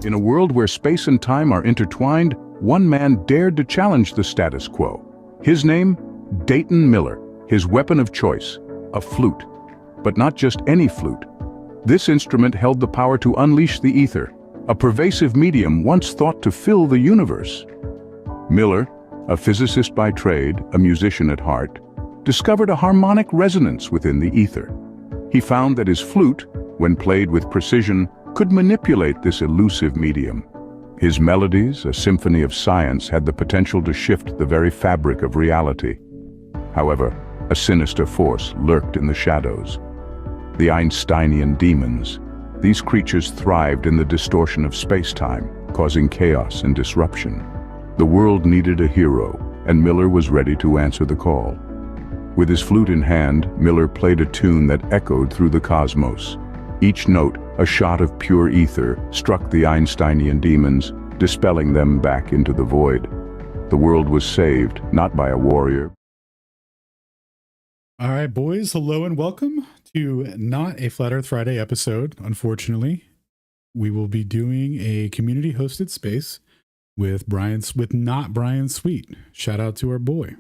In a world where space and time are intertwined, one man dared to challenge the status quo. His name? Dayton Miller. His weapon of choice? A flute. But not just any flute. This instrument held the power to unleash the ether, a pervasive medium once thought to fill the universe. Miller, a physicist by trade, a musician at heart, discovered a harmonic resonance within the ether. He found that his flute, when played with precision, could manipulate this elusive medium. His melodies, a symphony of science, had the potential to shift the very fabric of reality. However, a sinister force lurked in the shadows. The Einsteinian demons. These creatures thrived in the distortion of space-time, causing chaos and disruption. The world needed a hero, and Miller was ready to answer the call. With his flute in hand, Miller played a tune that echoed through the cosmos. Each note, a shot of pure ether, struck the Einsteinian demons, dispelling them back into the void. The world was saved, not by a warrior. All right, boys, hello and welcome to not a Flat Earth Friday episode. Unfortunately, we will be doing a community-hosted space with not Brian Sweet. Shout out to our boy.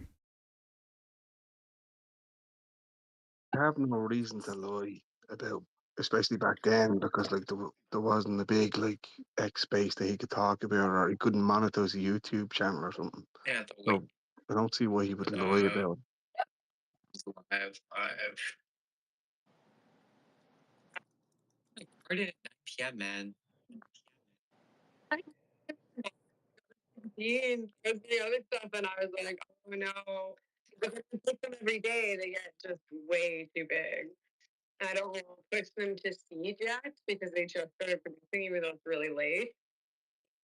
I have no reason to lie about, especially back then, because like there wasn't a big like X space that he could talk about, or he couldn't monetize a YouTube channel or something. Yeah, So I don't see why he would lie about it. I've started at 9 p.m., man. The other stuff, and I was like, oh no. If I pick them every day, they get just way too big. I don't want to push them to siege yet because they just started producing, even though it's really late.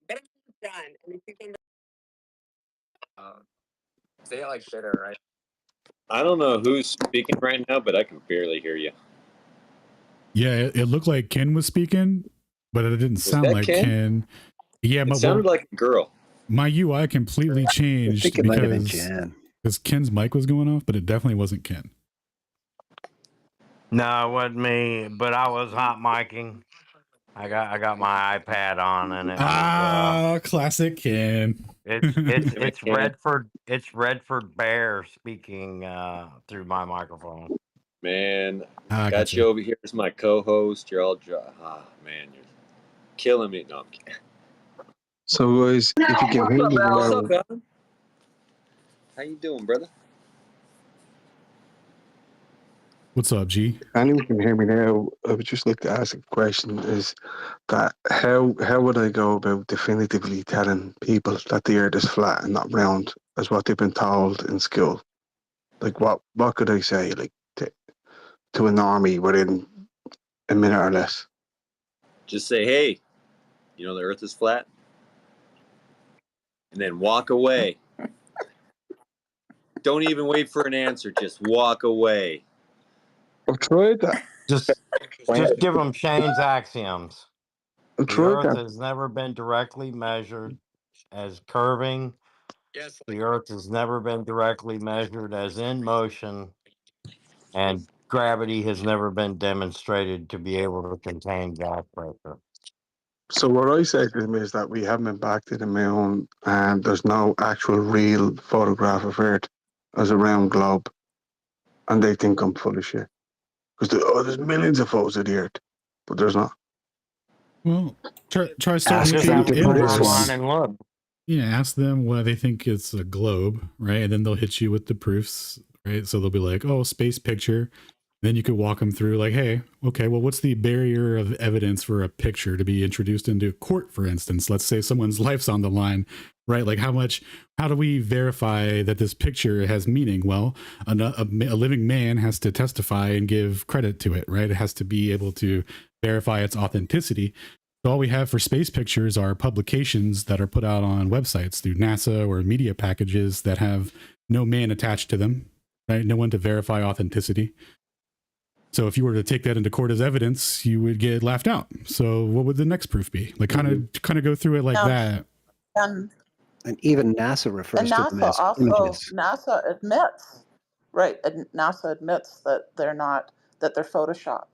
But it's done. And if you can say it like shitter, right? I don't know who's speaking right now, but I can barely hear you. Yeah, it looked like Ken was speaking, but it didn't sound like Ken. Yeah, it sounded like a girl. My UI completely changed I think it might have been Jan. Because Ken's mic was going off, but it definitely wasn't Ken. No, it wasn't me, but I was hot micing. I got my iPad on, and it classic Ken. It's Redford Bear speaking through my microphone. Man, got you over here as my co-host. You're all dry. Man, you're killing me. No, I'm kidding. So guys, if you can hear me now, what's up, Alan? How you doing, brother? What's up, G? anyone can hear me now, I would just like to ask a question: is that how would I go about definitively telling people that the Earth is flat and not round, as what they've been told in school? Like what could I say, like to an army within a minute or less? Just say, hey, you know the Earth is flat, and then walk away. Don't even wait for an answer. Just walk away. I've tried that. Just give them Shane's axioms. The Earth has never been directly measured as curving. Yes. The Earth has never been directly measured as in motion, and gravity has never been demonstrated to be able to contain gas pressure. So what I say to them is that we haven't been back to the moon, and there's no actual real photograph of Earth as a round globe, and they think I'm full of shit. Because there's millions of photos of the Earth, but there's not. Well, try starting with the inverse and look. Yeah, ask them why they think it's a globe, right? And then they'll hit you with the proofs, right? So they'll be like, oh, space picture. Then you could walk them through like, hey, okay, well, what's the barrier of evidence for a picture to be introduced into court, for instance? Let's say someone's life's on the line, right? Like how do we verify that this picture has meaning? Well, a living man has to testify and give credit to it, right? It has to be able to verify its authenticity. So all we have for space pictures are publications that are put out on websites through NASA or media packages that have no man attached to them, right? No one to verify authenticity. So if you were to take that into court as evidence, you would get laughed out. So what would the next proof be? Like kind of go through it like that. And even NASA refers to them as images. NASA admits, right? And NASA admits that they're photoshopped.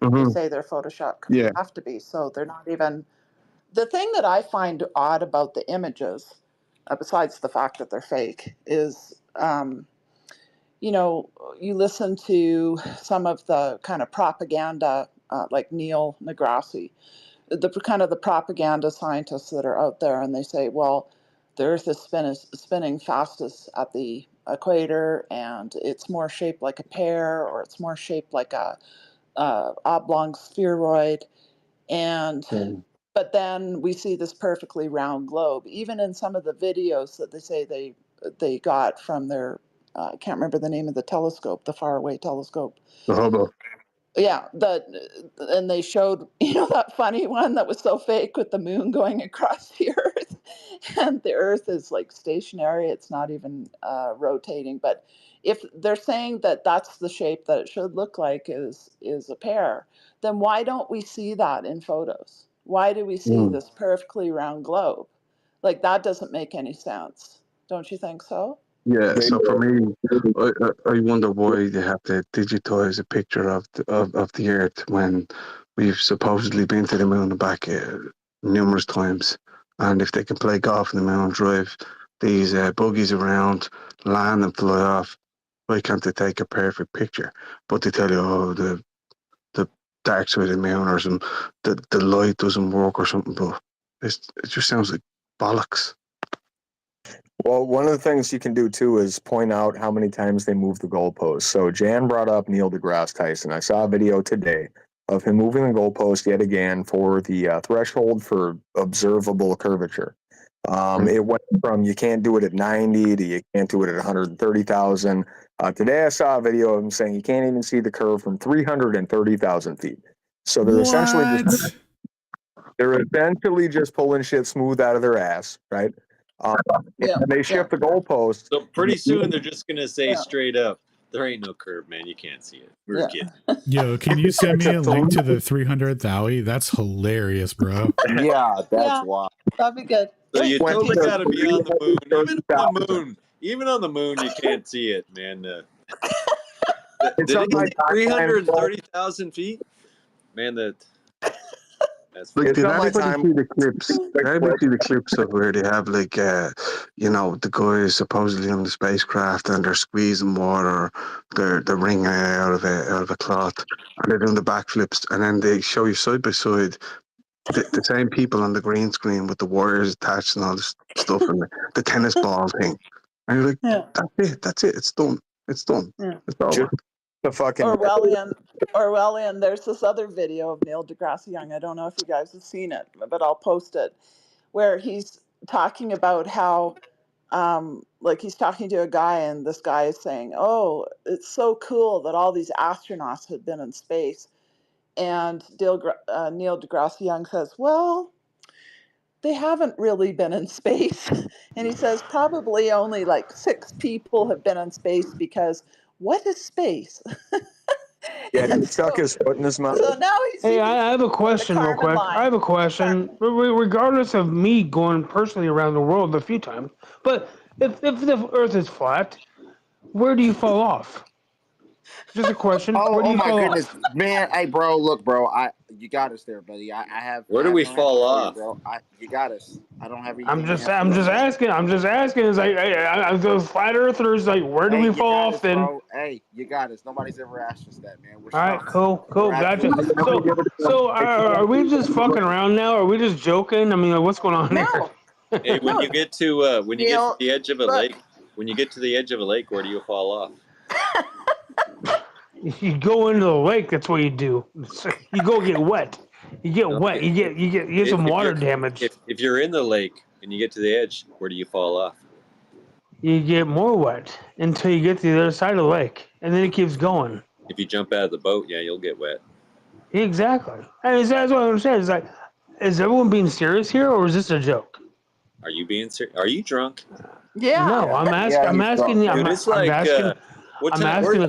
They say they're photoshopped. Have to be. So they're the thing that I find odd about the images, besides the fact that they're fake, is, you know, you listen to some of the kind of propaganda, like Neil deGrasse, the kind of the propaganda scientists that are out there, and they say, well, the Earth is spinning fastest at the equator, and it's more shaped like a pear, or it's more shaped like a oblong spheroid, and but then we see this perfectly round globe. Even in some of the videos that they say they got from their, I can't remember the name of the telescope, the faraway telescope. The Hubble. Yeah, and they showed, you know, that funny one that was so fake with the moon going across the Earth, and the Earth is like stationary; it's not even rotating. But if they're saying that that's the shape that it should look like is a pear, then why don't we see that in photos? Why do we see this perfectly round globe? Like, that doesn't make any sense. Don't you think so? Yeah, so for me, I wonder why they have to digitize a picture of the Earth when we've supposedly been to the moon and back numerous times. And if they can play golf in the moon, drive these buggies around, land and fly off, why can't they take a perfect picture? But they tell you, oh, the dark side of the moon or some, the light doesn't work or something. But it just sounds like bollocks. Well, one of the things you can do too is point out how many times they move the goalposts. So Jan brought up Neil deGrasse Tyson. I saw a video today of him moving the goalpost yet again for the threshold for observable curvature. It went from you can't do it at 90 to you can't do it at 130,000. Today I saw a video of him saying you can't even see the curve from 330,000 feet. So they're essentially just pulling shit smooth out of their ass, right? And they shift the goalposts. So pretty soon they're just gonna say straight up, there ain't no curve, man. You can't see it. We're kidding. Yo, can you send me a link to the 300th Owie? That's hilarious, bro. Yeah, that's wild. That'd be good. So you totally gotta be on the moon. Even on the moon, you can't see it, man. Did it say 330,000 feet? Man, that's like, did anybody see the clips? Did anybody see the clips of where they have like, you know, the guys supposedly on the spacecraft and they're squeezing water, they're wringing it out of a cloth, and they're doing the backflips, and then they show you side by side the same people on the green screen with the wires attached and all this stuff and the tennis ball thing, and you're like, that's it, it's done, it's over. The fucking Orwellian. There's this other video of Neil deGrasse Young. I don't know if you guys have seen it, but I'll post it, where he's talking about how, like, he's talking to a guy, and this guy is saying, "Oh, it's so cool that all these astronauts had been in space," and Neil deGrasse Young says, "Well, they haven't really been in space," and he says probably only like 6 people have been in space because. What is space? Yeah, he stuck his foot in his mouth. So now he's I have a question real quick. I have a question. Regardless of me going personally around the world a few times, but if the Earth is flat, where do you fall off? Just a question. Where do you fall off? Man, hey, bro, look, bro, you got us there, buddy. I have. Where do we fall off, bro? You got us. I don't have anything. I'm just asking. It's like, those flat earthers, like, where do we fall off then? Bro. Hey, you got us. Nobody's ever asked us that, man. All right, cool, gotcha. So are we just fucking around now? Are we just joking? I mean, like, what's going on here? Hey, when you get to the edge of a lake, where do you fall off? You go into the lake. That's what you do. You go get wet. You get wet. You get some water damage. If you're in the lake and you get to the edge, where do you fall off? You get more wet until you get to the other side of the lake, and then it keeps going. If you jump out of the boat, yeah, you'll get wet. Exactly. And that's what I'm saying. It's like, is everyone being serious here, or is this a joke? Are you being serious? Are you drunk? Yeah. No, I'm asking. I'm asking a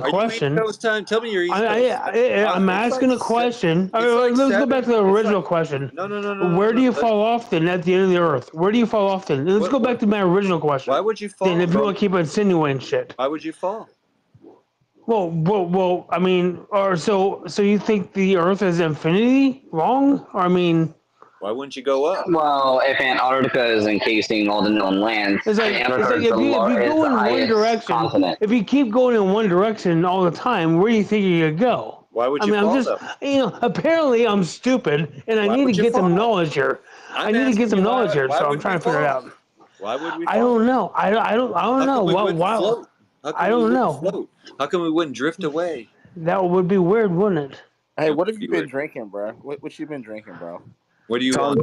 question. Tell me your East Coast. I'm asking a question. Let's go back to the original question. No. Where do you fall off then at the end of the Earth? Where do you fall off then? Let's go back to my original question. Why would you fall? Then if you want to keep insinuating shit. Why would you fall? Well. I mean, so you think the Earth is infinity long? Or I mean, Why wouldn't you go up? Well, if Antarctica is encasing all the known lands, Antarctica is if you go in one direction, continent. if you keep going in one direction all the time, where do you think you're gonna go? Why would you fall up? Apparently I'm stupid and I need to get some knowledge here. I need to get some knowledge here, so I'm trying to figure it out. Why would we fall? I don't know. I don't know. Why? Float? I don't know. Float? How come we wouldn't drift away? That would be weird, wouldn't it? Hey, what have you been drinking, bro? What you been drinking, bro? What do you want?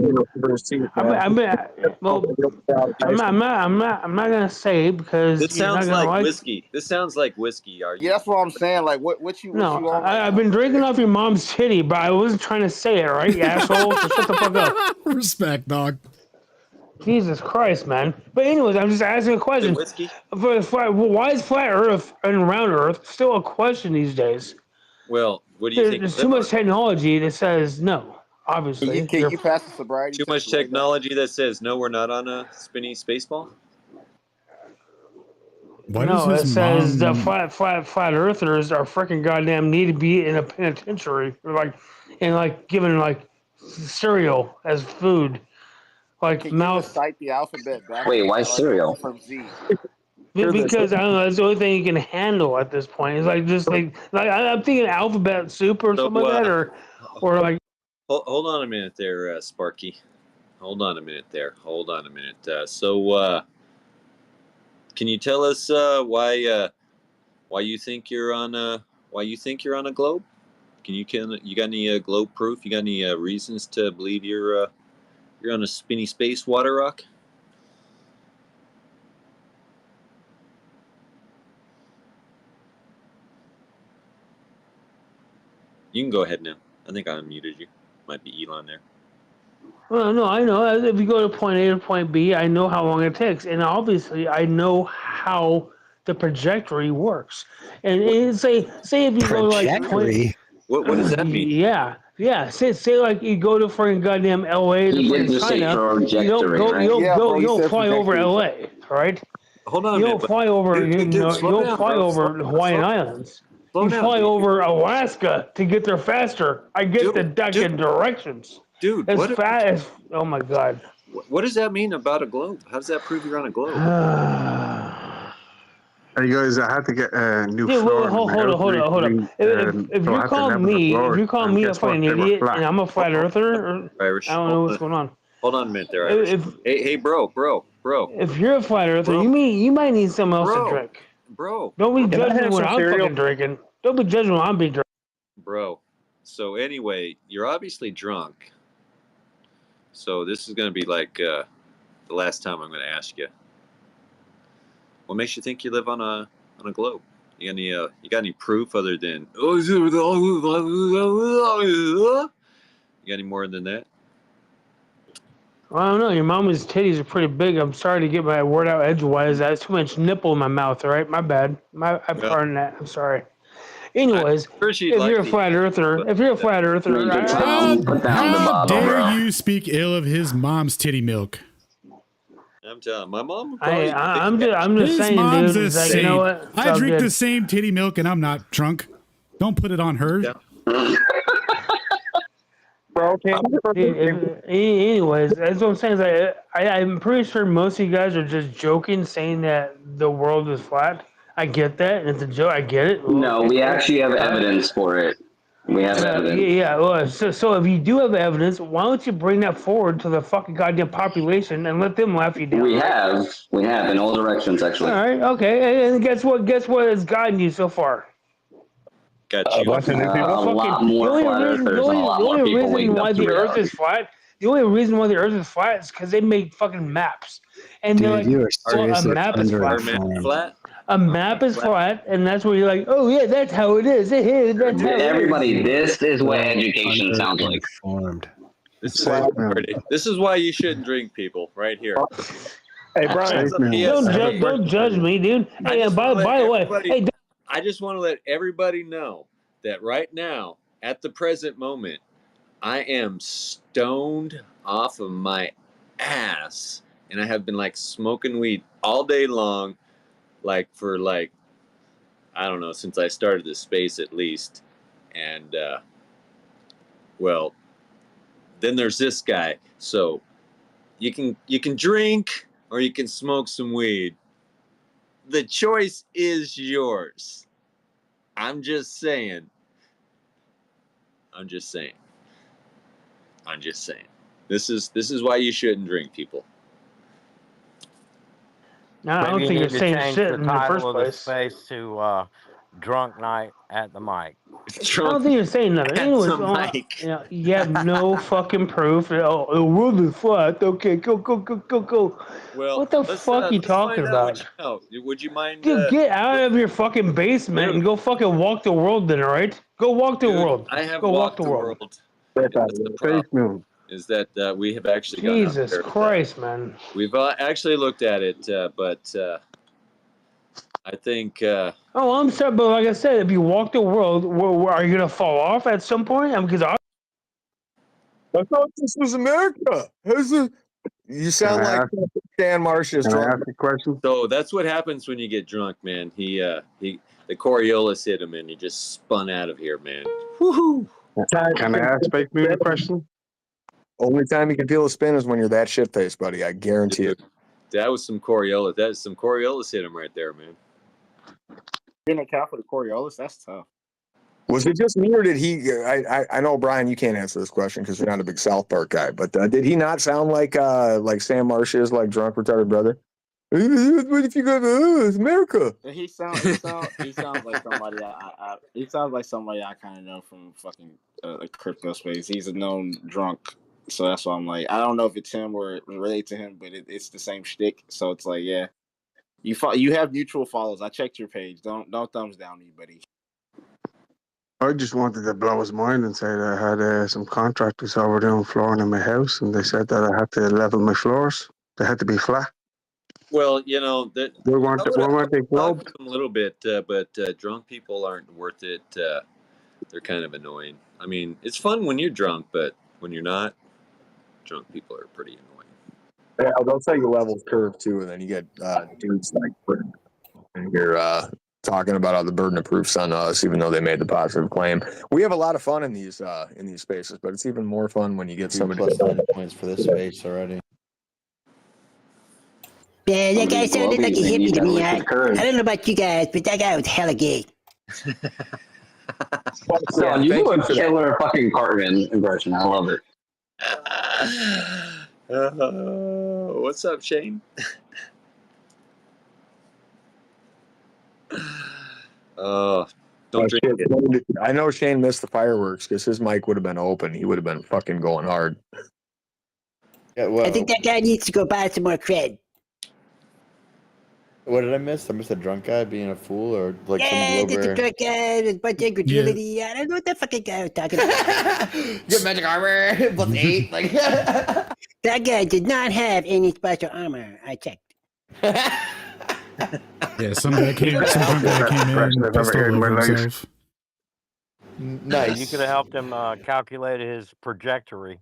I'm not gonna say because this sounds like whiskey. This sounds like whiskey. Are you? Yeah, that's what I'm saying. Like, what you? No, you I've been drinking off your mom's titty, but I wasn't trying to say it, right, you asshole? So shut the fuck up. Respect, dog. Jesus Christ, man. But anyways, I'm just asking a question. Whiskey? Why is flat Earth and round Earth still a question these days? Well, what do you think? There's too much technology that says no. Obviously, can you pass the sobriety? Too much technology that says no, we're not on a spinny space ball. No, it says the flat earthers are freaking goddamn need to be in a penitentiary, or given cereal as food, Can you cite the alphabet back? Wait, why cereal? From Z. Because I don't know, that's the only thing you can handle at this point. It's I'm thinking alphabet soup or something like that, or like. Hold on a minute there, Sparky. Hold on a minute there. Can you tell us why you think you're on a globe? You got any globe proof? You got any reasons to believe you're on a spinny space water rock? You can go ahead now. I think I unmuted you. Might be Elon there. Well, no, I know. If you go to point A to point B, I know how long it takes, and obviously, I know how the trajectory works. And say if you go point. What does that mean? Yeah. Say like you go to freaking goddamn LA to freaking China. You don't fly over LA, right? Hold on. You don't fly over. You don't fly over the Hawaiian Islands. You fly over Alaska to get there faster. I get the directions. Dude, as fast as oh my god. What does that mean about a globe? How does that prove you're on a globe? Hey guys, I had to get a new floor. Hold on. If you're calling me a fucking idiot and I'm a flat earther, Irish, I don't know what's going on. Hold on a minute there, Irish. Hey, bro. If you're a flat earther, you might need something else to drink. Bro. Don't be judging what I'm fucking drinking. Don't be judging what I'm being drinking. Bro. So anyway, you're obviously drunk. So this is going to be like the last time I'm going to ask you. What makes you think you live on a globe? You got any proof other than you got any more than that? Well, I don't know. Your mama's titties are pretty big. I'm sorry to get my word out edgewise. That's too much nipple in my mouth. All right, my bad. Pardon that. I'm sorry. Anyways, if you're a flat earther, how dare you speak ill of his mom's titty milk? I'm telling my mom. I'm just saying, dude. Like, you know what? I drink the same titty milk, and I'm not drunk. Don't put it on her. Yeah. Anyways, that's what I'm saying. Is I'm pretty sure most of you guys are just joking, saying that the world is flat. I get that, and it's a joke. I get it. No, we actually have evidence for it. We have evidence. Yeah. Well, so if you do have evidence, why don't you bring that forward to the fucking goddamn population and let them laugh you down? We have in all directions, actually. All right. Okay. And guess what? Guess what has gotten you so far? Got you. A lot more flat earthers and a lot more people waking up to reality. The only reason why the Earth is flat is because they make fucking maps, and they're like, a map is flat. A map is flat, and that's where you're like, oh yeah, that's how it is. Everybody, this is what education sounds like. This is why you shouldn't drink, people. Right here. Hey, Brian, don't judge me, dude. Hey, by the way, hey. I just want to let everybody know that right now, at the present moment, I am stoned off of my ass, and I have been smoking weed all day long, for I don't know, since I started this space at least, and well, then there's this guy. So you can drink or you can smoke some weed. The choice is yours. I'm just saying. This is why you shouldn't drink, people. No, I don't Maybe you think you're need to saying change shit the in the first title of the place. space to Drunk Night at the Mic. I don't think you're saying nothing. Anyways, you have no fucking proof. Oh, the world is flat. Okay, go. Well, What the fuck you talking find out about? what you know. Would you mind? Dude, get out of your fucking basement and go fucking walk the world then, alright? Go walk the world. I have Go walked the world. That's The problem is that we have actually gone out Jesus there. Christ, man. We've actually looked at it, but I think. Oh, I'm sorry, but like I said, if you walk the world, are you gonna fall off at some point? Because I thought this was America. You sound like Dan Marsh is drunk. Can I ask a question? So that's what happens when you get drunk, man. The Coriolis hit him and he just spun out of here, man. Woohoo! Can I ask Space Moon a question? Only time you can feel a spin is when you're that shit faced, buddy. I guarantee it. That was some Coriolis. That's some Coriolis hit him right there, man. Didn't account for the Coriolis. That's tough. Was it just me, or did he? I know, Brian, you can't answer this question because you're not a big South Park guy. But did he not sound like Sam Marsh's like drunk retarded brother? What if you go to America? He sounds like somebody he sounds like somebody I kind of know from fucking crypto space. He's a known drunk, so that's why I'm like, I don't know if it's him or related to him, but it's the same shtick. So it's like, yeah, you have mutual follows. I checked your page. Don't thumbs down me, buddy. I just wanted to blow his mind and say that I had some contractors over doing flooring in my house, and they said that I had to level my floors. They had to be flat. Well, you know that we want to globe a little bit, but drunk people aren't worth it. They're kind of annoying. I mean, it's fun when you're drunk, but when you're not, drunk people are pretty annoying. Yeah, they'll tell you levels curve too, and then you get dudes like, and you're talking about how the burden of proof's on us, even though they made the positive claim. We have a lot of fun in these spaces, but it's even more fun when you get somebody plus points for this space already. Yeah, that guy sounded like a hippie to me. I don't know about you guys, but that guy was hella gay. So you do a killer fucking Cartman impression. I love it. What's up, Shane? Don't drink it. I know Shane missed the fireworks because his mic would have been open. He would have been fucking going hard. Yeah, well, I think that guy needs to go buy some more cred. What did I miss? I missed a drunk guy being a fool, or like some just a drunk guy with a bunch of incredulity. Yeah. I don't know what that fucking guy was talking about. Your magic armor plus 8. Like that guy did not have any special armor. I checked. Yeah, some drunk guy came in, pissed all over himself. Nice. You could have helped him calculate his trajectory.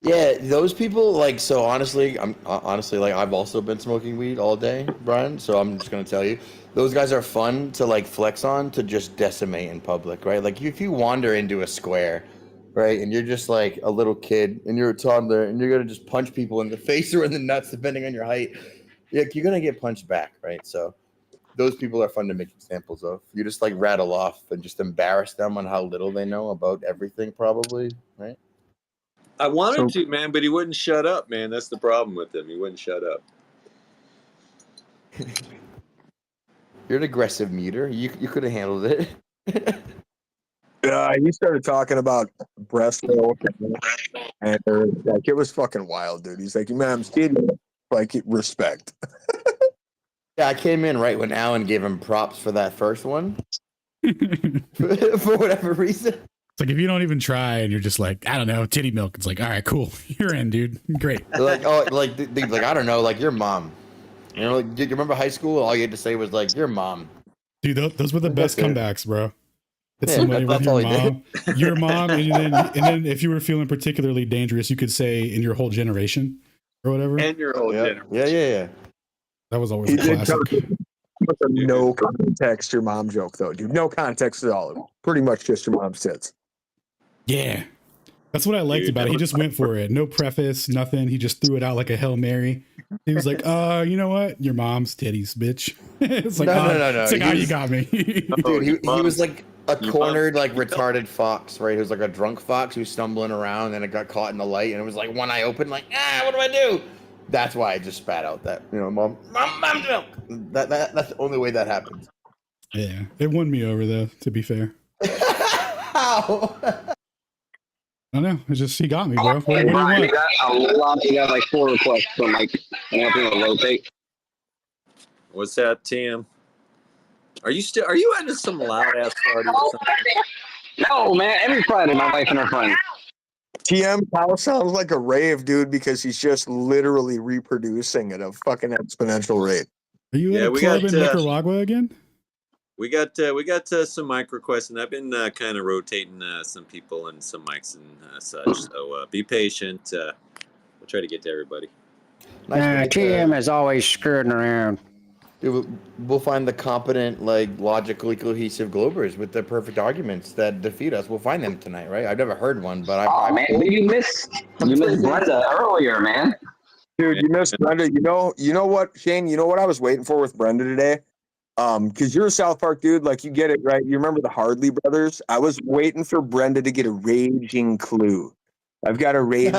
Yeah, those people, like, so honestly, I've also been smoking weed all day, Brian, so I'm just going to tell you, those guys are fun to, like, flex on, to just decimate in public, right? Like, if you wander into a square, right, and you're just, like, a little kid, and you're a toddler, and you're going to just punch people in the face or in the nuts, depending on your height, you're going to get punched back, right? So those people are fun to make examples of. You just, like, rattle off and just embarrass them on how little they know about everything, probably, right? I wanted to, man, but he wouldn't shut up, man. That's the problem with him. He wouldn't shut up. You're an aggressive meter. You could have handled it. He started talking about breast milk, and like it was fucking wild, dude. He's like, "Man, I'm kidding." Like respect. Yeah, I came in right when Alan gave him props for that first one. For whatever reason. It's like if you don't even try and you're just like, I don't know, titty milk. It's like, all right, cool, you're in, dude. Great. Like, oh, like I don't know, like your mom. You know, like, do you remember high school? All you had to say was like your mom. Dude, those were the best comebacks, bro. It's somebody with your mom, and then if you were feeling particularly dangerous, you could say in your whole generation or whatever. And your whole generation. Yeah. That was always a classic. No context, your mom joke though, dude. No context at all. Pretty much just your mom's tits. Yeah. That's what I liked about it. He just went for it. No preface, nothing. He just threw it out like a Hail Mary. He was like, you know what? Your mom's titties, bitch. It's like, no. It's like, you got me. Dude, he was like a cornered, like retarded fox, right? He was like a drunk fox who's stumbling around and it got caught in the light and it was like one eye open, like, what do I do? That's why I just spat out that, mom, milk. That's the only way that happens. Yeah, it won me over though, to be fair. How? I don't know. It's just, he got me, bro. What do Hey, you Brian, want? you got like 4 requests from like, I'm going to rotate. What's that, Tim? Are you into some loud ass party or something? No, man. Every Friday, my wife and her friends. TM Powell sounds like a rave, dude, because he's just literally reproducing at a fucking exponential rate. Are you at a club in Nicaragua again? We got some mic requests, and I've been kind of rotating some people and some mics and such. So be patient. We'll try to get to everybody. TM is always skirting around. We'll find the competent, like logically cohesive Globers with the perfect arguments that defeat us. We'll find them tonight, right? I've never heard one, but man, you missed Brenda earlier, man. Dude, you missed Brenda. You know what, Shane? You know what I was waiting for with Brenda today? Because you're a South Park dude, like you get it, right? You remember the Hardley brothers? I was waiting for Brenda to get a raging clue. I've got a raging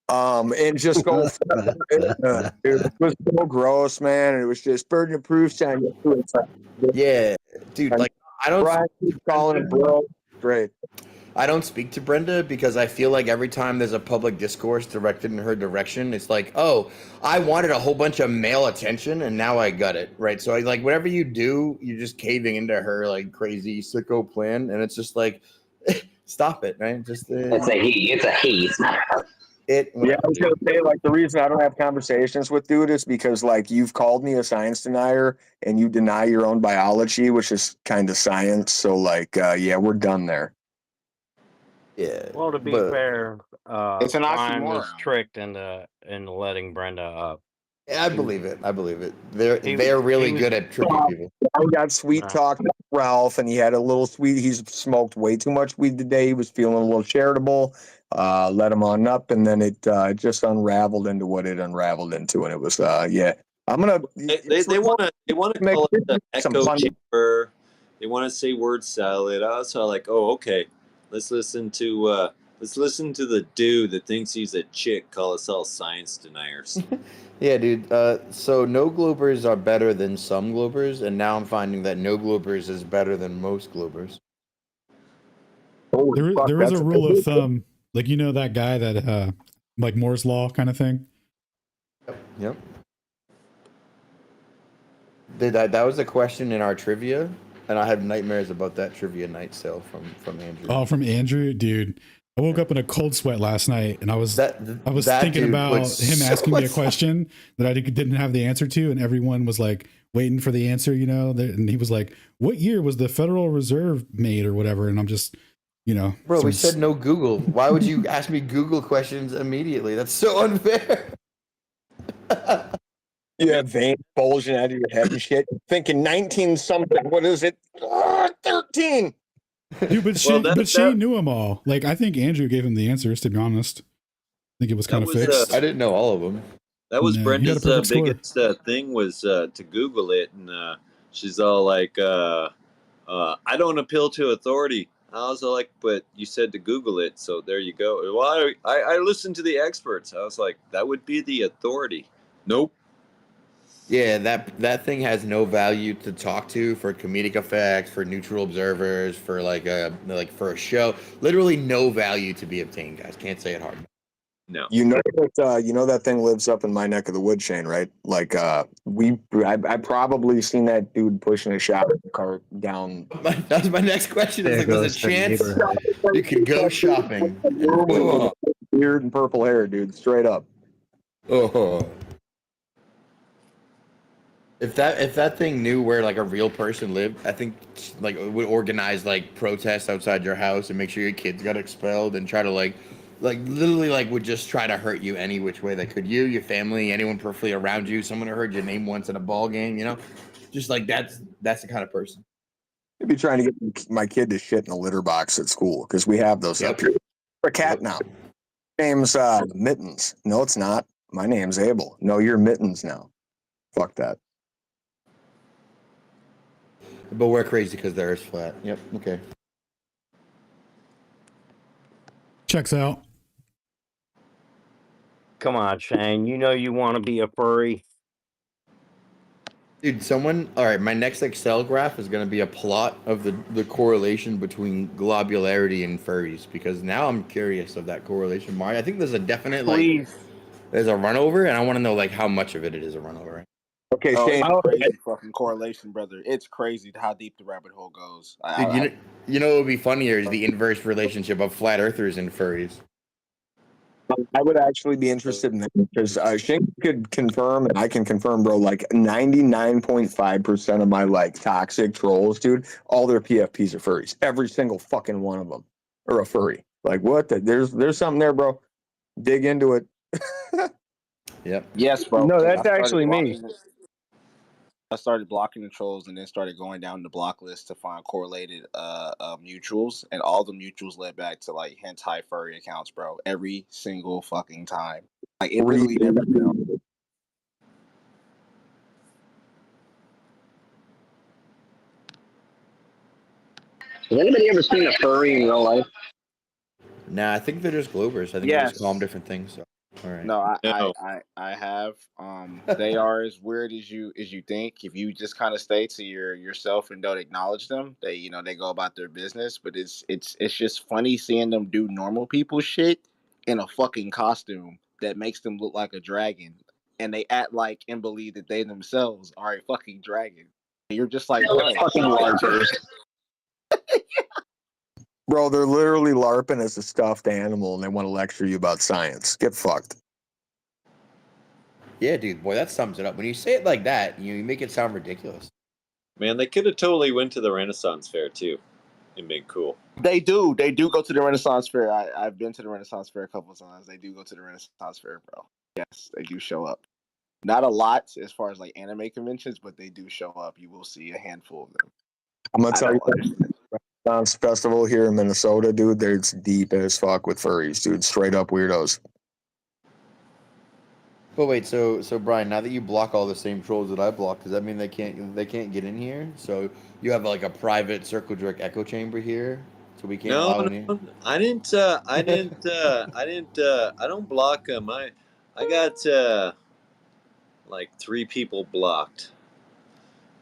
and just go it was so gross, man. And it was just burden of proof time. Yeah, dude, like I don't calling him bro. Great. I don't speak to Brenda because I feel like every time there's a public discourse directed in her direction, it's like, oh, I wanted a whole bunch of male attention and now I got it, right? So like whatever you do, you're just caving into her like crazy sicko plan, and it's just like, stop it, right? Just it's a he. It's a he. It's not her. I was gonna say, like, the reason I don't have conversations with dude is because, like, you've called me a science denier and you deny your own biology, which is kind of science. So, like, we're done there. Yeah. Well, to be fair, it's an Brian oxymoron. was tricked into letting Brenda up. Yeah, I believe it. They're really good at tricking people. I got sweet talk with Ralph, and he had a little sweet. He's smoked way too much weed today. He was feeling a little charitable. Let him on up, and then it just unraveled into what it unraveled into, and it was I'm gonna. They want to call it the echo chamber. They want to say word salad. I was like, oh, okay. Let's listen to the dude that thinks he's a chick call us all science deniers. Yeah, dude. So no Globers are better than some Globers, and now I'm finding that no Globers is better than most Globers. There is a rule of thumb, like that guy that like Moore's law kind of thing. Yep. That was a question in our trivia. And I have nightmares about that trivia night sale from Andrew. Oh, from Andrew, dude! I woke up in a cold sweat last night, and I was thinking about him asking me a question that I didn't have the answer to, and everyone was like waiting for the answer, And he was like, "What year was the Federal Reserve made, or whatever?" And I'm just, bro, we said no Google. Why would you ask me Google questions immediately? That's so unfair. You have veins bulging out of your head and shit. Thinking 19 something. What is it? 13. Dude, but Shane knew them all. Like, I think Andrew gave him the answers, to be honest. I think it was kind of fixed. I didn't know all of them. That was Brenda's biggest thing was to Google it. And she's all like, I don't appeal to authority. I was like, but you said to Google it. So there you go. Well, I listened to the experts. I was like, that would be the authority. Nope. Yeah, that thing has no value to talk to for comedic effects, for neutral observers, for for a show. Literally no value to be obtained, guys. Can't say it hard. No. That thing lives up in my neck of the woods, Shane, right? Like I probably seen that dude pushing a shopping cart down. That was my next question. Is there's a chance you could go shopping. Beard and purple hair, dude, straight up. Oh. If that thing knew where like a real person lived, I think like it would organize like protests outside your house and make sure your kids got expelled and try to like literally like would just try to hurt you any which way they could. You, your family, anyone peripherally around you, someone who heard your name once at a ball game, just like that's the kind of person. I'd be trying to get my kid to shit in a litter box at school because we have those up here. a cat now. Name's Mittens. No, it's not. My name's Abel. No, you're Mittens now. Fuck that. But we're crazy because the Earth's flat. Yep. Okay. Checks out. Come on, Shane. You know you want to be a furry. Dude, all right, my next Excel graph is going to be a plot of the correlation between globularity and furries, because now I'm curious of that correlation. Mario, I think there's a definite, there's a runover, and I want to know, how much of it is a runover. Okay, Shane. It's crazy fucking correlation, brother. It's crazy how deep the rabbit hole goes. Dude, you know what would be funnier is the inverse relationship of flat earthers and furries. I would actually be interested in that because Shane could confirm, and I can confirm, bro, 99.5% of my toxic trolls, dude, all their PFPs are furries. Every single fucking one of them are a furry. What? There's something there, bro. Dig into it. Yep. Yes, bro. No, that's actually me. I started blocking the trolls and then started going down the block list to find correlated mutuals, and all the mutuals led back to hentai furry accounts, bro. Every single fucking time. It literally never failed. Has anybody ever seen a furry in real life? Nah, I think they're just globers. I think they just call them different things. So. All right. No, I have. They are as weird as you think. If you just kind of stay to yourself and don't acknowledge them, they go about their business. But it's just funny seeing them do normal people shit in a fucking costume that makes them look like a dragon, and they act like and believe that they themselves are a fucking dragon. And you're just like, they're fucking larpers. Bro, they're literally LARPing as a stuffed animal, and they want to lecture you about science. Get fucked. Yeah, dude, boy, that sums it up. When you say it like that, you make it sound ridiculous. Man, they could have totally went to the Renaissance Fair too. It'd been cool. They do go to the Renaissance Fair. I've been to the Renaissance Fair a couple of times. They do go to the Renaissance Fair, bro. Yes, they do show up. Not a lot as far as anime conventions, but they do show up. You will see a handful of them. I'm gonna tell you, Renaissance Festival here in Minnesota, dude, it's deep as fuck with furries, dude. Straight up weirdos. But wait, so Brian, now that you block all the same trolls that I blocked, does that mean they can't get in here? So you have a private circle jerk echo chamber here, so we can't allow any. No, I don't block them. I got 3 people blocked,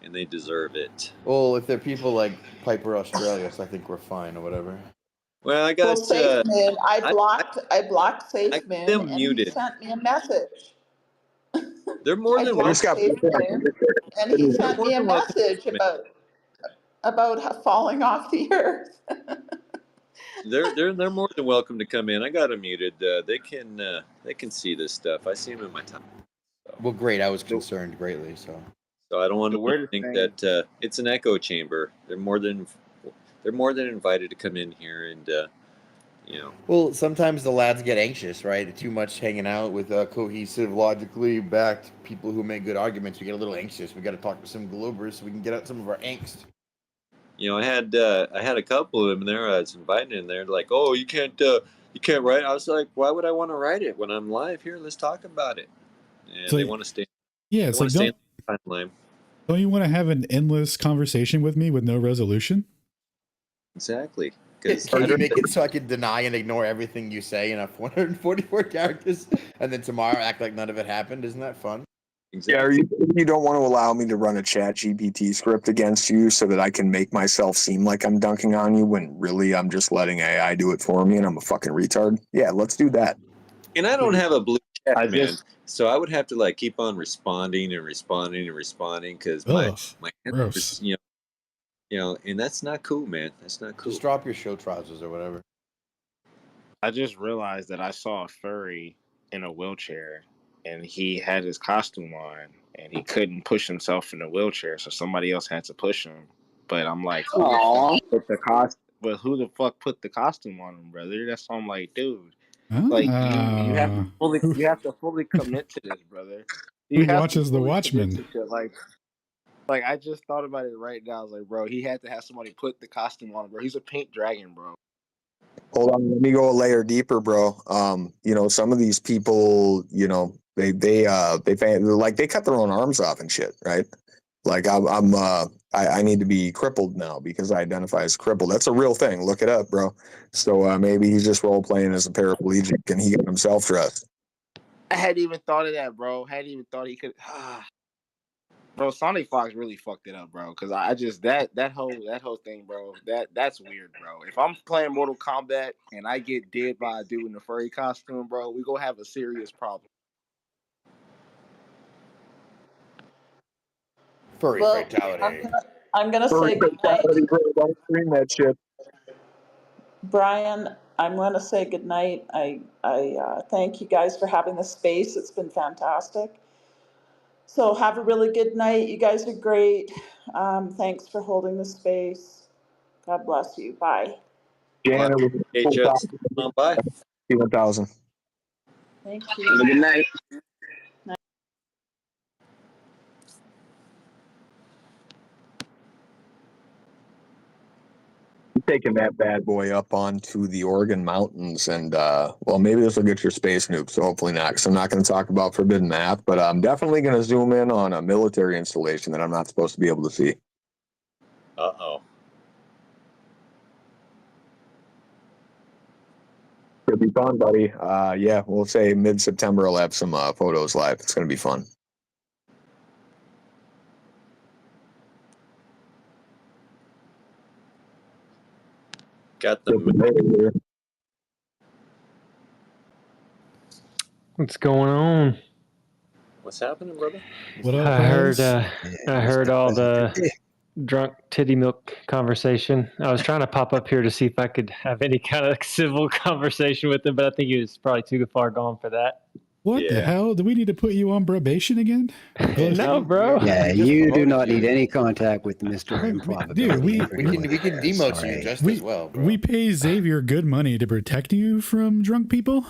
and they deserve it. Well, if they're people like Piper Australia, so I think we're fine or whatever. Well, I got SafeMin. I blocked SafeMin, and muted. he sent me a message. They're more than welcome. And he sent me a message about falling off the earth. They're more than welcome to come in. I got them muted. They can see this stuff. I see them in my time. So. Well, great. I was concerned greatly. So I don't want to think that it's an echo chamber. They're more than invited to come in here and. Well, sometimes the lads get anxious, right? Too much hanging out with cohesive, logically backed people who make good arguments. We get a little anxious. We got to talk to some globers so we can get out some of our angst. I had a couple of them there. I was invited in there. Like, oh, you can't write. I was like, why would I want to write it when I'm live here? Let's talk about it. And so they want to stay. Yeah, it's stay in the timeline. Don't you want to have an endless conversation with me with no resolution? Exactly. Can you make it so I can deny and ignore everything you say in 144 characters, and then tomorrow act like none of it happened? Isn't that fun? Exactly. Yeah, you don't want to allow me to run a chat GPT script against you so that I can make myself seem like I'm dunking on you when really I'm just letting AI do it for me and I'm a fucking retard? Yeah, let's do that. And I don't have a blue chat, man. So I would have to keep on responding because my answers, and that's not cool, man. That's not cool. Just drop your show trousers or whatever. I just realized that I saw a furry in a wheelchair, and he had his costume on, and he couldn't push himself in the wheelchair, so somebody else had to push him. But I'm like, who the fuck put the costume on him, brother? That's why I'm like, dude. You have to fully commit to this, brother. Who watches The Watchmen? Like I just thought about it right now. I was like, bro, he had to have somebody put the costume on him, bro. He's a pink dragon, bro. Hold on, let me go a layer deeper, bro. Some of these people, they cut their own arms off and shit, right? Like I need to be crippled now because I identify as crippled. That's a real thing. Look it up, bro. So maybe he's just role playing as a paraplegic and he got himself dressed. I hadn't even thought of that, bro. Hadn't even thought he could. Bro, Sonic Fox really fucked it up, bro. Because I just that whole thing, bro. That's weird, bro. If I'm playing Mortal Kombat and I get dead by a dude in a furry costume, bro, we gonna have a serious problem. Furry fatality. I'm gonna say goodnight. Don't scream that shit. Brian, I'm going to say goodnight. I thank you guys for having this space. It's been fantastic. So have a really good night. You guys are great. Thanks for holding the space. God bless you. Bye. Janet, hey, just on by. 1,000. Thank you. Good night. Taking that bad boy up onto the Oregon mountains, and maybe this will get your space nuke, so hopefully not, because I'm not going to talk about forbidden math, but I'm definitely going to zoom in on a military installation that I'm not supposed to be able to see. Uh-oh. Could be fun, buddy. Yeah, we'll say mid-September I'll have some photos live. It's going to be fun. Got the What's going on? What's happening, brother? What up, I heard all the drunk titty milk conversation. I was trying to pop up here to see if I could have any kind of civil conversation with him, but I think he was probably too far gone for that. What the hell? Do we need to put you on probation again? No, bro. Yeah, you do not need any contact with Mr. Improbability. Dude, we can demote you just as well, bro. We pay Xavier good money to protect you from drunk people.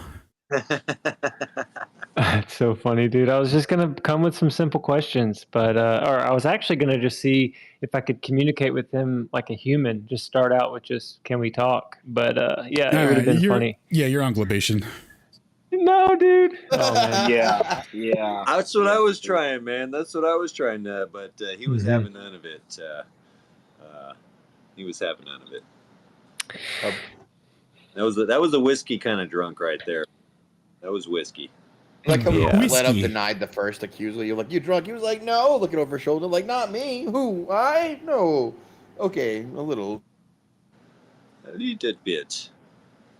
That's so funny, dude. I was just gonna come with some simple questions, but or I was actually gonna just see if I could communicate with him like a human. Just start out with just, can we talk? But yeah, it would have been funny. Yeah, you're on probation. No, dude. Oh man. Yeah. That's what I was trying, man. That's what I was trying, but he was having none of it. He was having none of it. That was a whiskey kind of drunk right there. That was whiskey. Like how let up denied the first accusal. You're like, you drunk? He was like, no. Looking over his shoulder, like, not me. Who? I? No. Okay, a little. You did, bitch.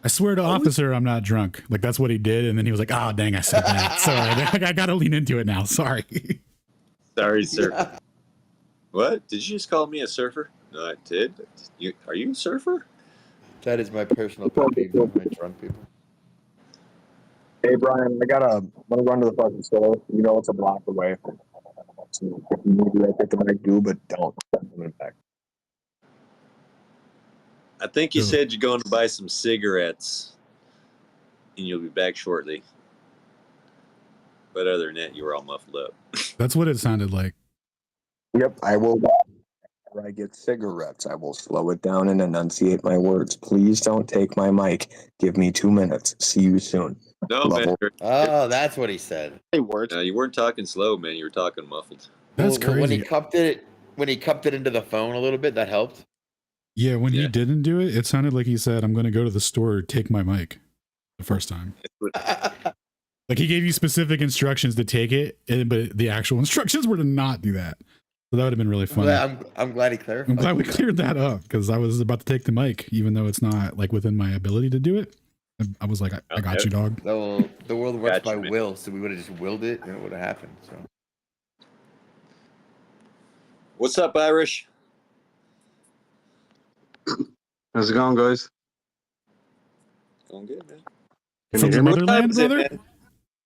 I swear to officer, I'm not drunk. Like, that's what he did, and then he was like, "Ah, dang, I said that. Sorry, I gotta lean into it now. Sorry." Sorry, sir. What? Did you just call me a surfer? No, I did. Are you a surfer? That is my personal pet peeve of my drunk people. Hey, Brian, I'm gonna run to the fucking store. You know it's a block away. So if you need to, I think I might do, but don't. I'm coming back. I think you said you're going to buy some cigarettes, and you'll be back shortly. But other than that, you were all muffled up. That's what it sounded like. Yep, I will. Whenever I get cigarettes, I will slow it down and enunciate my words. Please don't take my mic. Give me 2 minutes. See you soon. No, man. Oh, that's what he said. Hey, words. You weren't talking slow, man. You were talking muffled. That's crazy. When he cupped it into the phone a little bit, that helped. Yeah, when he didn't do it, it sounded like he said, "I'm going to go to the store, take my mic," the first time. Like he gave you specific instructions to take it, but the actual instructions were to not do that. So that would have been really funny. I'm glad he clarified. I'm glad we cleared that up because I was about to take the mic, even though it's not like within my ability to do it. I was like, I got you, dog. The world works by will, so we would have just willed it, and it would have happened. So, what's up, Irish? How's it going, guys? Going good, man. From the motherland, brother?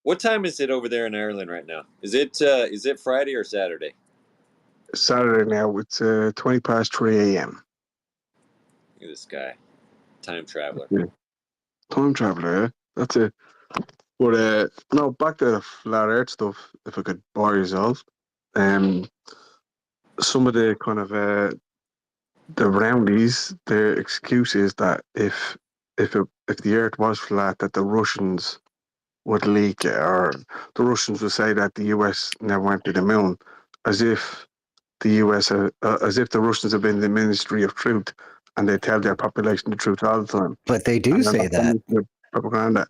What time is it over there in Ireland right now? Is it Friday or Saturday? Saturday now. It's 3:20 a.m. Look at this guy, time traveler. Yeah. Time traveler, yeah. That's it. But no, back to the flat Earth stuff. If I could bore yourself, some of the kind of the roundies, their excuse is that if if the Earth was flat, that the Russians would leak it, or the Russians would say that the US never went to the moon, as if as if the Russians have been the Ministry of Truth, and they tell their population the truth all the time. But they do say that. Propaganda.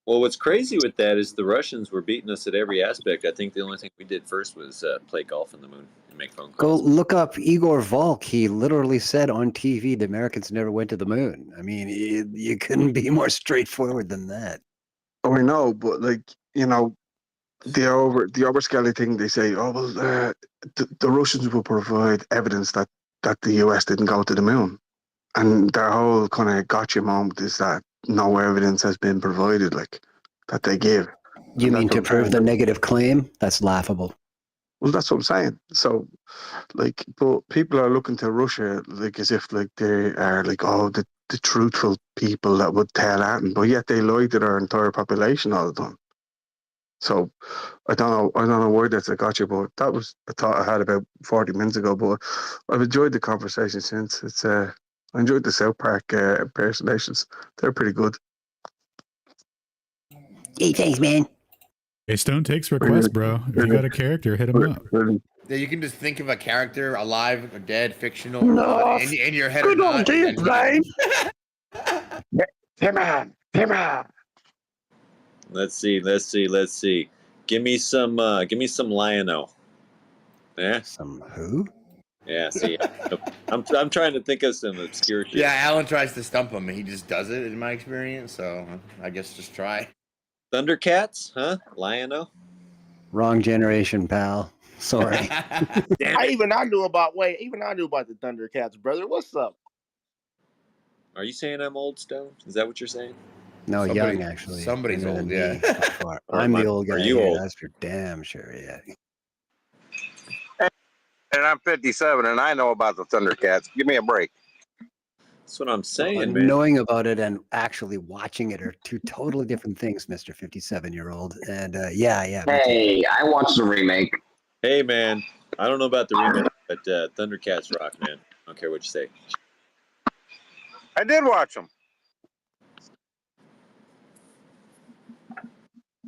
Well, what's crazy with that is the Russians were beating us at every aspect. I think the only thing we did first was play golf on the moon and make phone calls. Go look up Igor Volk. He literally said on TV the Americans never went to the moon. I mean, you couldn't be more straightforward than that. Oh, I know, but like, you know, the overscaling thing, they say, oh, well, the Russians will provide evidence that the US didn't go to the moon. And their whole kind of gotcha moment is that no evidence has been provided, like, that they give. You mean to prove the negative claim? That's laughable. Well, that's what I'm saying. So, like, but people are looking to Russia, like, as if, like, they are, like, oh, the truthful people that would tell that, but yet they lie to their entire population all the time. So, I don't know why that's a gotcha, but that was a thought I had about 40 minutes ago, but I've enjoyed the conversation since. I enjoyed the South Park impersonations. They're pretty good. Hey, thanks, man. Hey, Stone takes requests, bro. If you got a character, hit him up. Yeah, you can just think of a character, alive or dead, fictional, in your head. Good old Dave, right? Come on. Let's see. Give me some Lion-O. Yeah. Some who? Yeah, see, I'm trying to think of some obscure shit. Yeah, Alan tries to stump him, and he just does it, in my experience. So I guess just try. Thundercats, huh? Lion-O. Wrong generation, pal. Sorry. Even I knew about the Thundercats, brother. What's up? Are you saying I'm old, Stone? Is that what you're saying? No, young actually. Somebody's old, yeah. I'm the old guy. Are you old? That's for damn sure, yeah. And I'm 57, and I know about the Thundercats. Give me a break. That's what I'm saying, man. Knowing about it and actually watching it are two totally different things, Mr. 57-year-old. And yeah. Hey, I watched the remake. Hey, man. I don't know about the remake, but Thundercats rock, man. I don't care what you say. I did watch them.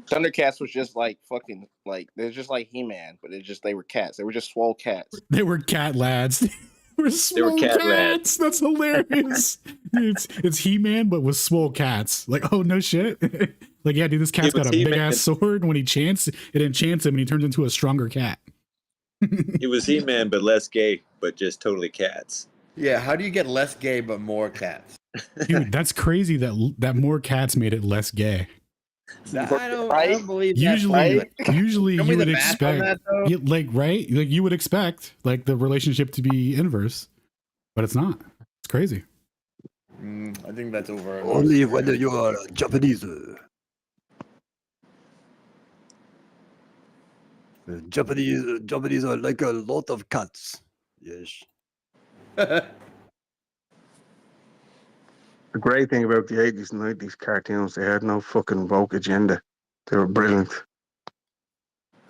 Thundercats was just like fucking like they're just like He-Man, but they were cats. They were just swole cats. They were cat lads. They were cat lads. That's hilarious. It's He-Man, but with swole cats. Like, oh no shit. Like, yeah, dude, this cat's got a big ass sword. When he chants, it enchants him, and he turns into a stronger cat. It was He-Man, but less gay, but just totally cats. Yeah, how do you get less gay but more cats? Dude, that's crazy that more cats made it less gay. I don't believe that. Usually you would expect, you would expect like the relationship to be inverse, but it's not. It's crazy. I think that's over. Only when you are Japanese. Japanese are like a lot of cats. Yes. The great thing about the 80s and 90s cartoons, they had no fucking woke agenda. They were brilliant.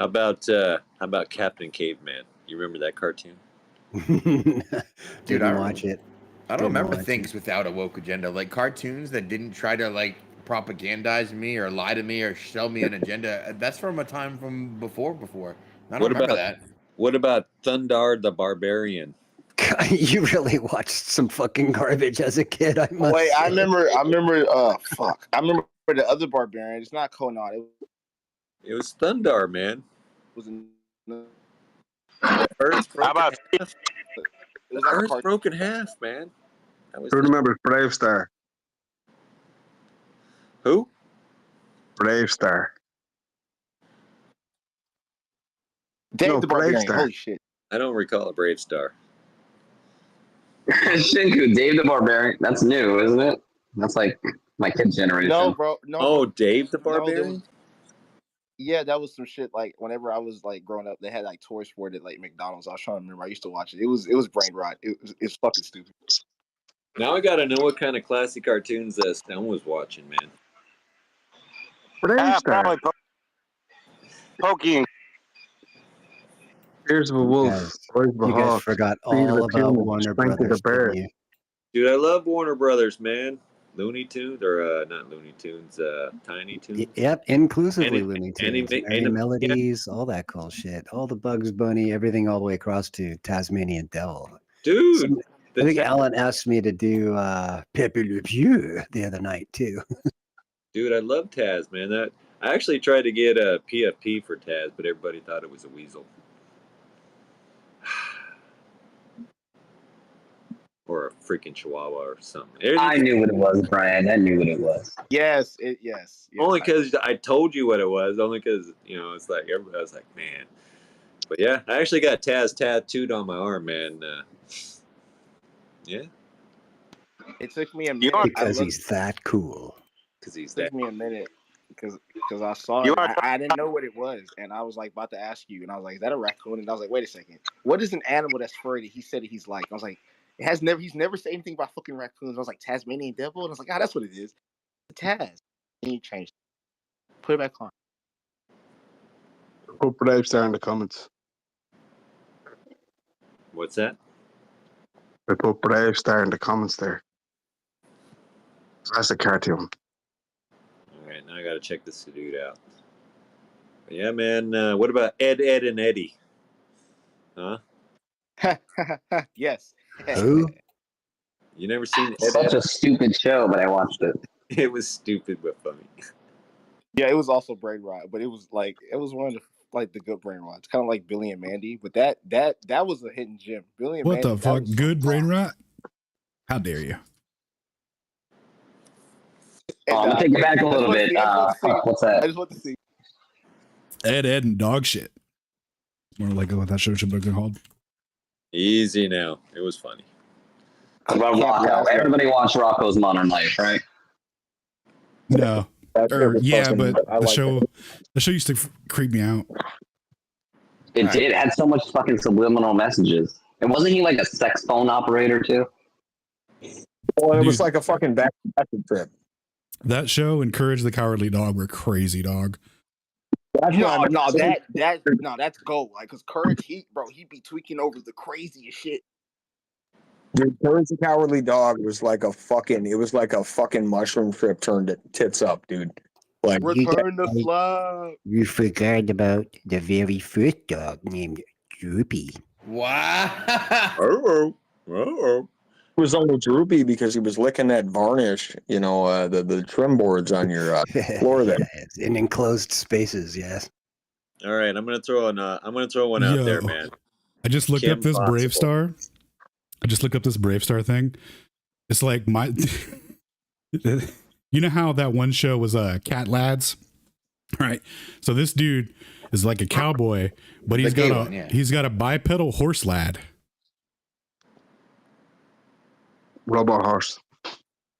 How about Captain Caveman? You remember that cartoon? Dude, I watch it. I don't remember things without a woke agenda, like cartoons that didn't try to like propagandize me or lie to me or sell me an agenda. That's from a time from before. I don't remember that. What about Thundar the Barbarian? You really watched some fucking garbage as a kid. I remember. Fuck. I remember the other barbarian. It's not Conan. It was Thundar, man. Earth's broken half, man. Who remembers Brave Star? Who? Brave Star. Dave the Barbarian. Holy shit. I don't recall a Brave Star. Shinku, Dave the Barbarian. That's new, isn't it? That's like my kid's generation. No, bro. No. Oh, Dave the Barbarian? Yeah, that was some shit. Like whenever I was like growing up, they had like toys for it at like McDonald's. I was trying to remember. I used to watch it. It was brain rot. It's fucking stupid. Now I gotta know what kind of classic cartoons Stone was watching, man. Probably Pokey and Here's the wolf. You guys forgot all about Warner Brothers. Dude, I love Warner Brothers, man. Looney Tunes or not Looney Tunes, Tiny Tunes. Yep, inclusively Looney Tunes, Merry Melodies, all that cool shit, all the Bugs Bunny, everything, all the way across to Tasmanian Devil. Dude, I think Alan asked me to do Pepe Le Pew the other night too. Dude, I love Taz, man. That I actually tried to get a PFP for Taz, but everybody thought it was a weasel. Or a freaking chihuahua or something. I knew what it was, Brian. I knew what it was. Yes. Only because I told you what it was. Only because, you know, it's like everybody was like, man. But yeah, I actually got Taz tattooed on my arm, man. Yeah. It took me a minute. Because he's that cool. Because he's that. It took me a minute because I saw it. I didn't know what it was, and I was like about to ask you, and I was like, "Is that a raccoon?" And I was like, "Wait a second, what is an animal that's furry that he said that he's like?" I was like, he's never said anything about fucking raccoons. I was like, Tasmanian Devil, and I was like, that's what it is, Taz. And you changed it. Put it back on. Put Brave Star in the comments. What's that? I put Brave Star in the comments there. That's a cartoon. All right, now I got to check this dude out. But yeah, man. What about Ed, and Eddie? Huh? Yes. Who? You never seen Ed? Such a stupid show, but I watched it. It was stupid but funny. Yeah, it was also brain rot, but it was one of the good brain rots, kind of like Billy and Mandy. But that was a hidden gem. Billy and what Mandy. What the fuck? Good brain rot? How dare you? I'm gonna take it back a little bit. What's that? I just want to see Ed and dog shit. More like what that show should have been called. Easy now. It was funny. What about Rocco? Everybody watched Rocco's Modern Life, right? No. Yeah, but the show used to creep me out. It did. It had so much fucking subliminal messages. And wasn't he like a sex phone operator too? Well, it was like a fucking back trip. That show and Courage the Cowardly Dog were crazy, dog. that's gold. Like, cause Courage, he be tweaking over the craziest shit. Dude, Courage the Cowardly Dog was like a fucking mushroom trip turned it tits up, dude. Like, Return the flag. You forgot about the very first dog named Droopy. Wow. It was only droopy because he was licking that varnish, you know, the trim boards on your floor there. In enclosed spaces, yes. All right, I'm gonna throw one out there, man. I just looked up this Brave Star. Thing. It's like you know how that one show was Cat Lads, right? So this dude is like a cowboy, but he's got a bipedal horse lad. Robot horse.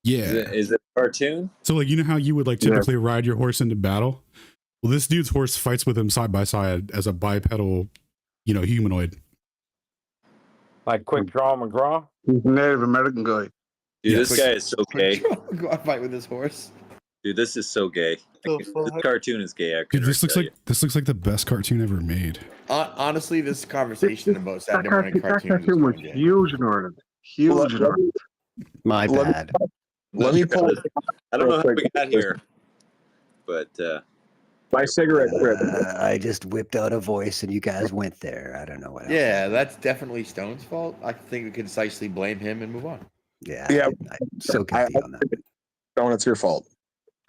Yeah. Is it a cartoon? So like, you know how you would like typically ride your horse into battle? Well, this dude's horse fights with him side by side as a bipedal, humanoid. Like Quick Draw McGraw? He's a Native American guy. Dude, this guy is so gay. Go on, fight with his horse. Dude, this is so gay. This cartoon is gay. Dude, this looks like the best cartoon ever made. Honestly, this conversation about Saturday morning That cartoons cartoon was huge in Ireland. Huge in Ireland. My bad. Let me pull it. I don't know how we got here, but my cigarette trip. I just whipped out a voice and you guys went there. I don't know what else. Yeah, that's definitely Stone's fault. I think we can concisely blame him and move on. Yeah. I'm so guilty on that. Stone, it's your fault.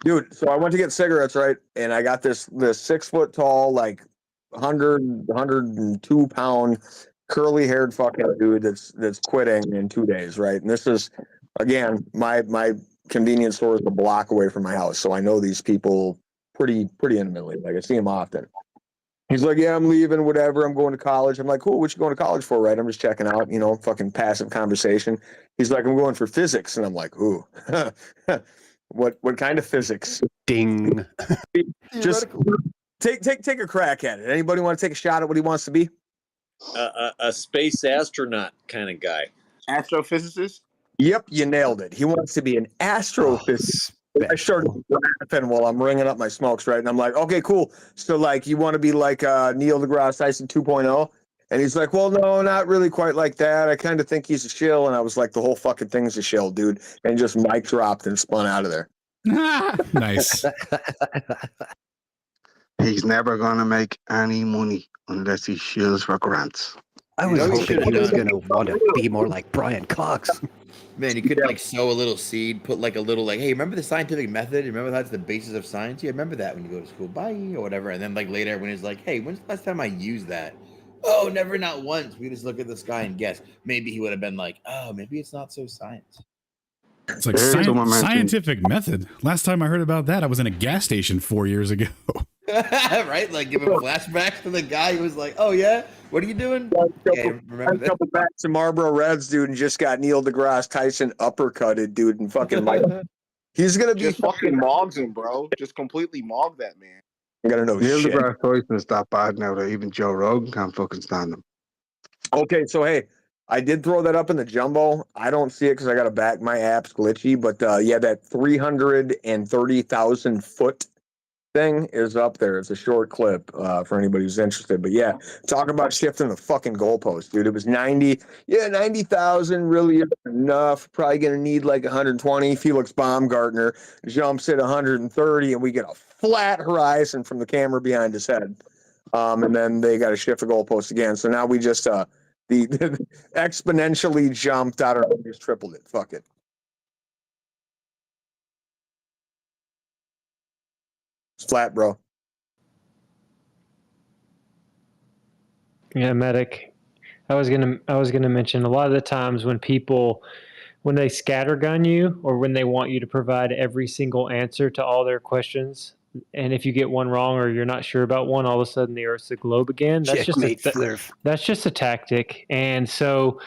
Dude, so I went to get cigarettes, right? And I got this 6 foot tall, like 102 pound curly haired fucking dude that's quitting in 2 days, right? And this is, again, my convenience store is a block away from my house, so I know these people pretty intimately. Like, I see him often. He's like, yeah, I'm leaving, whatever. I'm going to college. I'm like, cool. What you going to college for, right? I'm just checking out, fucking passive conversation. He's like, I'm going for physics. And I'm like, ooh, what kind of physics? Ding. Just take a crack at it. Anybody want to take a shot at what he wants to be? A space astronaut kind of guy. Astrophysicist? Yep, you nailed it. He wants to be an astrophysicist. I started laughing while I'm ringing up my smokes, right? And I'm like, okay, cool. So, like, you want to be like Neil deGrasse Tyson 2.0? And he's like, well, no, not really quite like that. I kind of think he's a shill. And I was like, the whole fucking thing's a shill, dude. And just mic dropped and spun out of there. Nice. He's never going to make any money unless he shills for grants. I was hoping he was going to want to be more like Brian Cox. Man, you could like sow a little seed, put like a little like, hey, remember the scientific method? Remember that's the basis of science? Yeah, remember that when you go to school. Bye, or whatever. And then like later when he's like, hey, when's the last time I used that? Oh, never, not once. We just look at the sky and guess. Maybe he would have been like, oh, maybe it's not so science. It's like scientific method. Last time I heard about that, I was in a gas station 4 years ago. Right? Like giving flashbacks to the guy who was like, oh, yeah? What are you doing? I'm coming back to Marlboro Reds, dude, and just got Neil deGrasse Tyson uppercutted, dude, and fucking like, he's going to be just fucking mogs him, bro. Just completely mog that man. I gotta know Neil shit. deGrasse Tyson is that bad now that even Joe Rogan can't fucking stand him. Okay, so hey, I did throw that up in the jumbo. I don't see it because I got to back my app's glitchy, but yeah, that 330,000 foot thing is up there. It's a short clip for anybody who's interested. But yeah, talk about shifting the fucking goalpost, dude. It was 90. Yeah, 90,000 really isn't enough. Probably going to need like 120. Felix Baumgartner jumps at 130, and we get a flat horizon from the camera behind his head. And then they got to shift the goalpost again. So now we just the exponentially jumped. I don't know, just tripled it. Fuck it. It's flat, bro. Yeah, medic. I was gonna mention a lot of the times when people, when they scattergun you or when they want you to provide every single answer to all their questions, and if you get one wrong or you're not sure about one, all of a sudden the Earth's a globe again. That's just a tactic. And so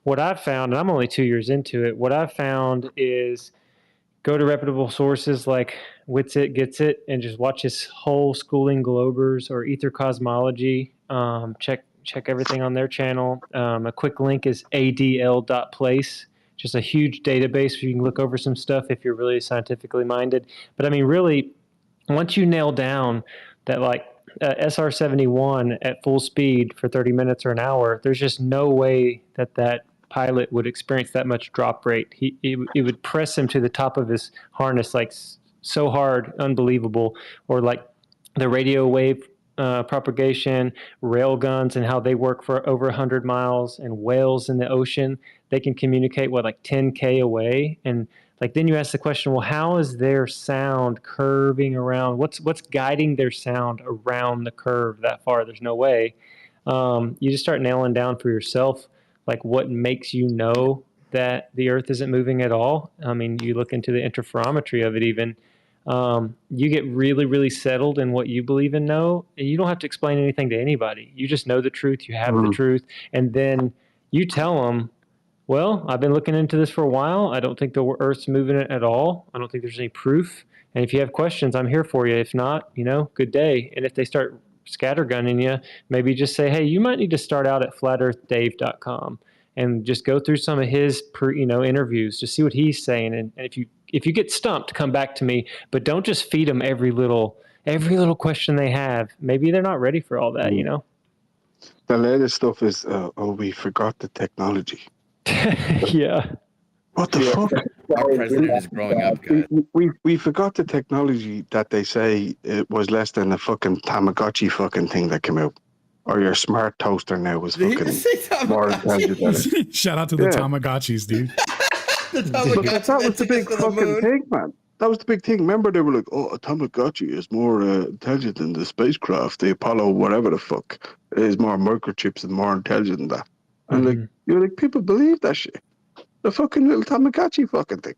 what I've found, and I'm only 2 years into it, what I've found is go to reputable sources like Wits It, Gets It, and just watch his whole schooling Globers or Ether Cosmology. Check everything on their channel. A quick link is adl.place. Just a huge database where you can look over some stuff if you're really scientifically minded. But I mean, really, once you nail down that like SR-71 at full speed for 30 minutes or an hour, there's just no way that pilot would experience that much drop rate. It would press him to the top of his harness like so hard, unbelievable. Or like the radio wave propagation, rail guns and how they work for over 100 miles, and whales in the ocean, they can communicate like 10K away. And like then you ask the question, well, how is their sound curving around? What's guiding their sound around the curve that far? There's no way. You just start nailing down for yourself like what makes you know that the Earth isn't moving at all. I mean, you look into the interferometry of it even. You get really, really settled in what you believe and know, and you don't have to explain anything to anybody. You just know the truth. You have the truth. And then you tell them, well, I've been looking into this for a while. I don't think the Earth's moving it at all. I don't think there's any proof. And if you have questions, I'm here for you. If not, good day. And if they start scattergunning you, maybe just say, hey, you might need to start out at flatearthdave.com and just go through some of his interviews, just see what he's saying. And if you get stumped, come back to me, but don't just feed them every little question they have. Maybe they're not ready for all that, The latest stuff is, we forgot the technology. Yeah. What the fuck? Our president is growing up, guys. We forgot the technology that they say it was less than a fucking Tamagotchi fucking thing that came out. Or your smart toaster now was fucking more intelligent than it. Shout out to the Tamagotchis, dude. That was the big fucking thing, man. That was the big thing. Remember, they were like, oh, a Tamagotchi is more intelligent than the spacecraft. The Apollo, whatever the fuck, is more microchips and more intelligent than that. And like, you're like, people believe that shit. The fucking little Tamagotchi fucking thing.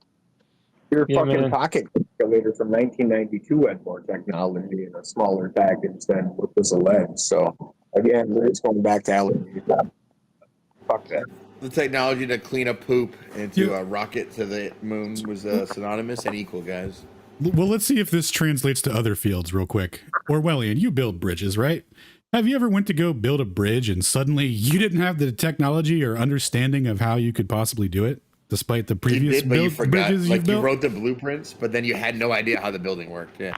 Your fucking pocket calculator from 1992 had more technology and a smaller package than what was alleged. So again, it's going back to Allegory. Fuck that. The technology to clean up poop and to rocket to the moon was synonymous and equal, guys. Well, let's see if this translates to other fields real quick. Orwellian, you build bridges, right? Have you ever went to go build a bridge and suddenly you didn't have the technology or understanding of how you could possibly do it, despite the previous bridges like you wrote the blueprints, but then you had no idea how the building worked. Yeah,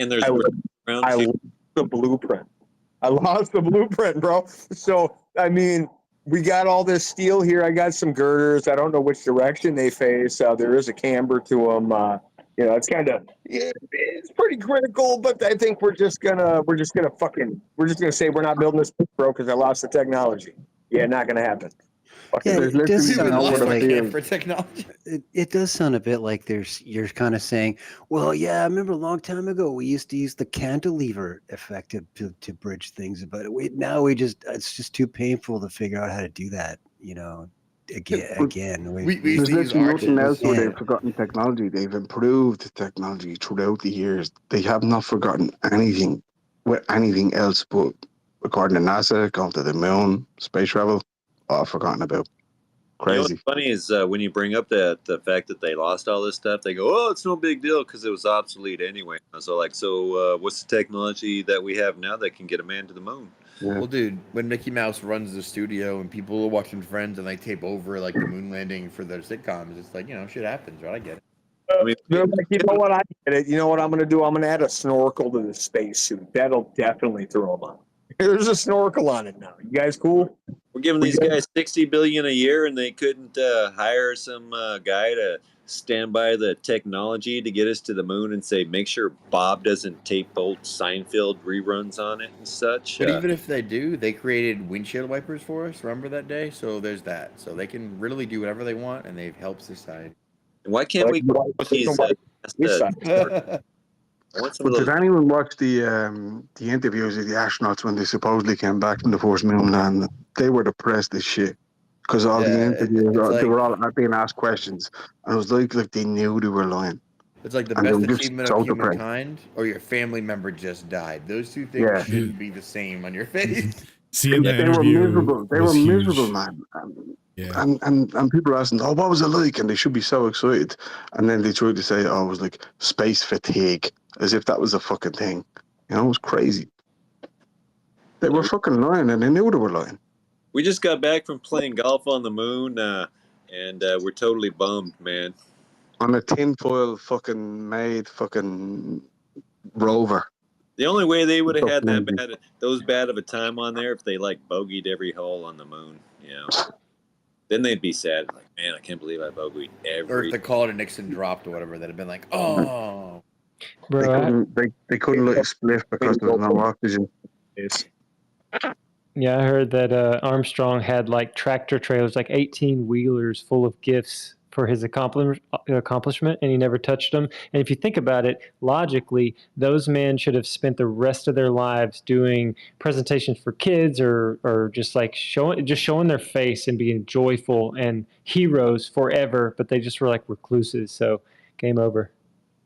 and there's I love the blueprint. I lost the blueprint, bro. So, I mean, we got all this steel here. I got some girders. I don't know which direction they face. There is a camber to them. It's kind of, it's pretty critical, but I think we're just gonna say we're not building this, bro, because I lost the technology. Yeah, not gonna happen. Yeah, There's it does literally sound a bit no like for technology. it does sound a bit like you're kind of saying, well, yeah, I remember a long time ago we used to use the cantilever effect to bridge things, but it's just too painful to figure out how to do that. Again. There's literally nothing else where they've forgotten technology. They've improved technology throughout the years. They have not forgotten anything with anything else, but according to NASA, going to the moon, space travel, all forgotten about. Crazy. You know what's funny is when you bring up the fact that they lost all this stuff, they go, "Oh, it's no big deal because it was obsolete anyway." So what's the technology that we have now that can get a man to the moon? Yeah. Well, dude, when Mickey Mouse runs the studio and people are watching Friends and they tape over like the moon landing for their sitcoms, it's like, shit happens, right? I get it. I mean, you know what? I get it. You know what I'm going to do? I'm going to add a snorkel to the spacesuit. That'll definitely throw them on. There's a snorkel on it now. You guys cool? We're giving these guys $60 billion a year, and they couldn't hire some guy to stand by the technology to get us to the moon and say, make sure Bob doesn't tape old Seinfeld reruns on it and such. But even if they do, they created windshield wipers for us. Remember that day? So there's that. So they can really do whatever they want, and they've helped society. And why can't we go with these? But did anyone watch the interviews of the astronauts when they supposedly came back from the first moon land? They were depressed as shit because all the interviews they were all being asked questions, and it was like they knew they were lying. It's like the best achievement of humankind, or your family member just died. Those two things shouldn't be the same on your face. They were miserable. They were miserable, man. And people are asking, "Oh, what was it like?" And they should be so excited, and then they tried to say, "Oh, it was like space fatigue," as if that was a fucking thing. It was crazy. They were fucking lying, and they knew they were lying. We just got back from playing golf on the moon, and we're totally bummed, man. On a tinfoil fucking made fucking rover. The only way they would have had those bad of a time on there if they bogeyed every hole on the moon, Then they'd be sad, like, man, I can't believe I bogeyed every. Or if the call to Nixon dropped or whatever, that'd have been like, oh. Bro, they couldn't let it split because there was no oxygen. Yeah, I heard that Armstrong had tractor trailers, 18 wheelers full of gifts for his accomplishment, and he never touched them. And if you think about it, logically, those men should have spent the rest of their lives doing presentations for kids or just showing their face and being joyful and heroes forever, but they just were recluses. So game over.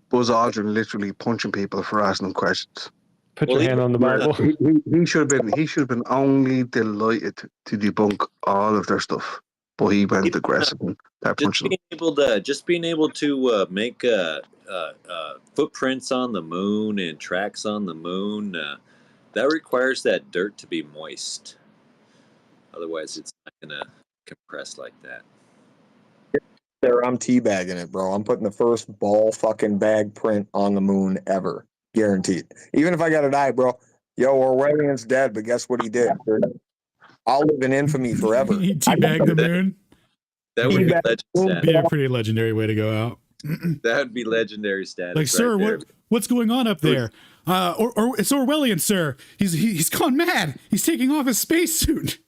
Buzz Aldrin literally punching people for asking them questions. Put your hand on the Bible. He should have been only delighted to debunk all of their stuff. But he went aggressive and just being able to make footprints on the moon and tracks on the moon, that requires that dirt to be moist. Otherwise, it's not gonna compress like that. I'm teabagging it, bro. I'm putting the first ball fucking bag print on the moon ever, guaranteed. Even if I gotta die, bro. Yo, Orwellian's dead, but guess what he did? I'll live in infamy forever. He teabagged the moon. That would be a pretty legendary way to go out. That would be legendary status. Like, sir, what's going on up there? Or it's Orwellian, sir. He's gone mad. He's taking off his spacesuit.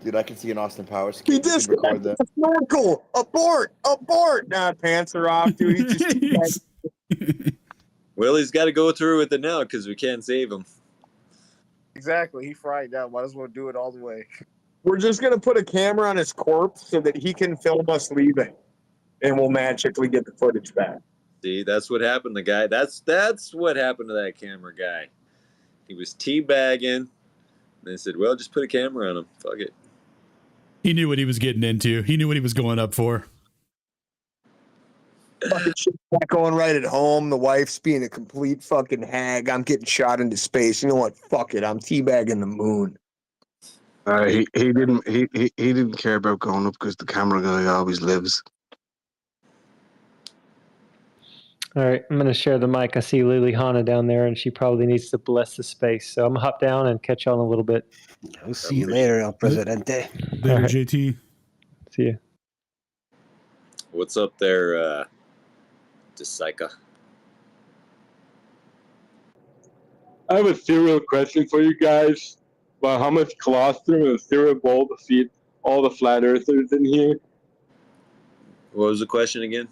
Dude, I can see an Austin Powers. He just record that. Snorkel. Abort. Nah, pants are off, dude. He just Well, he's got to go through with it now because we can't save him. Exactly. He fried out. Might as well do it all the way. We're just going to put a camera on his corpse so that he can film us leaving. And we'll magically get the footage back. See, that's what happened. The guy, that's what happened to that camera guy. He was teabagging. And they said, well, just put a camera on him. Fuck it. He knew what he was getting into. He knew what he was going up for. Fucking shit not going right at home. The wife's being a complete fucking hag. I'm getting shot into space. You know what? Fuck it. I'm teabagging the moon. He didn't care about going up because the camera guy always lives. All right, I'm going to share the mic. I see Lily Hanna down there, and she probably needs to bless the space. So I'm going to hop down and catch y'all in a little bit. I'll see you later, El Presidente. Later, JT. See you. What's up there, Disika? I have a serial question for you guys about how much colostrum and cereal bowl to feed all the flat earthers in here. What was the question again?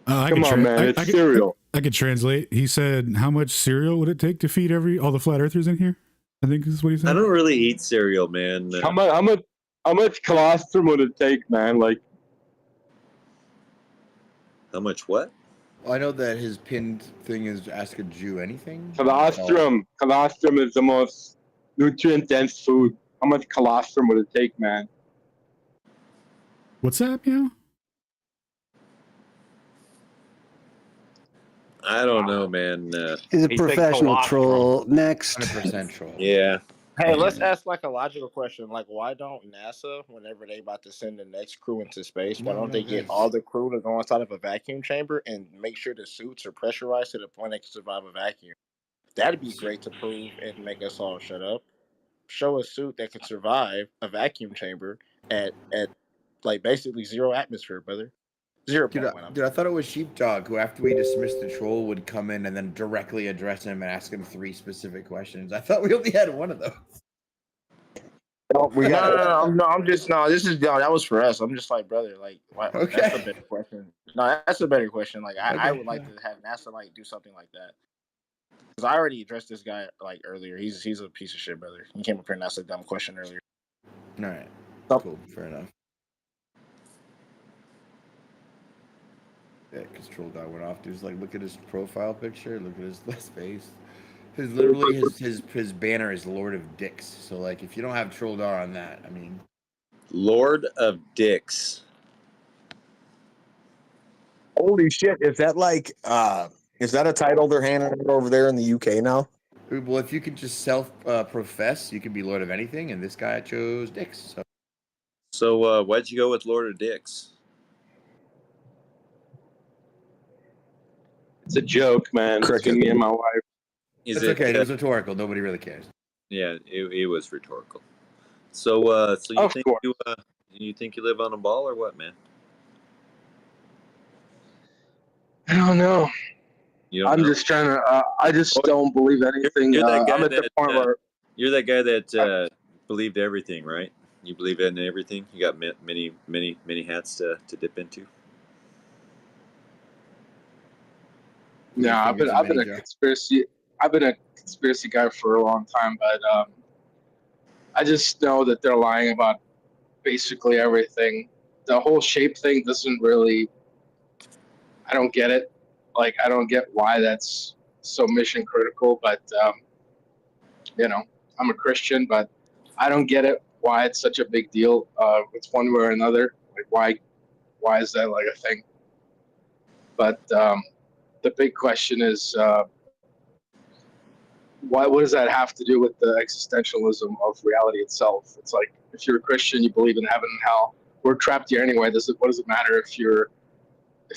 Come on, man, it's cereal. I could translate. He said, "How much cereal would it take to feed all the flat earthers in here?" I think this is what he said. I don't really eat cereal, man. How much colostrum would it take, man? Like, how much what? I know that his pinned thing is ask a Jew anything. Colostrum is the most nutrient-dense food. How much colostrum would it take, man? What's that, Meow? I don't know, man. He's a professional troll. Next. 100% troll. Yeah. Hey, let's ask like a logical question. Like, why don't NASA, whenever they about to send the next crew into space, why don't they get all the crew to go inside of a vacuum chamber and make sure the suits are pressurized to the point they can survive a vacuum? That'd be great to prove and make us all shut up. Show a suit that can survive a vacuum chamber at like basically zero atmosphere, brother. 0.1. Dude, I thought it was Sheepdog who, after we dismissed the troll, would come in and then directly address him and ask him 3 specific questions. I thought we only had one of those. No, that was for us. I'm just like, brother, like, why, okay. That's a better question. No, that's a better question. Like, I would like to have NASA like do something like that. Because I already addressed this guy like earlier. He's a piece of shit, brother. He came up here and asked a dumb question earlier. All right, cool, fair enough. Yeah, because Troll Guy went off. Dude's like, look at his profile picture. Look at his face. His banner is Lord of Dicks. So like, if you don't have Troll Dar on that, I mean, Lord of Dicks. Holy shit! Is that like is that a title they're handing out over there in the UK now? Well, if you could just self-profess, you could be Lord of anything, and this guy chose Dicks. So why'd you go with Lord of Dicks? It's a joke, man. Between me and my wife. It's okay. It was rhetorical. Nobody really cares. Yeah, it was rhetorical. So you think you live on a ball or what, man? I don't know. I'm just trying to. I just don't believe anything. You're that guy I'm at the point where you're that guy that believed everything, right? You believe in everything. You got many hats to dip into. Yeah, I've been a conspiracy guy for a long time, but I just know that they're lying about basically everything. The whole shape thing doesn't really. I don't get it. Like, I don't get why that's so mission critical. But I'm a Christian, but I don't get it. Why it's such a big deal? It's one way or another. Like, why is that like a thing? But the big question is, what does that have to do with the existentialism of reality itself? It's like, if you're a Christian, you believe in heaven and hell. We're trapped here anyway. What does it matter if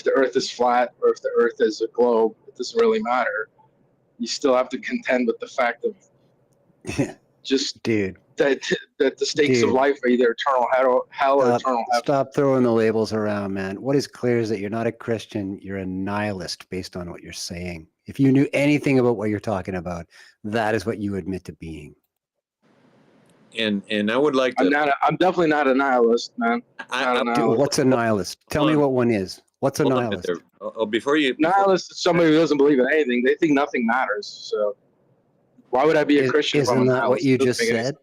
the Earth is flat or if the Earth is a globe? It doesn't really matter. You still have to contend with the fact of just that the stakes of life are either eternal hell or eternal heaven. Stop throwing the labels around, man. What is clear is that you're not a Christian. You're a nihilist based on what you're saying. If you knew anything about what you're talking about, that is what you admit to being. And I would like to. I'm definitely not a nihilist, man. What's a nihilist? Tell me what one is. What's a nihilist? Nihilist is somebody who doesn't believe in anything. They think nothing matters. So why would I be a Christian? Isn't that what you just said?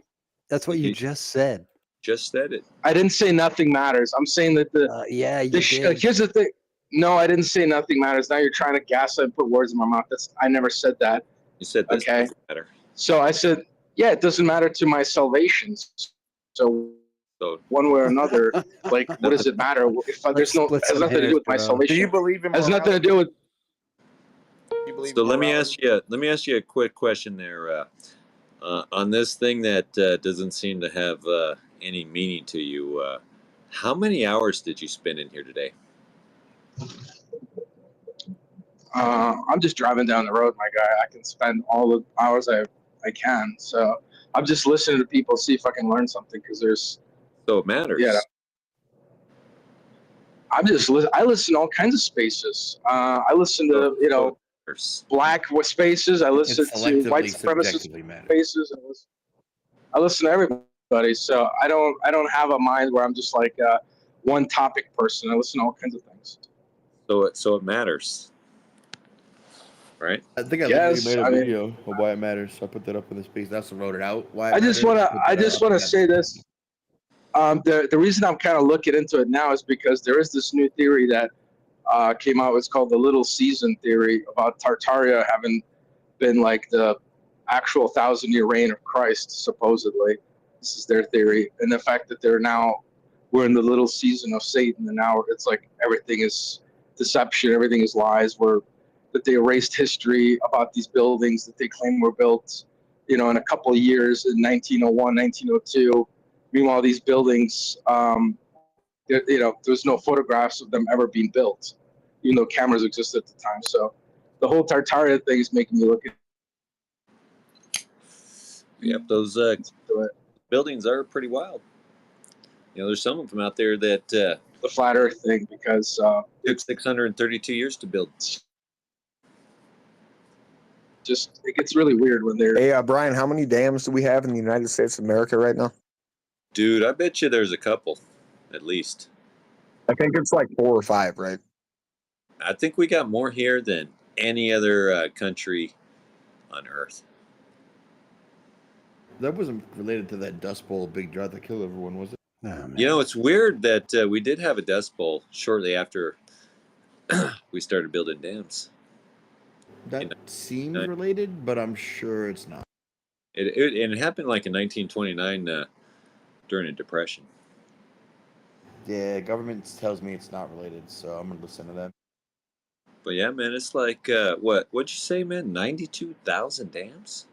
That's what you just said. Just said it. I didn't say nothing matters. I'm saying that you did. Here's the thing. No, I didn't say nothing matters. Now you're trying to gaslight and put words in my mouth. I never said that. You said this doesn't matter. So I said, yeah, it doesn't matter to my salvation. So one way or another, like, what does it matter? If there's no, it has nothing to do with my salvation. Do you believe in? It has nothing to do with. So let me ask you a quick question there. On this thing that doesn't seem to have any meaning to you, How many hours did you spend in here today? I'm just driving down the road, my guy. I can spend all the hours I can. So I'm just listening to people, see if I can learn something, because there's. So it matters. Yeah. I listen to all kinds of spaces. I listen to black spaces. I listen to white supremacist spaces. I listen to everybody. So I don't have a mind where I'm just like one topic person. I listen to all kinds of things. So it matters, right? I think I made a video of why it matters. So I put that up in the space. That's wrote it out. Why? I just want to say this. The reason I'm kind of looking into it now is because there is this new theory that came out. It's called the Little Season theory about Tartaria having been like the actual 1,000-year reign of Christ, supposedly. This is their theory, and the fact that we're in the little season of Satan, and now it's like everything is deception, everything is lies. That they erased history about these buildings that they claim were built, in a couple of years in 1901, 1902. Meanwhile, these buildings, there's no photographs of them ever being built, even though cameras existed at the time. So the whole Tartaria thing is making me look at. Yep, those buildings are pretty wild. There's some of them out there that the flat Earth thing, because took 632 years to build. Just it gets really weird when they're. Hey, Brian, how many dams do we have in the United States of America right now? Dude, I bet you there's a couple, at least. I think it's like 4 or 5, right? I think we got more here than any other country on Earth. That wasn't related to that Dust Bowl big drought that killed everyone, was it? Oh, It's weird that we did have a Dust Bowl shortly after we started building dams. That seems related, but I'm sure it's not. It happened like in 1929 during a depression. Yeah, government tells me it's not related, so I'm gonna listen to that. But yeah, man, it's like what'd you say, man? 92,000 dams?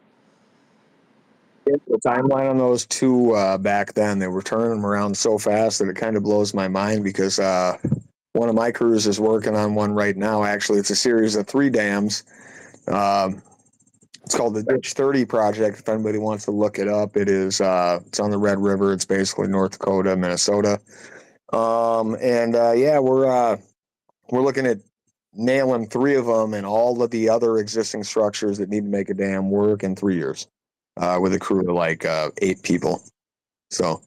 The timeline on those two back then, they were turning them around so fast that it kind of blows my mind, because one of my crews is working on one right now. Actually, it's a series of 3 dams. It's called the Ditch 30 project. If anybody wants to look it up, it's on the Red River. It's basically North Dakota, Minnesota. We're looking at nailing 3 of them and all of the other existing structures that need to make a dam work in 3 years, with a crew of like 8 people. So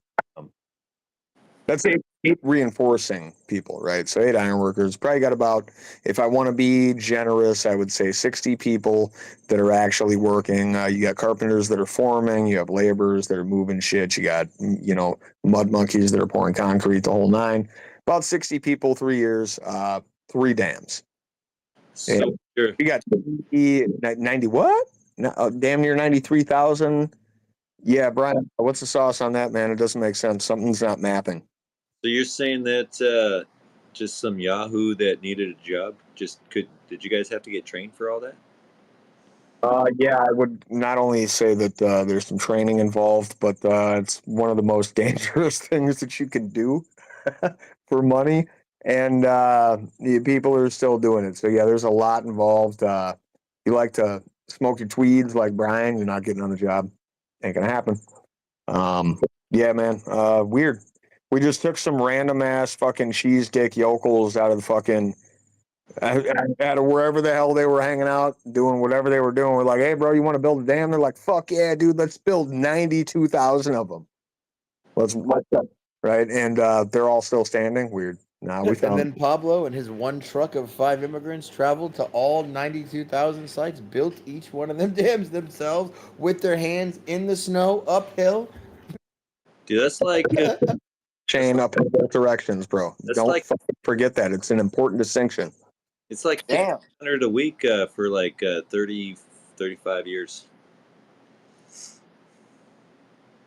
that's 8 reinforcing people, right? So 8 ironworkers. Probably got about, if I want to be generous, I would say 60 people that are actually working. You got carpenters that are forming. You have laborers that are moving shit. You got, mud monkeys that are pouring concrete, the whole 9. About 60 people, 3 years, 3 dams. So you got 90 what? Damn near 93,000. Yeah, Brian, what's the sauce on that, man? It doesn't make sense. Something's not mapping. So you're saying that just some Yahoo that needed a job did you guys have to get trained for all that? Yeah, I would not only say that there's some training involved, but it's one of the most dangerous things that you can do for money, and the people are still doing it. So yeah, there's a lot involved. You like to smoke your tweeds like Brian, you're not getting on the job. Ain't gonna happen. Yeah, man. Weird. We just took some random ass fucking cheese dick yokels out of the fucking out of wherever the hell they were hanging out, doing whatever they were doing. We're like, hey, bro, you want to build a dam? They're like, fuck yeah, dude, let's build 92,000 of them. Let's right, and they're all still standing. Weird. Nah, we found. And then Pablo and his one truck of 5 immigrants traveled to all 92,000 sites, built each one of them dams themselves with their hands in the snow uphill. Dude, that's like chain up in both directions, bro. Don't forget that. It's an important distinction. It's like 100 a week for like 30, 35 years.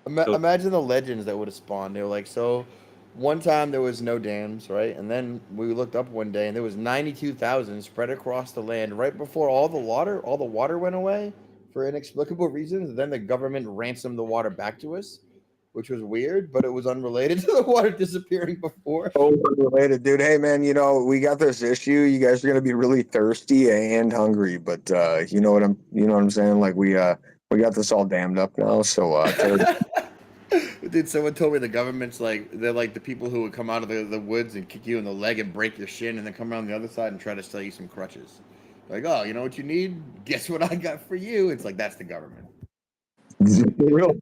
Imagine the legends that would have spawned. They were like, so one time there was no dams, right? And then we looked up one day and there was 92,000 spread across the land right before all the water went away for inexplicable reasons. Then the government ransomed the water back to us. which was weird, but it was unrelated to the water disappearing before. Oh, unrelated, dude. Hey, man, we got this issue. You guys are gonna be really thirsty and hungry, but you know what I'm saying? Like we got this all dammed up now. So Dude, someone told me the government's they're like the people who would come out of the woods and kick you in the leg and break your shin and then come around the other side and try to sell you some crutches. Like, oh, you know what you need? Guess what I got for you? It's like, that's the government. real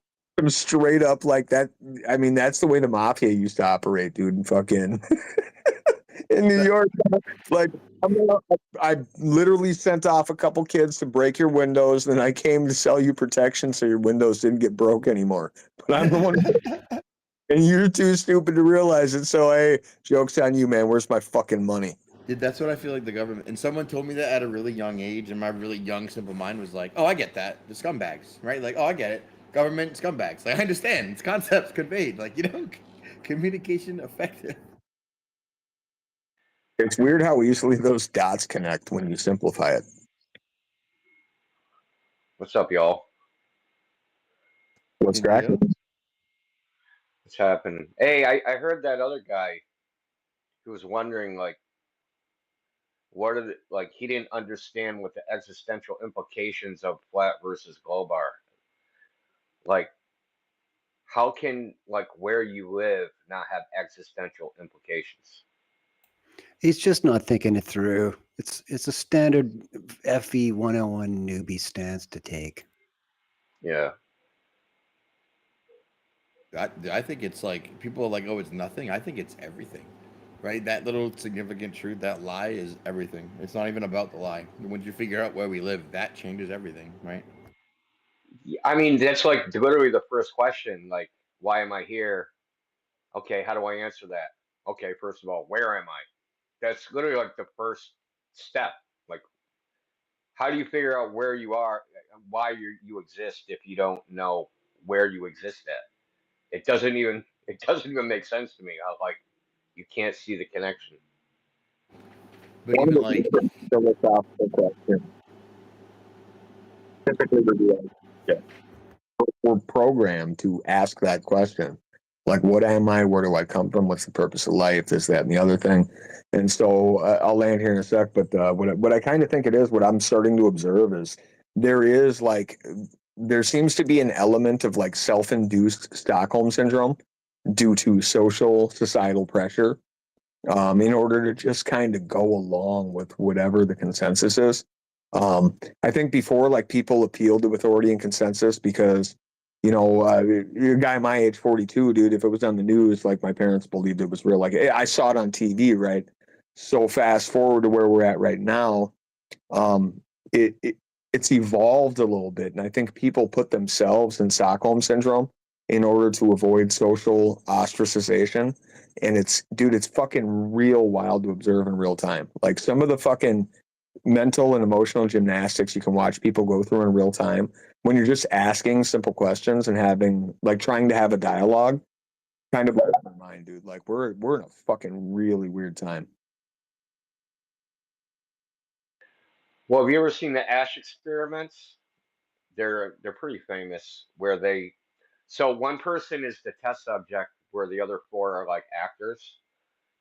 straight up like that. I mean, that's the way the mafia used to operate, dude. And fucking in New York, like I literally sent off a couple kids to break your windows, then I came to sell you protection so your windows didn't get broke anymore. But I'm the one, and you're too stupid to realize it. So hey, joke's on you, man. Where's my fucking money? Dude, that's what I feel like the government. And someone told me that at a really young age, and my really young, simple mind was like, "Oh, I get that. The scumbags, right? Like, oh, I get it. Government scumbags. Like, I understand. It's concepts conveyed. Like, communication effective." It's weird how easily those dots connect when you simplify it. What's up, y'all? What's cracking? What's happening? Hey, I heard that other guy who was wondering, like, what are he didn't understand what the existential implications of flat versus globe are. Like, how can, where you live not have existential implications? He's just not thinking it through. It's a standard FE 101 newbie stance to take. Yeah. I think it's like, people are like, oh, it's nothing. I think it's everything, right? That little significant truth, that lie is everything. It's not even about the lie. Once you figure out where we live, that changes everything, right? I mean, that's like literally the first question. Like, why am I here? Okay, how do I answer that? Okay, first of all, where am I? That's literally like the first step. Like, how do you figure out where you are, why you exist if you don't know where you exist at? It doesn't even make sense to me how you can't see the connection. But even like philosophical question. Typically, we're programmed to ask that question. Like, what am I? Where do I come from? What's the purpose of life? This, that, and the other thing. And so I'll land here in a sec. But what I kind of think it is, what I'm starting to observe is there seems to be an element of like self-induced Stockholm syndrome due to societal pressure in order to just kind of go along with whatever the consensus is. I think before, like, people appealed to authority and consensus because, a guy my age, 42, dude, if it was on the news, like, my parents believed it was real. Like, I saw it on TV, right? So fast forward to where we're at right now, it's evolved a little bit. And I think people put themselves in Stockholm syndrome in order to avoid social ostracization. And it's fucking real wild to observe in real time. Like, some of the fucking mental and emotional gymnastics you can watch people go through in real time when you're just asking simple questions and trying to have a dialogue, kind of blows my mind, dude. Like, we're in a fucking really weird time. Well, have you ever seen the Asch experiments? They're pretty famous. So one person is the test subject, where the other four are like actors,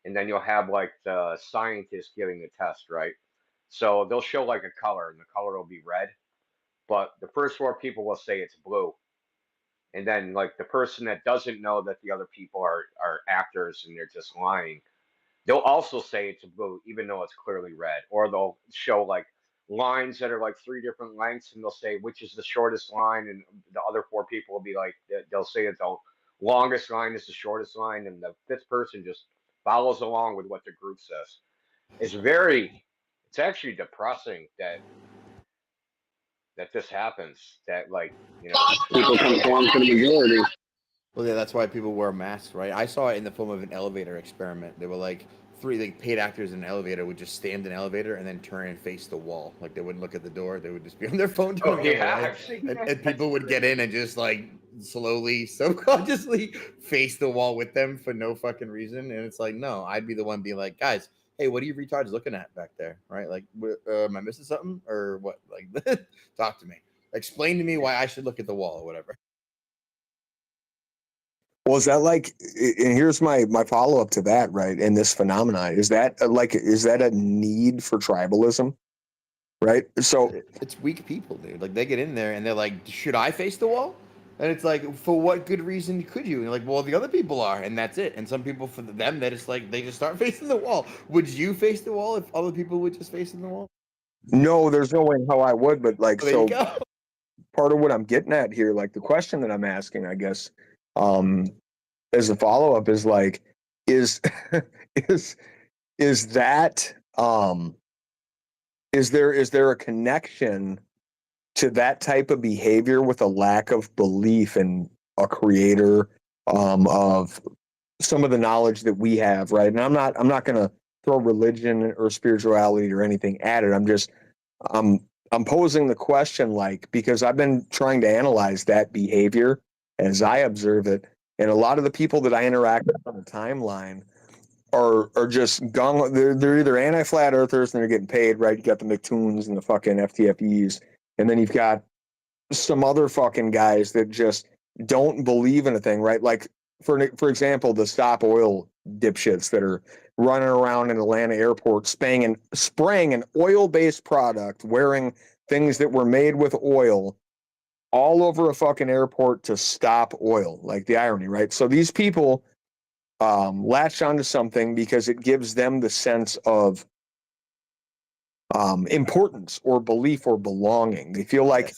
and then you'll have like the scientist giving the test, right? So they'll show like a color, and the color will be red, but the first four people will say it's blue, and then like the person that doesn't know that the other people are actors and they're just lying, they'll also say it's blue, even though it's clearly red. Or they'll show like lines that are like three different lengths, and they'll say which is the shortest line, and the other four people will be like, they'll say that the longest line is the shortest line, and the fifth person just follows along with what the group says. It's actually depressing that this happens. That people conform to the majority. Well, yeah, that's why people wear masks, right? I saw it in the form of an elevator experiment. They were like paid actors in an elevator would just stand in an elevator and then turn and face the wall. Like, they wouldn't look at the door. They would just be on their phone. And people would get in and just like slowly, subconsciously face the wall with them for no fucking reason. And it's like, no, I'd be the one being like, guys, hey, what are you retards looking at back there? Right? Like, am I missing something or what? Like, talk to me. Explain to me why I should look at the wall or whatever. Well, is that like, and here's my follow-up to that, right? And this phenomenon, is that a need for tribalism, right? So it's weak people, dude. Like they get in there and they're like, should I face the wall? And it's like, for what good reason could you? And you're like, well, the other people are, and that's it. And some people, for them, they just start facing the wall. Would you face the wall if other people would just facing the wall? no, there's no way in how I would, but like, There you go. part of what I'm getting at here, like the question that I'm asking, I guess, as a follow-up is like, is is that is there a connection to that type of behavior with a lack of belief in a creator, of some of the knowledge that we have, right? And I'm not going to throw religion or spirituality or anything at it. I'm posing the question, like, because I've been trying to analyze that behavior as I observe it, and a lot of the people that I interact with on the timeline are just they're either anti-flat earthers and they're getting paid, right? You got the McToons and the fucking FTFEs, and then you've got some other fucking guys that just don't believe in a thing, right? Like for example, the Stop Oil dipshits that are running around in Atlanta airport spraying an oil-based product, wearing things that were made with oil all over a fucking airport to stop oil. Like the irony, right? So these people latch onto something because it gives them the sense of importance or belief or belonging. They feel like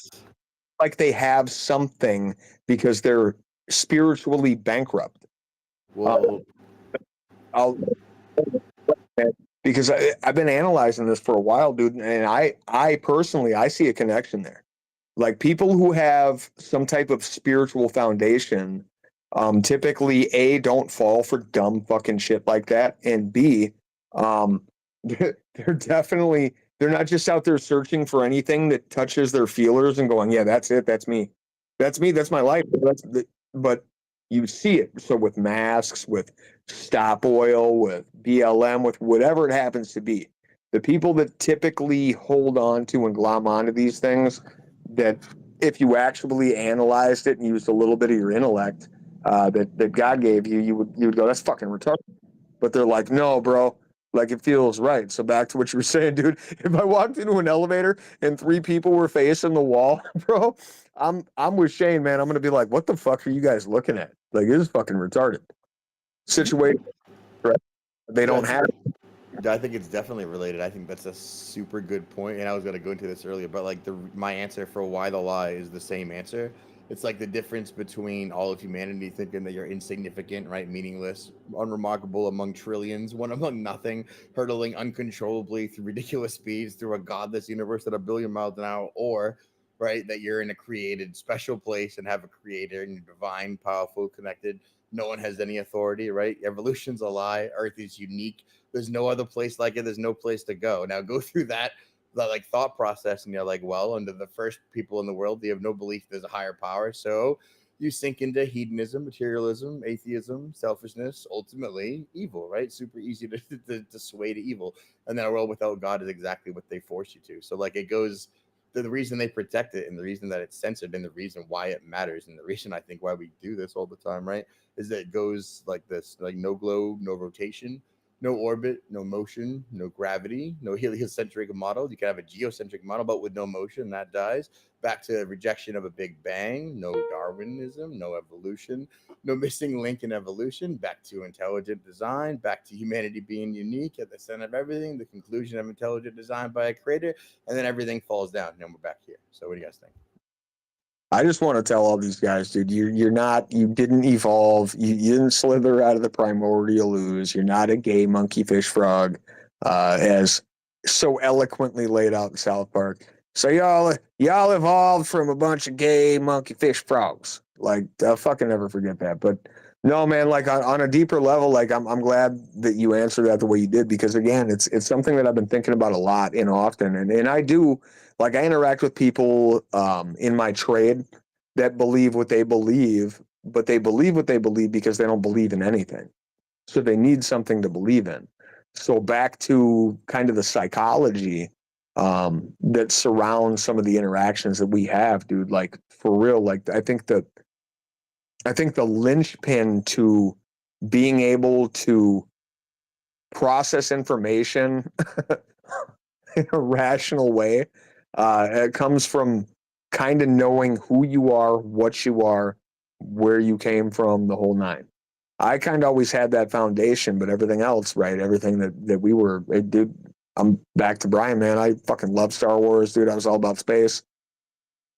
they have something because they're spiritually bankrupt. Well, because I've been analyzing this for a while, dude, and I personally see a connection there. Like people who have some type of spiritual foundation, typically A, don't fall for dumb fucking shit like that, and B, they're not just out there searching for anything that touches their feelers and going, yeah, that's it, that's me, that's my life. But you see it. So with masks, with Stop Oil, with BLM, with whatever it happens to be, the people that typically hold on to and glom onto these things, that if you actually analyzed it and used a little bit of your intellect that God gave you, you would go, that's fucking retarded. But they're like, no, bro, like it feels right. So back to what you were saying, dude. If I walked into an elevator and 3 people were facing the wall, bro, I'm with Shane, man. I'm gonna be like, what the fuck are you guys looking at? Like, it is fucking retarded. Situation, right? They don't have it. I think it's definitely related. I think that's a super good point, and I was going to go into this earlier, but like my answer for why the lie is the same answer. It's like the difference between all of humanity thinking that you're insignificant, right, meaningless, unremarkable among trillions, one among nothing, hurtling uncontrollably through ridiculous speeds through a godless universe at 1 billion miles an hour, or right, that you're in a created special place and have a creator and you're divine, powerful, connected. No one has any authority, right? Evolution's a lie. Earth is unique. There's no other place like it. There's no place to go. Now go through that like thought process, and you're like, well, under the first people in the world, they have no belief there's a higher power. So you sink into hedonism, materialism, atheism, selfishness, ultimately evil, right? Super easy to sway to evil. And then a world without God is exactly what they force you to. So like it goes, the reason they protect it and the reason that it's censored and the reason why it matters and the reason I think why we do this all the time, right, is that it goes like this, like no globe, no rotation, no orbit, no motion, no gravity, no heliocentric model. You can have a geocentric model, but with no motion, that dies. Back to rejection of a big bang, no Darwinism, no evolution, no missing link in evolution, back to intelligent design, back to humanity being unique at the center of everything, the conclusion of intelligent design by a creator, and then everything falls down, and we're back here. So what do you guys think? I just want to tell all these guys, dude, you didn't evolve. You didn't slither out of the primordial ooze. You're not a gay monkey fish frog, as so eloquently laid out in South Park. So y'all evolved from a bunch of gay monkey fish frogs. Like, I'll fucking never forget that. But no, man, like on a deeper level, like I'm glad that you answered that the way you did, because again, it's something that I've been thinking about a lot and often. And I do, like, I interact with people in my trade that believe what they believe, but they believe what they believe because they don't believe in anything. So they need something to believe in. So back to kind of the psychology that surrounds some of the interactions that we have, dude, like for real, like I think that I think the linchpin to being able to process information in a rational way, it comes from kind of knowing who you are, what you are, where you came from, the whole nine. I kind of always had that foundation, but everything else, right? Everything that we were, dude, I'm back to Brian, man. I fucking love Star Wars, dude. I was all about space.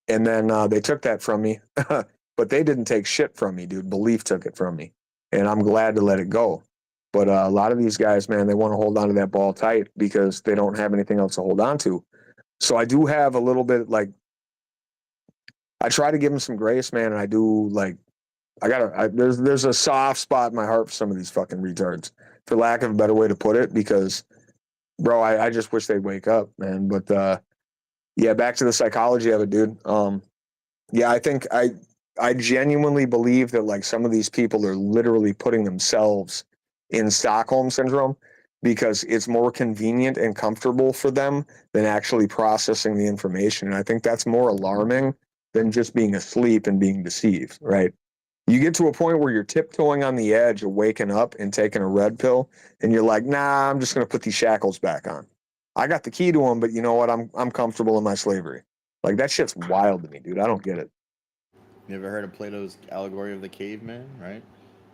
And then they took that from me, but they didn't take shit from me, dude. Belief took it from me. And I'm glad to let it go. But a lot of these guys, man, they want to hold on to that ball tight because they don't have anything else to hold on to. So I do have a little bit, like, I try to give them some grace, man. And I do, like, there's a soft spot in my heart for some of these fucking retards, for lack of a better way to put it, because, bro, I just wish they'd wake up, man. But yeah, back to the psychology of it, dude. Yeah, I think I genuinely believe that, like, some of these people are literally putting themselves in Stockholm syndrome because it's more convenient and comfortable for them than actually processing the information. And I think that's more alarming than just being asleep and being deceived, right? You get to a point where you're tiptoeing on the edge of waking up and taking a red pill, and you're like, nah, I'm just going to put these shackles back on. I got the key to them, but you know what? I'm comfortable in my slavery. Like, that shit's wild to me, dude. I don't get it. You ever heard of Plato's Allegory of the Caveman, right?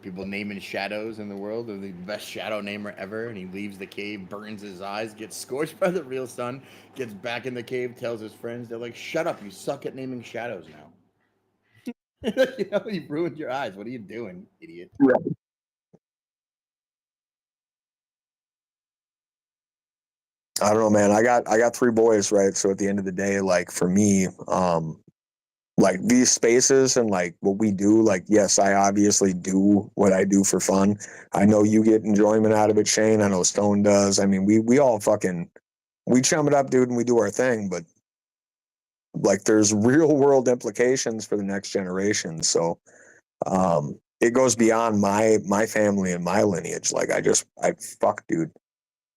People naming shadows in the world, or the best shadow namer ever, and he leaves the cave, burns his eyes, gets scorched by the real sun, gets back in the cave, tells his friends, they're like, shut up, you suck at naming shadows now. You know, you ruined your eyes. What are you doing, idiot? Yeah. I don't know, man. I got 3 boys, right? So at the end of the day, like, for me, like, these spaces and, like, what we do, like, yes, I obviously do what I do for fun. I know you get enjoyment out of it, Shane. I know Stone does. I mean, we all fucking, we chum it up, dude, and we do our thing. But, like, there's real world implications for the next generation. So it goes beyond my family and my lineage. Like, I fuck, dude.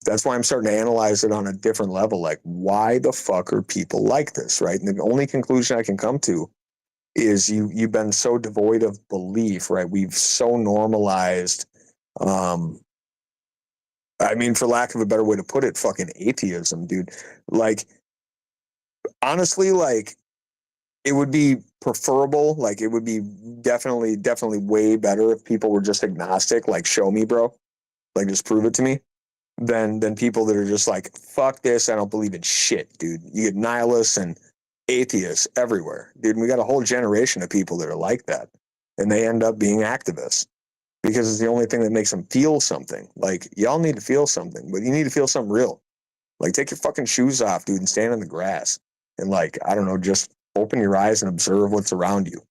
That's why I'm starting to analyze it on a different level. Like, why the fuck are people like this, right? And the only conclusion I can come to is you've been so devoid of belief, right? We've so normalized, I mean, for lack of a better way to put it, fucking atheism, dude. Like, honestly, like, it would be preferable, like, it would be definitely way better if people were just agnostic, like, show me, bro. Like, just prove it to me. Than people that are just like, fuck this, I don't believe in shit, dude. You get nihilists and atheists everywhere, dude. And we got a whole generation of people that are like that, and they end up being activists because it's the only thing that makes them feel something. Like, y'all need to feel something, but you need to feel something real. Like, take your fucking shoes off, dude, and stand in the grass and, like, I don't know, just open your eyes and observe what's around you.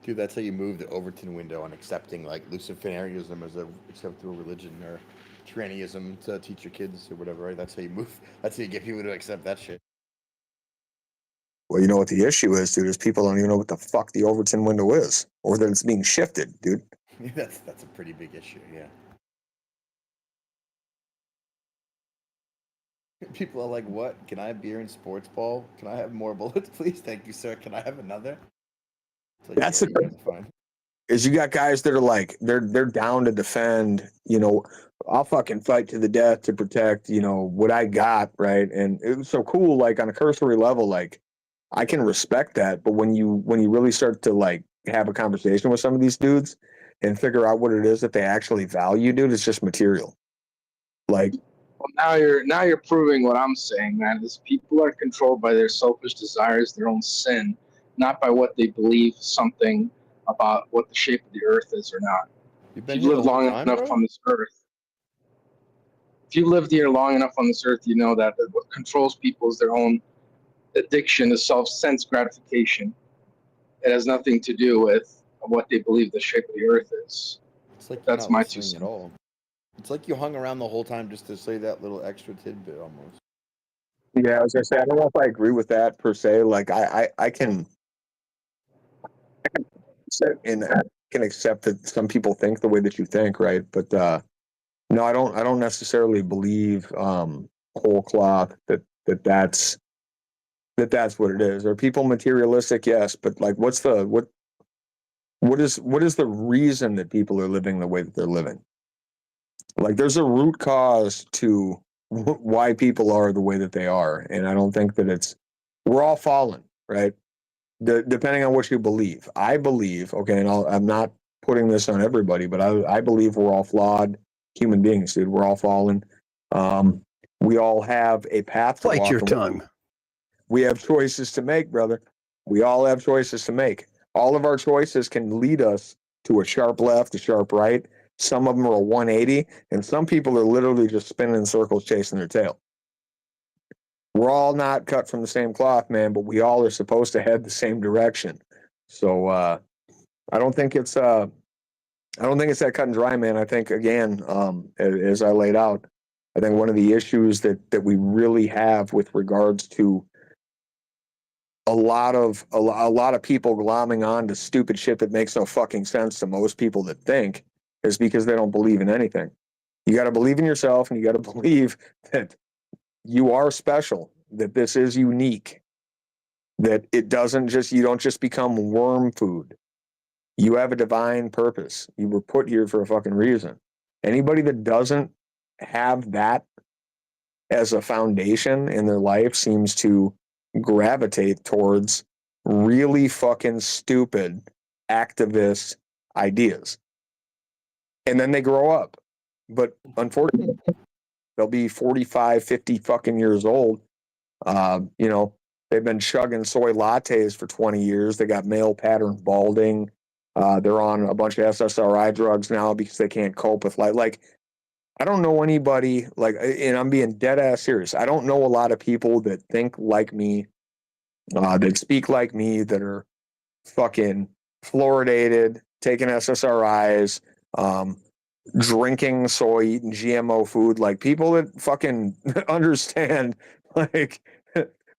Dude, that's how you move the Overton window on accepting, like, Luciferianism as a acceptable religion, or trannyism to teach your kids or whatever, right? That's how you move. That's how you get people to accept that shit. Well, you know what the issue is, dude, is people don't even know what the fuck the Overton window is, or that it's being shifted, dude. That's a pretty big issue, yeah. People are like, what? Can I have beer and sports ball? Can I have more bullets, please? Thank you, sir. Can I have another? Like, That's yeah, the you guys are fine. Is you got guys that are like, they're down to defend, you know, I'll fucking fight to the death to protect, you know, what I got, right? And it was so cool, like, on a cursory level, like, I can respect that, but when you really start to, like, have a conversation with some of these dudes and figure out what it is that they actually value, dude, it's just material. Like, well, now you're proving what I'm saying, man. Is people are controlled by their selfish desires, their own sin, not by what they believe something about what the shape of the earth is or not. You've If you've lived long enough on this earth, if you lived here long enough on this earth, you know that what controls people is their own addiction to self-sense gratification. It has nothing to do with what they believe the shape of the earth is. It's like that's my 2 cents. At all. It's like you hung around the whole time just to say that little extra tidbit almost. yeah, as I say, I don't know if I agree with that per se. Like, I can accept that some people think the way that you think, right? But no, I don't necessarily believe whole cloth that's what it is. Are people materialistic? Yes, but, like, what What is the reason that people are living the way that they're living? Like, there's a root cause to why people are the way that they are, and I don't think that we're all fallen, right? Depending on what you believe. I believe, okay, and I'm not putting this on everybody, but I believe we're all flawed human beings, dude. We're all fallen. We all have a path to walk. Bite your tongue. We have choices to make, brother. We all have choices to make. All of our choices can lead us to a sharp left, a sharp right. Some of them are a 180, and some people are literally just spinning in circles chasing their tail. We're all not cut from the same cloth, man, but we all are supposed to head the same direction. So I don't think it's that cut and dry, man. I think, again, as I laid out, I think one of the issues that we really have with regards to a lot of people glomming on to stupid shit that makes no fucking sense to most people that think is because they don't believe in anything. You got to believe in yourself, and you got to believe that you are special, that this is unique, that you don't just become worm food. You have a divine purpose. You were put here for a fucking reason. Anybody that doesn't have that as a foundation in their life seems to gravitate towards really fucking stupid activist ideas. And then they grow up. But unfortunately, they'll be 45, 50 fucking years old. They've been chugging soy lattes for 20 years. They got male pattern balding. They're on a bunch of SSRI drugs now because they can't cope with life. Like, I don't know anybody, and I'm being dead ass serious. I don't know a lot of people that think like me, that speak like me, that are fucking fluoridated, taking SSRIs, drinking soy, eating GMO food. Like, people that fucking understand, like,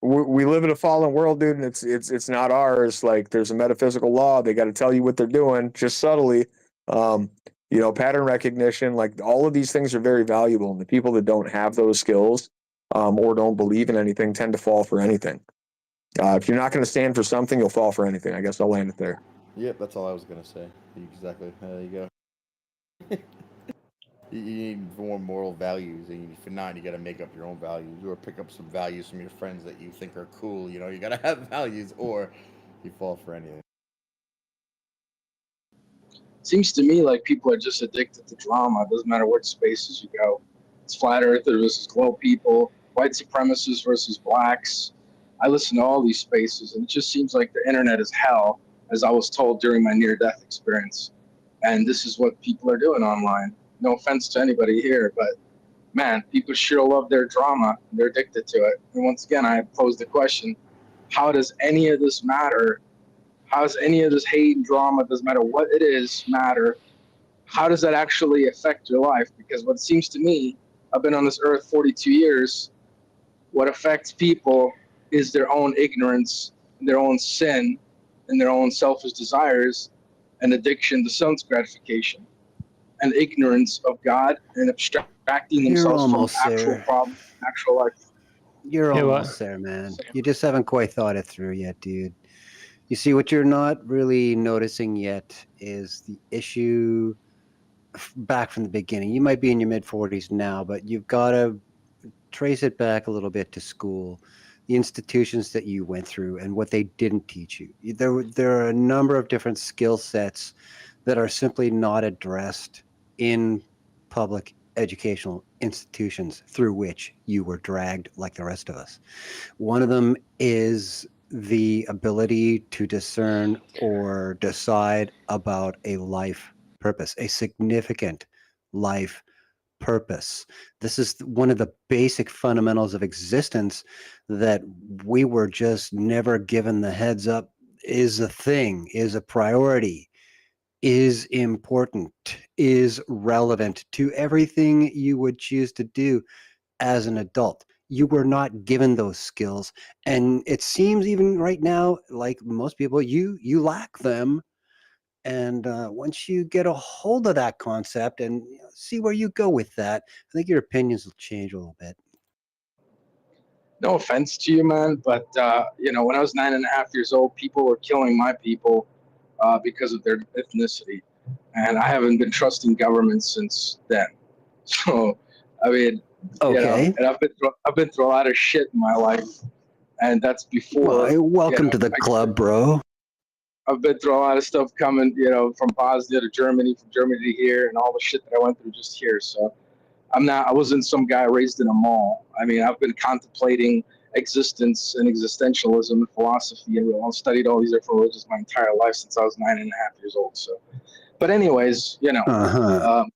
we live in a fallen world, dude, and it's not ours. Like, there's a metaphysical law. They got to tell you what they're doing, just subtly. Pattern recognition, like, all of these things are very valuable. And the people that don't have those skills, or don't believe in anything, tend to fall for anything. If you're not going to stand for something, you'll fall for anything. I guess I'll land it there. Yep, that's all I was going to say. Exactly. There you go. You need more moral values, and if not, you got to make up your own values, or pick up some values from your friends that you think are cool. You got to have values, or you fall for anything. Seems to me like people are just addicted to drama. It doesn't matter what spaces you go. It's flat earthers versus glow people, white supremacists versus blacks. I listen to all these spaces, and it just seems like the internet is hell, as I was told during my near-death experience. And this is what people are doing online. No offense to anybody here, but man, people sure love their drama. They're addicted to it. And once again, I posed the question, how does any of this matter? How does any of this hate and drama, doesn't matter what it is, matter? How does that actually affect your life? Because what it seems to me, I've been on this earth 42 years, what affects people is their own ignorance, their own sin, and their own selfish desires, and addiction to sense gratification, and ignorance of God, and abstracting themselves from actual problems, actual life. You're almost there, man. You just haven't quite thought it through yet, dude. You see, what you're not really noticing yet is the issue back from the beginning. You might be in your mid-40s now, but you've got to trace it back a little bit to school, the institutions that you went through and what they didn't teach you. There are a number of different skill sets that are simply not addressed in public educational institutions through which you were dragged like the rest of us. One of them is the ability to discern or decide about a life purpose, a significant life purpose. This is one of the basic fundamentals of existence that we were just never given the heads up is a thing, is a priority, is important, is relevant to everything you would choose to do as an adult. You were not given those skills, and it seems even right now, like most people, you lack them. And once you get a hold of that concept and see where you go with that, I think your opinions will change a little bit. No offense to you, man, but when I was 9.5 years old, people were killing my people because of their ethnicity, and I haven't been trusting government since then. So, I mean, Okay. and I've been through a lot of shit in my life, and that's before. Well, welcome to the club, bro. I've been through a lot of stuff coming, from Bosnia to Germany, from Germany to here, and all the shit that I went through just here. So I wasn't some guy raised in a mall. I mean, I've been contemplating existence and existentialism and philosophy, and I've studied all these different religions my entire life since I was 9.5 years old. So, but anyways, you can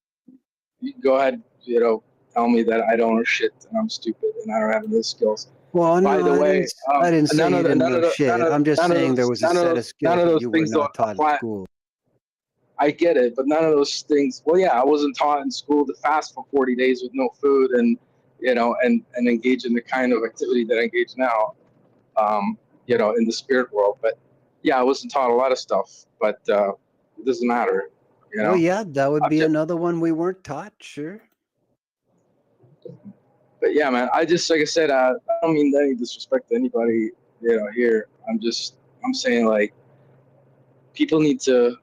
go ahead, tell me that I don't know shit and I'm stupid and I don't have any skills. Well, by the way, I didn't say you didn't know shit. I'm just saying there was a set of skills that you were not taught at school. I get it, but none of those things. Well, yeah, I wasn't taught in school to fast for 40 days with no food and and engage in the kind of activity that I engage now, in the spirit world. But yeah, I wasn't taught a lot of stuff, but it doesn't matter. Well, yeah, that would be another one we weren't taught. Sure. But yeah, man, like I said, I don't mean any disrespect to anybody, here. I'm saying, like, people need to,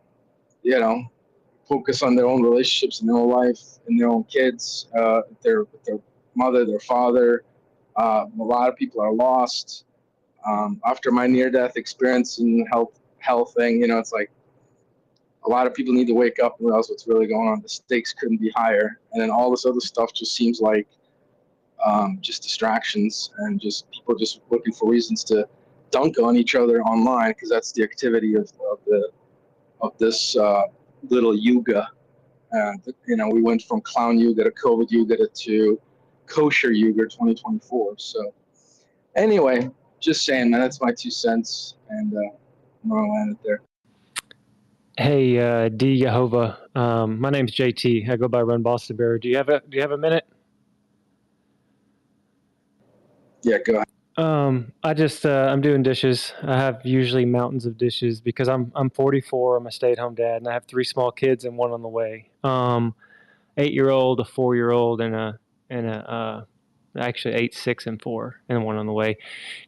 focus on their own relationships in their own life, and their own kids, their mother, their father. A lot of people are lost. After my near-death experience and health thing, it's like a lot of people need to wake up and realize what's really going on. The stakes couldn't be higher, and then all this other stuff just seems like just distractions and just people just looking for reasons to dunk on each other online, because that's the activity of this little yuga. And we went from clown yuga to COVID yuga to kosher yuga 2024. So anyway, just saying, man, that's my 2 cents, and I'm gonna land it there. Hey, D Yehovah. My name's JT. I go by Run Boston Bear. Do you have a minute? Yeah, go ahead. I'm doing dishes. I have usually mountains of dishes because I'm 44. I'm a stay-at-home dad, and I have 3 small kids and one on the way. 8-year-old, a 4-year-old, and actually 8, 6, and 4, and one on the way.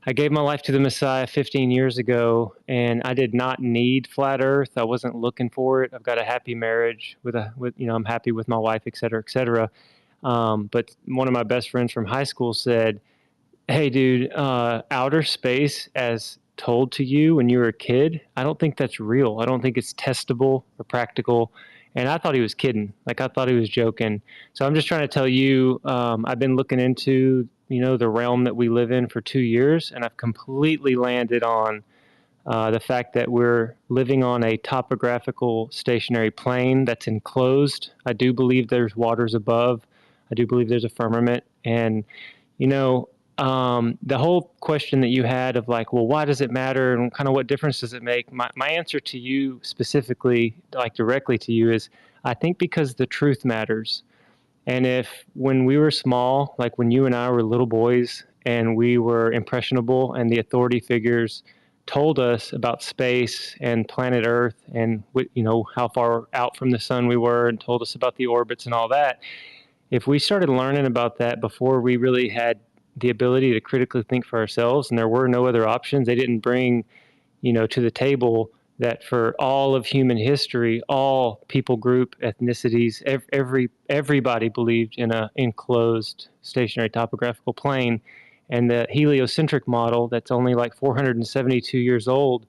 I gave my life to the Messiah 15 years ago, and I did not need flat Earth. I wasn't looking for it. I've got a happy marriage with I'm happy with my wife, et cetera, et cetera. But one of my best friends from high school said, "Hey, dude, outer space as told to you when you were a kid, I don't think that's real. I don't think it's testable or practical." And I thought he was kidding. Like, I thought he was joking. So I'm just trying to tell you, I've been looking into, the realm that we live in for 2 years, and I've completely landed on the fact that we're living on a topographical stationary plane that's enclosed. I do believe there's waters above. I do believe there's a firmament. And, the whole question that you had of like, well, why does it matter and kind of what difference does it make? My answer to you specifically, like directly to you, is I think because the truth matters. And if when we were small, like when you and I were little boys and we were impressionable and the authority figures told us about space and planet Earth and how far out from the sun we were and told us about the orbits and all that, if we started learning about that before we really had the ability to critically think for ourselves, and there were no other options. They didn't bring, to the table that for all of human history, all people group, ethnicities, everybody believed in a enclosed stationary topographical plane. And the heliocentric model that's only like 472 years old,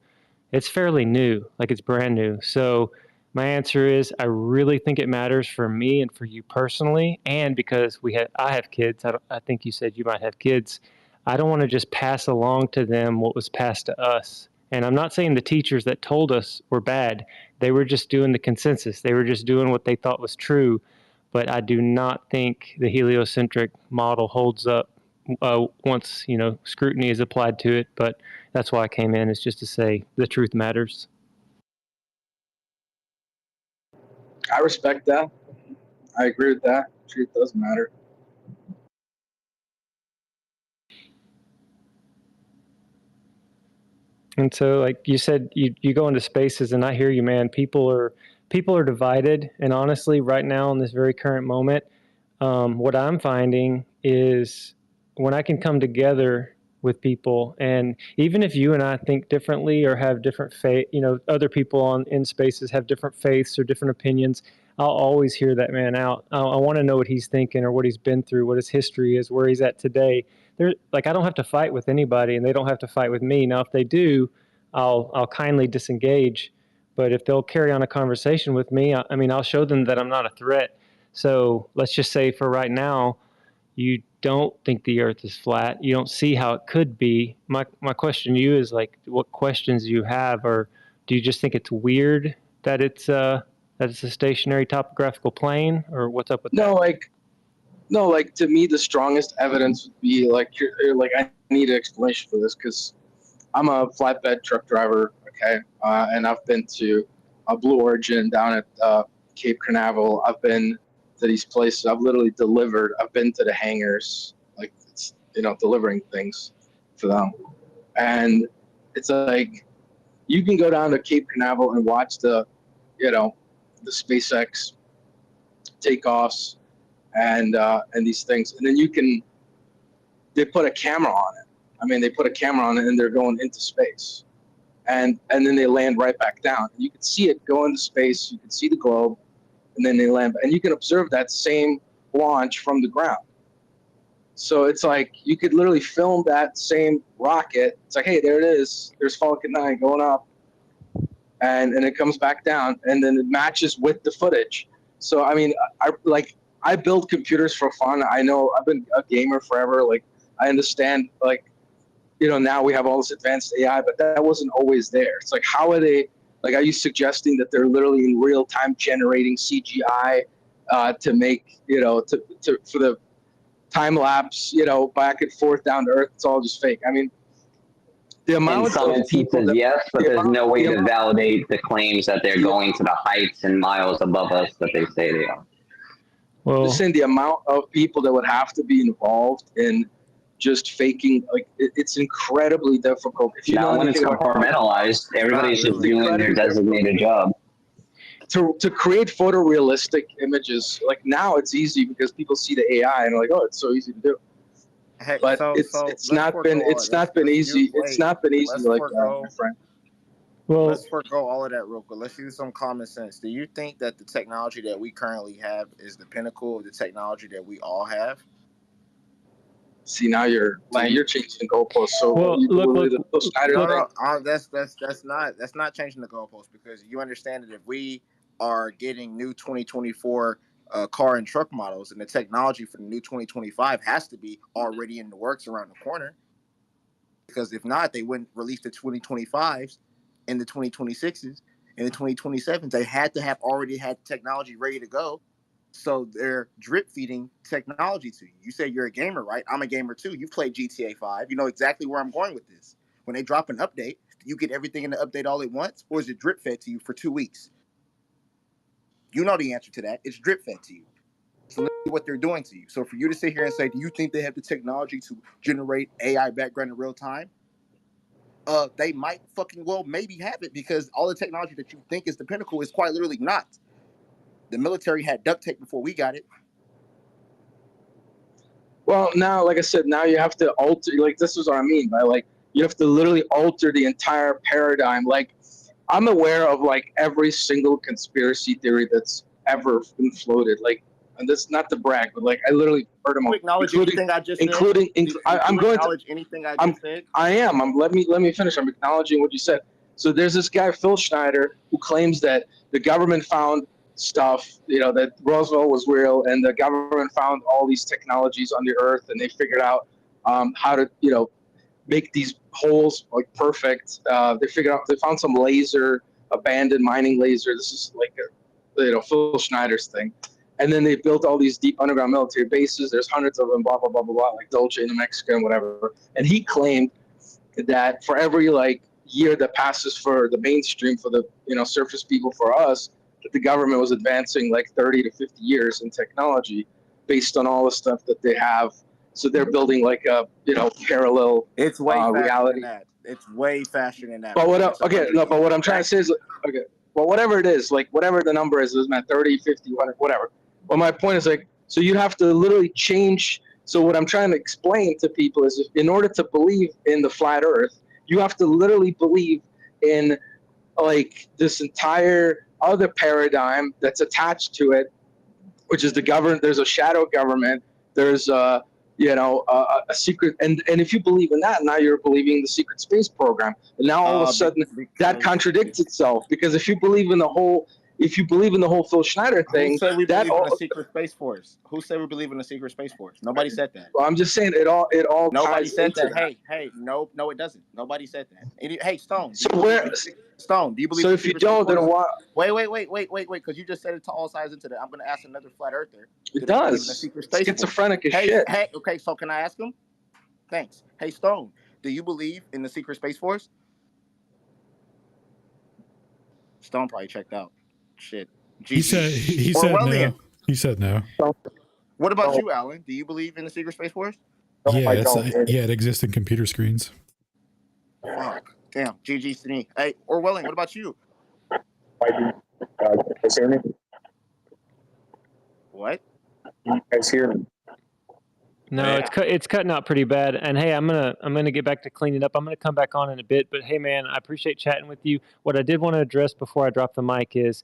it's fairly new, like it's brand new. So my answer is I really think it matters for me and for you personally, and because I have kids. I think you said you might have kids. I don't want to just pass along to them what was passed to us. And I'm not saying the teachers that told us were bad. They were just doing the consensus. They were just doing what they thought was true. But I do not think the heliocentric model holds up once scrutiny is applied to it. But that's why I came in, is just to say the truth matters. I respect that. I agree with that. Truth does matter. And so, like you said, you go into spaces, and I hear you, man. People are divided, and honestly, right now in this very current moment, what I'm finding is when I can come together with people. And even if you and I think differently or have different faith, other people in spaces have different faiths or different opinions, I'll always hear that man out. I want to know what he's thinking or what he's been through, what his history is, where he's at today. I don't have to fight with anybody, and they don't have to fight with me. Now, if they do, I'll kindly disengage. But if they'll carry on a conversation with me, I'll show them that I'm not a threat. So let's just say for right now, you don't think the Earth is flat. You don't see how it could be. My question to you is what questions do you have, or do you just think it's weird that it's a stationary topographical plane, or what's up with that? No, to me, the strongest evidence would be I need an explanation for this because I'm a flatbed truck driver, okay, and I've been to Blue Origin down at Cape Canaveral. I've been to these places. I've literally delivered. I've been to the hangars, delivering things for them, and it's you can go down to Cape Canaveral and watch the SpaceX takeoffs and these things, and then they put a camera on it. They put a camera on it and they're going into space, and then they land right back down. And you can see it go into space. You can see the globe, and then they land, and you can observe that same launch from the ground. So it's you could literally film that same rocket. It's hey, there it is. There's Falcon 9 going up, and it comes back down, and then it matches with the footage. So I build computers for fun. I know I've been a gamer forever. I understand now we have all this advanced AI, but that wasn't always there. It's how are they, are you suggesting that they're literally in real time generating CGI to make, for the time lapse, back and forth down to Earth? It's all just fake. The amount in some instances, yes, but there's no way to validate the claims that they're going to the heights and miles above us that they say they are. Well, listen, the amount of people that would have to be involved in just faking, it's incredibly difficult. If you when it's compartmentalized, everybody's just doing their designated job. To create photorealistic images, now it's easy because people see the AI and are oh, it's so easy to do. Hey, but it's not been easy. It's not been easy like that, my friend. Well, let's forego all of that real quick. Let's use some common sense. Do you think that the technology that we currently have is the pinnacle of the technology that we all have? See, now you're changing the goalposts. So that's not changing the goalposts, because you understand that if we are getting new 2024 car and truck models, and the technology for the new 2025 has to be already in the works around the corner, because if not, they wouldn't release the 2025s and the 2026s and the 2027s. They had to have already had technology ready to go. So they're drip feeding technology to you. You say you're a gamer, right? I'm a gamer too. You've played GTA 5. You know exactly where I'm going with this. When they drop an update, do you get everything in the update all at once, or is it drip fed to you for 2 weeks? You know the answer to that. It's drip fed to you. So let's see what they're doing to you. So for you to sit here and say, do you think they have the technology to generate AI background in real time? They might fucking well maybe have it, because all the technology that you think is the pinnacle is quite literally not. The military had duct tape before we got it. Well, now, like I said, now you have to alter, this is what I mean by, you have to literally alter the entire paradigm. I'm aware of, every single conspiracy theory that's ever been floated. And that's not to brag, but, I literally heard them all. Acknowledge anything I just said? I'm going to acknowledge anything I just said? I am. Let me finish. I'm acknowledging what you said. So there's this guy, Phil Schneider, who claims that the government found stuff, that Roswell was real, and the government found all these technologies on the Earth, and they figured out how to, make these holes perfect. They found some laser, abandoned mining laser. This is Phil Schneider's thing. And then they built all these deep underground military bases. There's hundreds of them, blah, blah, blah, blah, blah, like Dolce in New Mexico and whatever. And he claimed that for every year that passes for the mainstream, for the surface people, for us, that the government was advancing 30 to 50 years in technology based on all the stuff that they have. So they're building a parallel it's way reality. Than that. It's way faster than that. But what I'm trying to say is, well, whatever it is, whatever the number is, 30, 50, whatever. Well, my point is so you have to literally change So what I'm trying to explain to people is, if, in order to believe in the flat Earth, you have to literally believe in like this entire other paradigm that's attached to it, which is the government. There's a shadow government. There's a secret, and if you believe in that, now you're believing the secret space program, and now all of a sudden that contradicts itself, because if you believe in the whole Phil Schneider thing, who said we believe in a secret space force? Who said we believe in a secret space force? Nobody said that. Well, I'm just saying it all Nobody ties said into that. Hey, no, it doesn't. Nobody said that. Hey, Stone. So where, Stone, do you believe? So if you don't, then what? Wait, because you just said it all sides into that. I'm going to ask another flat earther. It does. Schizophrenic as shit. Hey, okay, so can I ask him? Thanks. Hey, Stone, do you believe in the secret space force? Stone probably checked out. Shit. He said no. He said no. What about you, Alan? Do you believe in the secret space force? Yeah, it exists in computer screens. Fuck. Damn. GG's to me. Hey, Orwelling, what about you? What? You guys hear me? No, it's cutting out pretty bad. And hey, I'm gonna get back to cleaning up. I'm gonna come back on in a bit. But hey, man, I appreciate chatting with you. What I did want to address before I drop the mic is,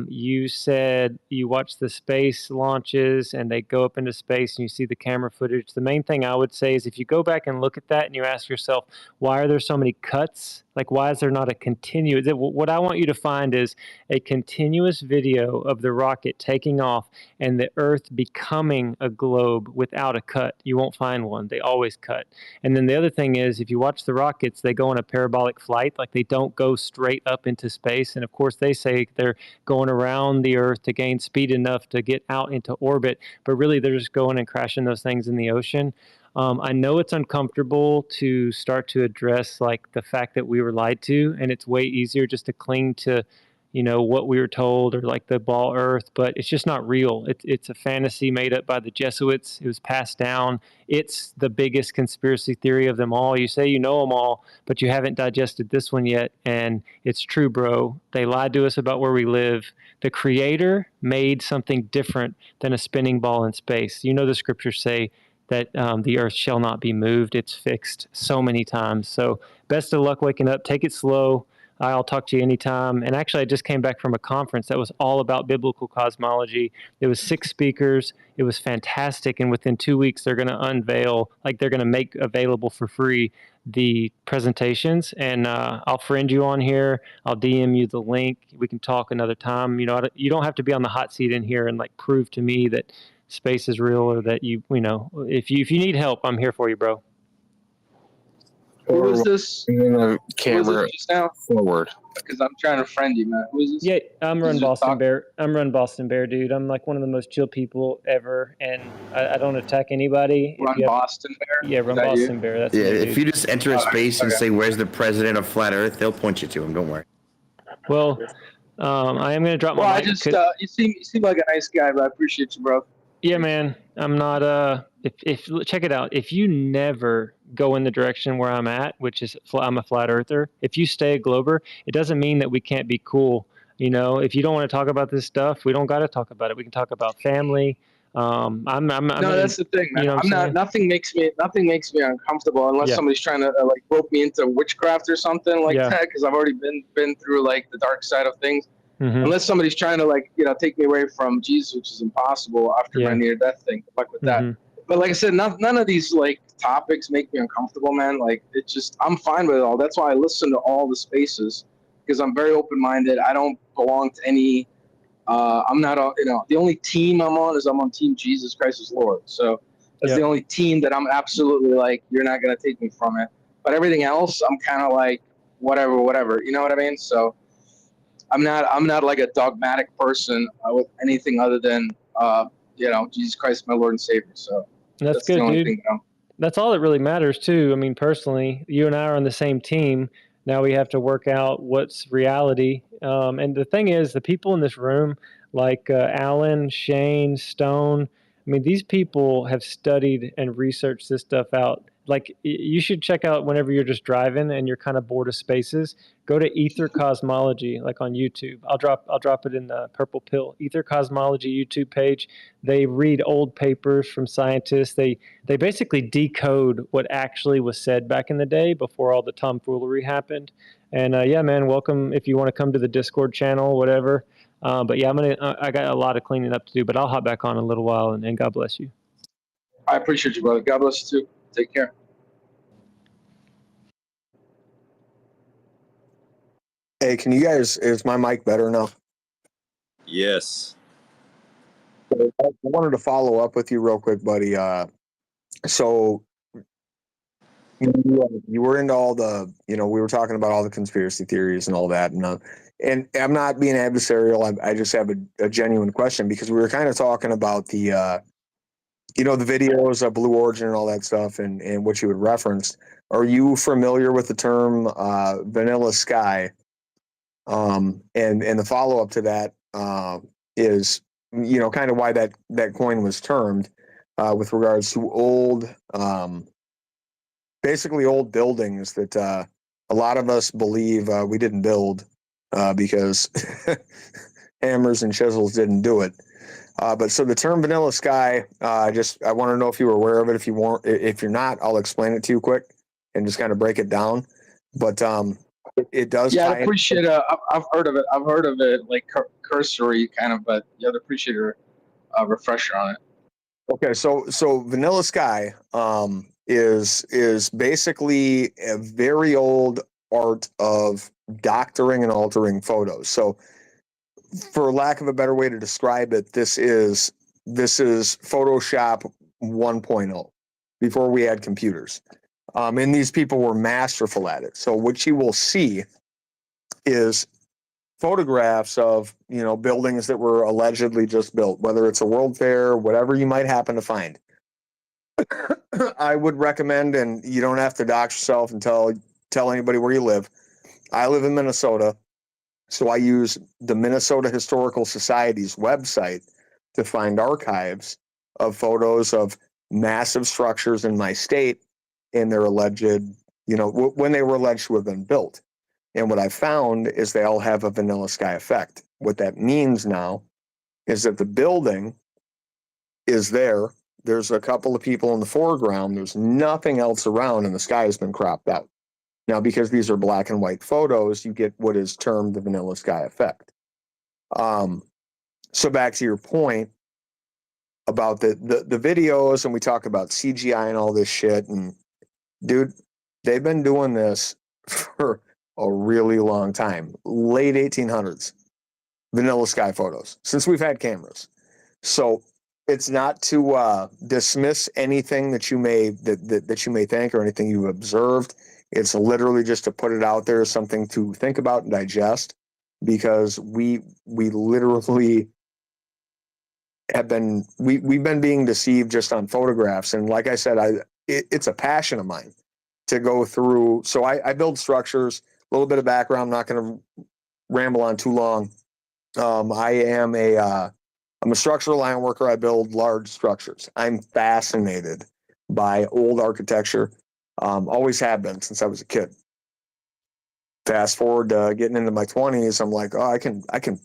you said you watch the space launches and they go up into space and you see the camera footage. The main thing I would say is, if you go back and look at that and you ask yourself, why are there so many cuts? Like, why is there not a continuous? What I want you to find is a continuous video of the rocket taking off and the Earth becoming a globe without a cut. You won't find one. They always cut. And then the other thing is, if you watch the rockets, they go on a parabolic flight. Like, they don't go straight up into space. And of course, they say they're going around the Earth to gain speed enough to get out into orbit, but really they're just going and crashing those things in the ocean. I know it's uncomfortable to start to address like the fact that we were lied to, and it's way easier just to cling to, what we were told, or like the ball Earth, but it's just not real. It's a fantasy made up by the Jesuits. It was passed down. It's the biggest conspiracy theory of them all. You say you know them all, but you haven't digested this one yet, and it's true, bro. They lied to us about where we live. The Creator made something different than a spinning ball in space. The scriptures say that the Earth shall not be moved. It's fixed so many times. So best of luck waking up. Take it slow. I'll talk to you anytime. And actually, I just came back from a conference that was all about biblical cosmology. It was 6 speakers. It was fantastic. And within 2 weeks, they're going to unveil, like they're going to make available for free the presentations. And I'll friend you on here. I'll DM you the link. We can talk another time. You don't have to be on the hot seat in here and like prove to me that space is real, or that if you need help, I'm here for you, bro. Who is this? The camera just now? forward. Because I'm trying to friend you, man. Who is this? Yeah, I'm Run Boston Bear, dude. I'm like one of the most chill people ever, and I don't attack anybody. Run Boston Bear? Yeah, Run Boston Bear. That's if you just enter a space and say, "Where's the president of Flat Earth?" they'll point you to him. Don't worry. Well, I am going to drop my mic. You seem like a nice guy, but I appreciate you, bro. Yeah, man. I'm not. If check it out. If you never go in the direction where I'm at, which is I'm a flat earther. If you stay a glober, it doesn't mean that we can't be cool. If you don't want to talk about this stuff, we don't got to talk about it. We can talk about family. No, that's the thing, man. Nothing makes me uncomfortable unless somebody's trying to like rope me into witchcraft or something like that. Because I've already been through like the dark side of things. Mm-hmm. Unless somebody's trying to like take me away from Jesus, which is impossible after my near-death thing. Fuck with that. But like I said, none of these like topics make me uncomfortable, man. Like it's just I'm fine with it all. That's why I listen to all the spaces, because I'm very open-minded. I don't belong to any. I'm not the only team I'm on Team Jesus Christ is Lord. So that's the only team that I'm absolutely like, you're not gonna take me from it. But everything else, I'm kind of like whatever. You know what I mean? So. I'm not like a dogmatic person with anything other than Jesus Christ, my Lord and Savior. So that's good, dude. That's all that really matters too. I mean, personally, you and I are on the same team. Now we have to work out what's reality. And the thing is, the people in this room, like Alan, Shane, Stone, I mean, these people have studied and researched this stuff out. like you should check out whenever you're just driving and you're kind of bored of spaces. Go to Ether Cosmology, like on YouTube. I'll drop it in the purple pill. Ether Cosmology YouTube page. They read old papers from scientists. They basically decode what actually was said back in the day before all the tomfoolery happened. And yeah, man, welcome if you want to come to the Discord channel, whatever. But yeah, I got a lot of cleaning up to do, but I'll hop back on in a little while, and God bless you. I appreciate you, brother. God bless you too. Take care. Hey, can you guys, is my mic better now? Yes. I wanted to follow up with you real quick, buddy. So you were into all the, we were talking about all the conspiracy theories and all that. And I'm not being adversarial. I just have a genuine question, because we were kind of talking about the, the videos of Blue Origin and all that stuff, and what you had referenced. Are you familiar with the term vanilla sky? And the follow up to that is, kind of why that coin was termed, with regards to old, basically old buildings that a lot of us believe we didn't build because hammers and chisels didn't do it. But so the term vanilla sky, I want to know if you were aware of it. If you're not, I'll explain it to you quick and just kind of break it down. But it does. Yeah, I appreciate it. I've heard of it. I've heard of it, like cursory kind of, but yeah, I'd appreciate a refresher on it. Okay, so vanilla sky is basically a very old art of doctoring and altering photos. So, for lack of a better way to describe it, this is Photoshop 1.0 before we had computers. And these people were masterful at it. So what you will see is photographs of, buildings that were allegedly just built, whether it's a World Fair, whatever you might happen to find. I would recommend, and you don't have to dox yourself and tell anybody where you live. I live in Minnesota, so I use the Minnesota Historical Society's website to find archives of photos of massive structures in my state and their alleged, when they were alleged to have been built. And what I found is they all have a vanilla sky effect. What that means now is that the building is there. There's a couple of people in the foreground. There's nothing else around, and the sky has been cropped out. Now, because these are black and white photos, you get what is termed the vanilla sky effect. So back to your point about the videos, and we talk about CGI and all this shit. And dude, they've been doing this for a really long time. Late 1800s, vanilla sky photos, since we've had cameras. So it's not to dismiss anything that you may that you may think or anything you've observed. It's literally just to put it out there as something to think about and digest, because we literally have been we've been being deceived just on photographs. And like I said, it's a passion of mine to go through. So I build structures. A little bit of background. I'm not going to ramble on too long. I'm a structural line worker. I build large structures. I'm fascinated by old architecture. Always have been since I was a kid. Fast forward to getting into my 20s, I'm like, oh, I can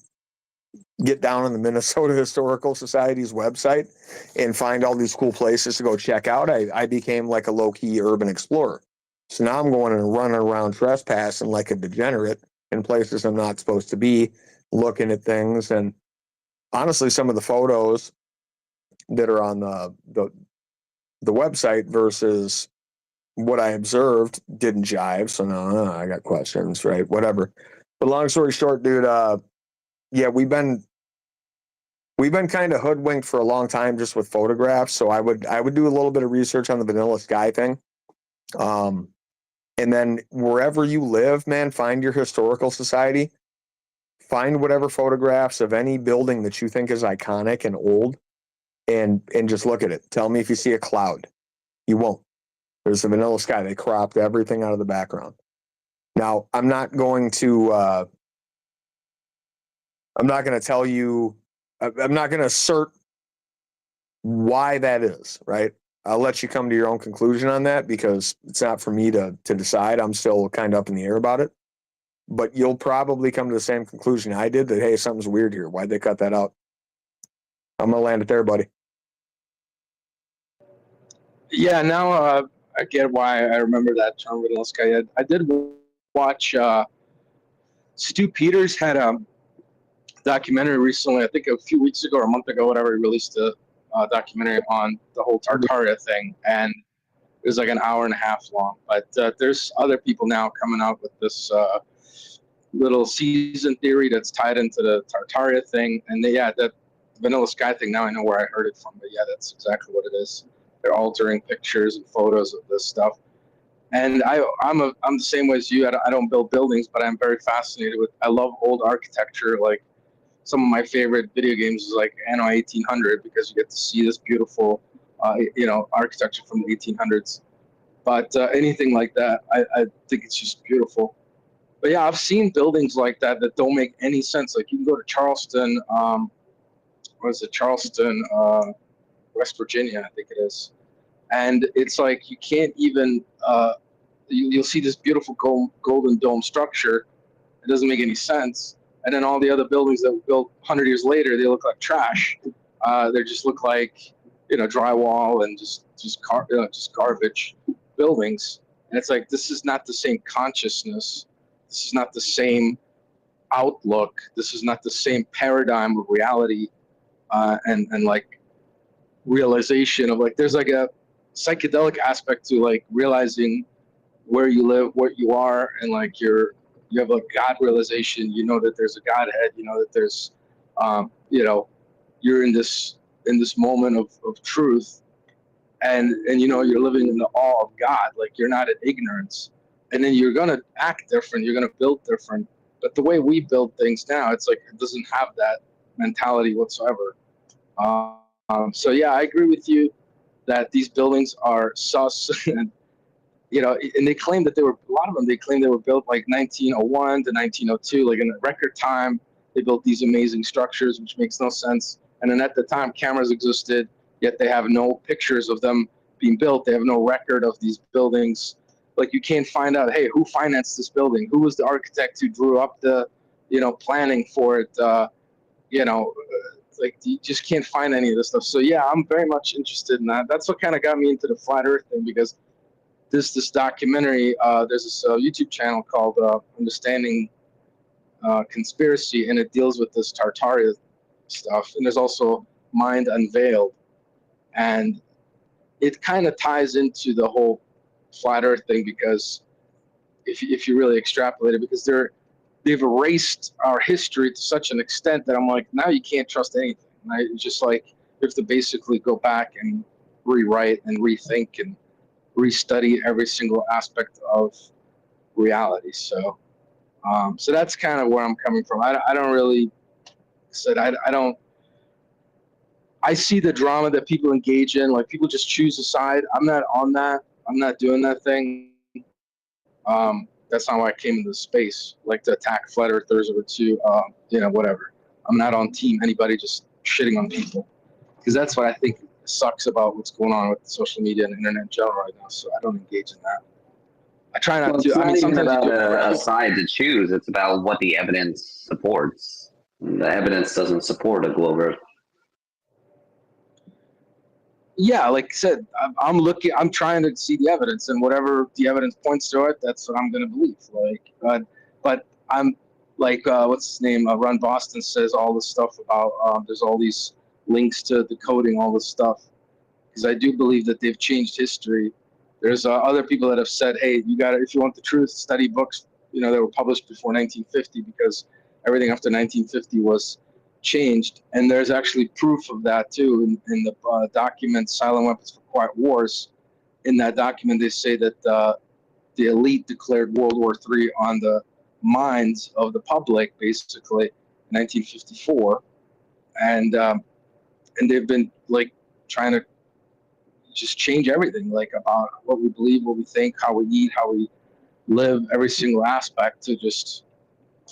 get down on the Minnesota Historical Society's website and find all these cool places to go check out. I became like a low-key urban explorer. So now I'm going and running around trespassing like a degenerate in places I'm not supposed to be, looking at things. And honestly, some of the photos that are on the website versus what I observed didn't jive. So no, I got questions, right? Whatever. But long story short, dude, yeah, we've been kind of hoodwinked for a long time just with photographs. So I would do a little bit of research on the vanilla sky thing. And then wherever you live, man, find your historical society, find whatever photographs of any building that you think is iconic and old, and just look at it. Tell me if you see a cloud. You won't. There's the vanilla sky. They cropped everything out of the background. Now, I'm not going to tell you, I'm not going to assert why that is, right? I'll let you come to your own conclusion on that because it's not for me to decide. I'm still kind of up in the air about it. But you'll probably come to the same conclusion I did that, hey, something's weird here. Why'd they cut that out? I'm going to land it there, buddy. Yeah, now I get why I remember that term vanilla sky. I did watch Stu Peters had a documentary recently, I think a few weeks ago or a month ago, whatever. He released a documentary on the whole Tartaria thing, and it was like an hour and a half long. But there's other people now coming out with this little season theory that's tied into the Tartaria thing, and that vanilla sky thing. Now I know where I heard it from, but yeah, that's exactly what it is. They're altering pictures and photos of this stuff. And I'm the same way as you. I don't build buildings, but I'm very fascinated with. I love old architecture. Like some of my favorite video games is like Anno 1800 because you get to see this beautiful, architecture from the 1800s. But anything like that, I think it's just beautiful. But yeah, I've seen buildings like that don't make any sense. Like you can go to Charleston, Charleston, West Virginia, I think it is. And it's like you can't even, you'll see this beautiful golden dome structure. It doesn't make any sense. And then all the other buildings that were built 100 years later, they look like trash. They just look like, drywall and just garbage buildings. And it's like, this is not the same consciousness. This is not the same outlook. This is not the same paradigm of reality and like realization of like, there's like a psychedelic aspect to like realizing where you live, what you are, and like you have like God realization. You know that there's a Godhead. You know that there's, you're in this moment of truth, and you're living in the awe of God. Like you're not in ignorance, and then you're gonna act different. You're gonna build different. But the way we build things now, it's like it doesn't have that mentality whatsoever. So yeah, I agree with you that these buildings are sus, and and they claim that a lot of them. They claim they were built like 1901 to 1902, like in a record time. They built these amazing structures, which makes no sense. And then at the time, cameras existed, yet they have no pictures of them being built. They have no record of these buildings. Like you can't find out, hey, who financed this building? Who was the architect who drew up the, planning for it? Like you just can't find any of this stuff. So yeah, I'm very much interested in that. That's what kind of got me into the flat Earth thing, because this documentary, there's this YouTube channel called Understanding Conspiracy, and it deals with this Tartaria stuff. And there's also Mind Unveiled, and it kind of ties into the whole flat Earth thing, because if you really extrapolate it, because they've erased our history to such an extent that I'm like, now you can't trust anything. Right? It's just like you have to basically go back and rewrite and rethink and restudy every single aspect of reality. So that's kind of where I'm coming from. I don't really I see the drama that people engage in. Like people just choose a side. I'm not on that. I'm not doing that thing. That's not why I came into space, like to attack flat earthers or to, whatever. I'm not on team anybody just shitting on people, because that's what I think sucks about what's going on with social media and internet in general right now. So I don't engage in that. I try not to. It's not even sometimes about a side to choose. It's about what the evidence supports. The evidence doesn't support a globe Earth. Yeah, like I said, I'm trying to see the evidence, and whatever the evidence points to it, that's what I'm going to believe. Like, but I'm like, what's his name? Ron Boston says all this stuff about, there's all these links to decoding all this stuff, because I do believe that they've changed history. There's other people that have said, hey, if you want the truth, study books, that were published before 1950, because everything after 1950 was changed. And there's actually proof of that too in the document Silent Weapons for Quiet Wars. In that document, they say that the elite declared World War III on the minds of the public, basically, in 1954. And they've been like trying to just change everything, like about what we believe, what we think, how we eat, how we live, every single aspect, to just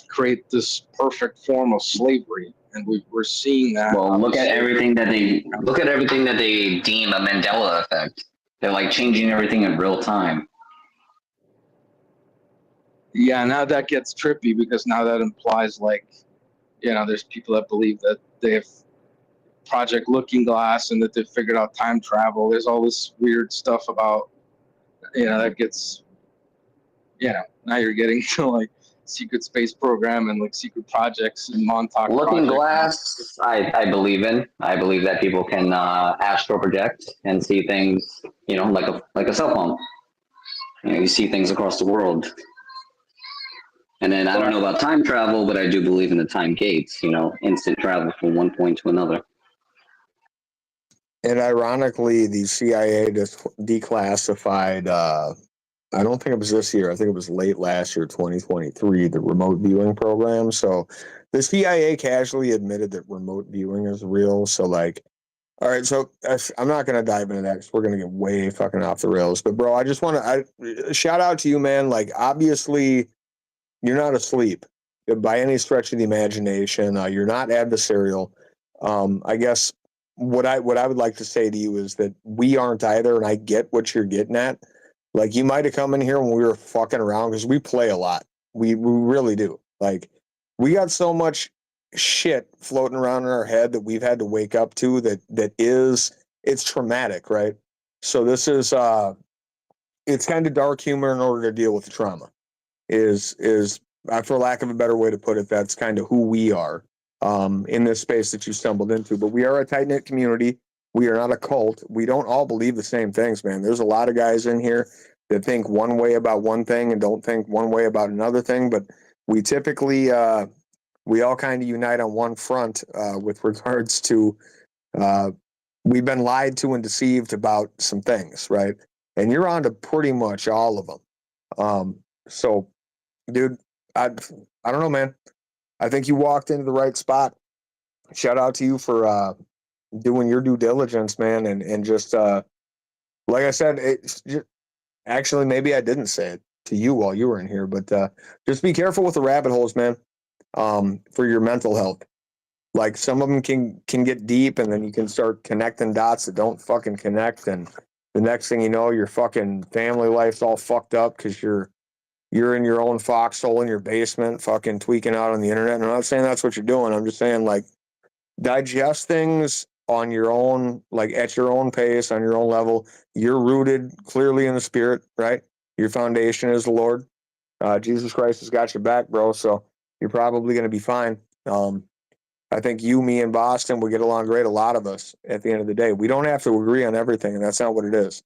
create this perfect form of slavery. and we're seeing that. Well, look at everything that they deem a Mandela effect. They're like changing everything in real time. Yeah, now that gets trippy because now that implies like, there's people that believe that they have Project Looking Glass and that they've figured out time travel. There's all this weird stuff about, that gets, now you're getting to like secret space program and like secret projects and Montauk Looking Project. Glass, I believe in. I believe that people can astral project and see things, like a cell phone. You see things across the world. And then I don't know about time travel, but I do believe in the time gates, instant travel from one point to another. And ironically, the CIA declassified, I don't think it was this year, I think it was late last year, 2023, the remote viewing program. So the CIA casually admitted that remote viewing is real. So like, all right, so I'm not going to dive into that because we're going to get way fucking off the rails. But bro, I just want to shout out to you, man. Like, obviously, you're not asleep by any stretch of the imagination. You're not adversarial. I guess what I would like to say to you is that we aren't either, and I get what you're getting at. Like, you might have come in here when we were fucking around because we play a lot. We really do. Like, we got so much shit floating around in our head that we've had to wake up to it's traumatic, right? So this is it's kind of dark humor in order to deal with the trauma. Is for lack of a better way to put it, that's kind of who we are in this space that you stumbled into. But we are a tight-knit community. We are not a cult. We don't all believe the same things, man. There's a lot of guys in here that think one way about one thing and don't think one way about another thing. But we typically, we all kind of unite on one front with regards to we've been lied to and deceived about some things, right? And you're on to pretty much all of them. So, dude, I don't know, man. I think you walked into the right spot. Shout out to you for doing your due diligence, man, and just like I said, actually maybe I didn't say it to you while you were in here, but just be careful with the rabbit holes, man, for your mental health. Like, some of them can get deep, and then you can start connecting dots that don't fucking connect, and the next thing you know, your fucking family life's all fucked up because you're in your own foxhole in your basement, fucking tweaking out on the internet. And I'm not saying that's what you're doing. I'm just saying, like, digest things on your own, like at your own pace, on your own level. You're rooted clearly in the spirit, right? Your foundation is the Lord. Jesus Christ has got your back, bro. So you're probably going to be fine. I think you, me, and Boston would get along great. A lot of us at the end of the day, we don't have to agree on everything. And that's not what it is.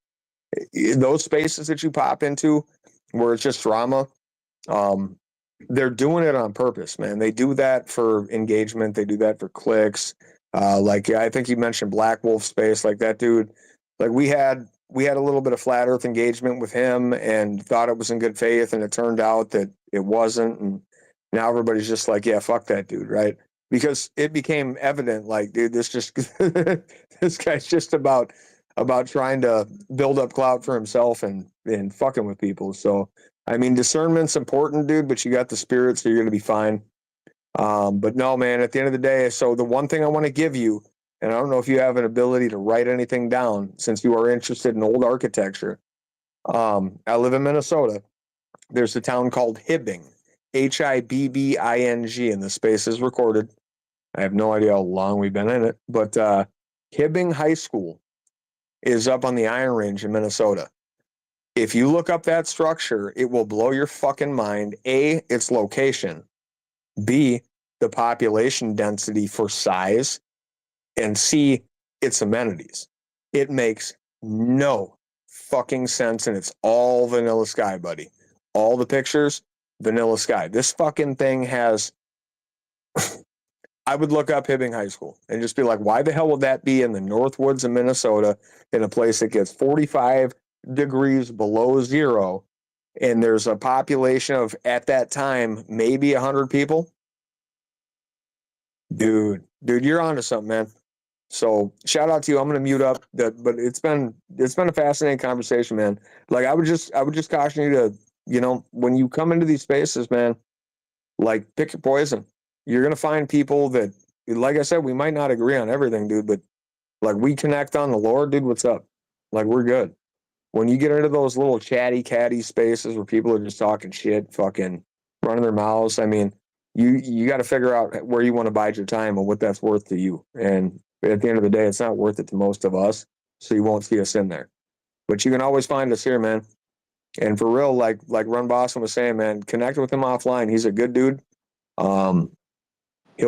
Those spaces that you pop into where it's just drama, they're doing it on purpose, man. They do that for engagement. They do that for clicks. Like, I think you mentioned Black Wolf Space, like that dude. Like, we had a little bit of flat earth engagement with him and thought it was in good faith, and it turned out that it wasn't. And now everybody's just like, yeah, fuck that dude, right? Because it became evident, like, dude, this guy's just about trying to build up clout for himself and fucking with people. So, I mean, discernment's important, dude, but you got the spirit, so you're going to be fine. But no, man, at the end of the day, so the one thing I want to give you, and I don't know if you have an ability to write anything down since you are interested in old architecture. I live in Minnesota. There's a town called Hibbing, Hibbing, and the space is recorded. I have no idea how long we've been in it, but Hibbing High School is up on the Iron Range in Minnesota. If you look up that structure, it will blow your fucking mind. A, its location. B, the population density for size. And C, its amenities. It makes no fucking sense, and it's all vanilla sky, buddy. All the pictures, vanilla sky. This fucking thing has... I would look up Hibbing High School and just be like, why the hell would that be in the North Woods of Minnesota in a place that gets 45 degrees below zero, and there's a population of, at that time, maybe 100 people? Dude, you're onto something, man. So shout out to you. I'm going to mute up, but it's been a fascinating conversation, man. Like, I would just caution you to, when you come into these spaces, man, like, pick your poison. You're going to find people that like I said, we might not agree on everything, dude, but like we connect on the Lord, dude. What's up? Like we're good. When you get into those little chatty catty spaces where people are just talking shit, fucking running their mouths, I mean, you got to figure out where you want to bide your time and what that's worth to you. And at the end of the day, it's not worth it to most of us, so you won't see us in there. But you can always find us here, man. And for real, like Run Boston was saying, man, connect with him offline. He's a good dude. He'll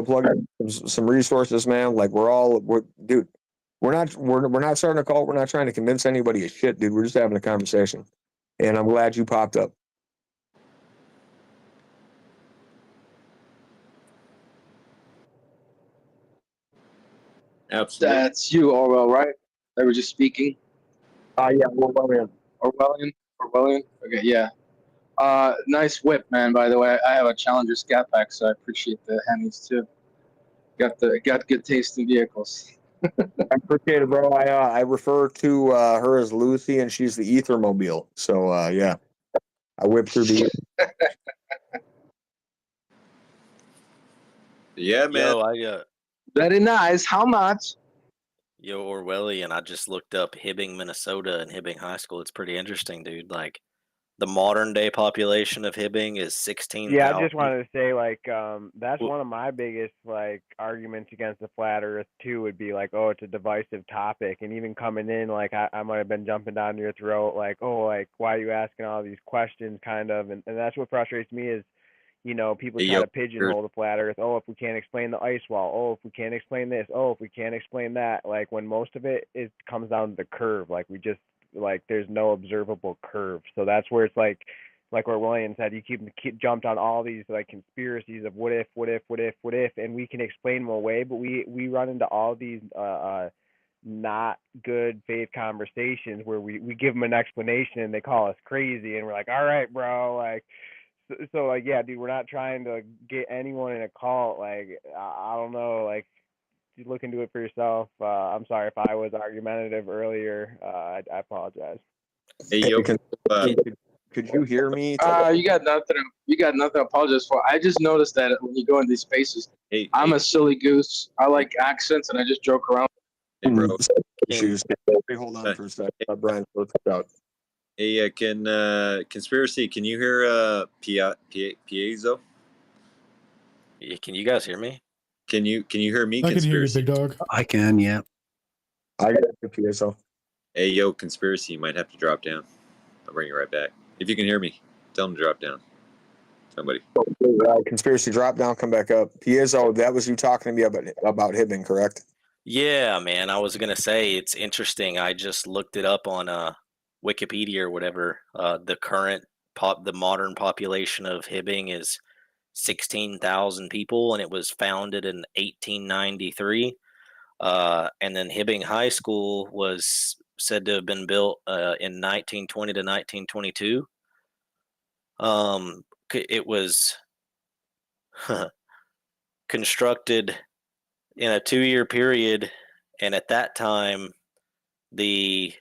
plug in some resources, man. Like dude. We're not starting a cult. We're not trying to convince anybody of shit, dude. We're just having a conversation. And I'm glad you popped up. Absolutely. That's you, Orwell, right? They were just speaking. Yeah, Orwellian. Orwellian. Okay, yeah. Nice whip, man. By the way, I have a Challenger Scat Pack, so I appreciate the Hemis too. Got good taste in vehicles. I appreciate it, bro. I refer to her as Lucy, and she's the Ethermobile. So yeah, I whipped through the. Yeah, man. Yo, Very nice. How much? Yo, Orwellian, I just looked up Hibbing, Minnesota, and Hibbing High School. It's pretty interesting, dude. Like, the modern day population of Hibbing is 16,000. Yeah, I just wanted to say, like, that's one of my biggest, like, arguments against the flat Earth too. Would be like, oh, it's a divisive topic, and even coming in, like, I might have been jumping down your throat, like, oh, like, why are you asking all these questions, kind of, and that's what frustrates me is, you know, people try to pigeonhole the flat Earth. Oh, if we can't explain the ice wall. Oh, if we can't explain this. Oh, if we can't explain that. Like, when most of it comes down to the curve. Like, we just, like, there's no observable curve. So that's where it's like what William said, you keep jumped on all these, like, conspiracies of what if, and we can explain them away, but we run into all these not good faith conversations where we give them an explanation and they call us crazy, and we're like, all right, bro, like. So like, yeah, dude, we're not trying to get anyone in a cult. Like, I don't know, like, you look into it for yourself. I'm sorry if I was argumentative earlier. I apologize. Hey, yo, could you hear me? You got nothing. You got nothing to apologize for. I just noticed that when you go in these spaces, I'm a silly goose. I like accents, and I just joke around. Hey, bro. Issues. Hold on for a second. Brian, let's out. Hey, conspiracy? Can you hear Piezo? Can you guys hear me? Can you hear me? I can hear you, Conspiracy? big dog. I can, yeah. I got Piezo. Hey, yo, conspiracy, you might have to drop down. I'll bring you right back. If you can hear me, tell him to drop down. Somebody. Conspiracy, drop down, come back up. Piezo, that was you talking to me about Hibbing, correct? Yeah, man. I was gonna say it's interesting. I just looked it up on Wikipedia or whatever. The modern population of Hibbing is 16,000 people, and it was founded in 1893. And then Hibbing High School was said to have been built in 1920 to 1922. It was constructed in a 2-year period, and at that time, the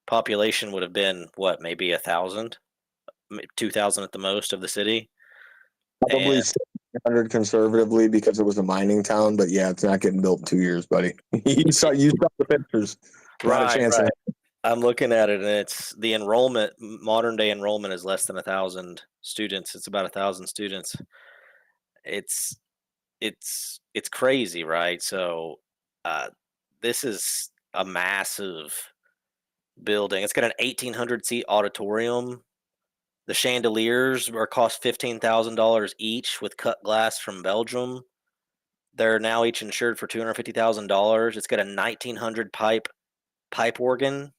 population would have been what, maybe 1,000, 2,000 at the most of the city. Probably 600 conservatively because it was a mining town, but yeah, it's not getting built in 2 years, buddy. you saw the pictures. Not a chance. Right. I'm looking at it, and it's the enrollment. Modern day enrollment is less than 1,000 students. It's about 1,000 students. It's crazy, right? So, this is a massive building. It's got an 1,800 seat auditorium. The chandeliers cost $15,000 each with cut glass from Belgium. They're now each insured for $250,000. It's got a 1,900 pipe organ.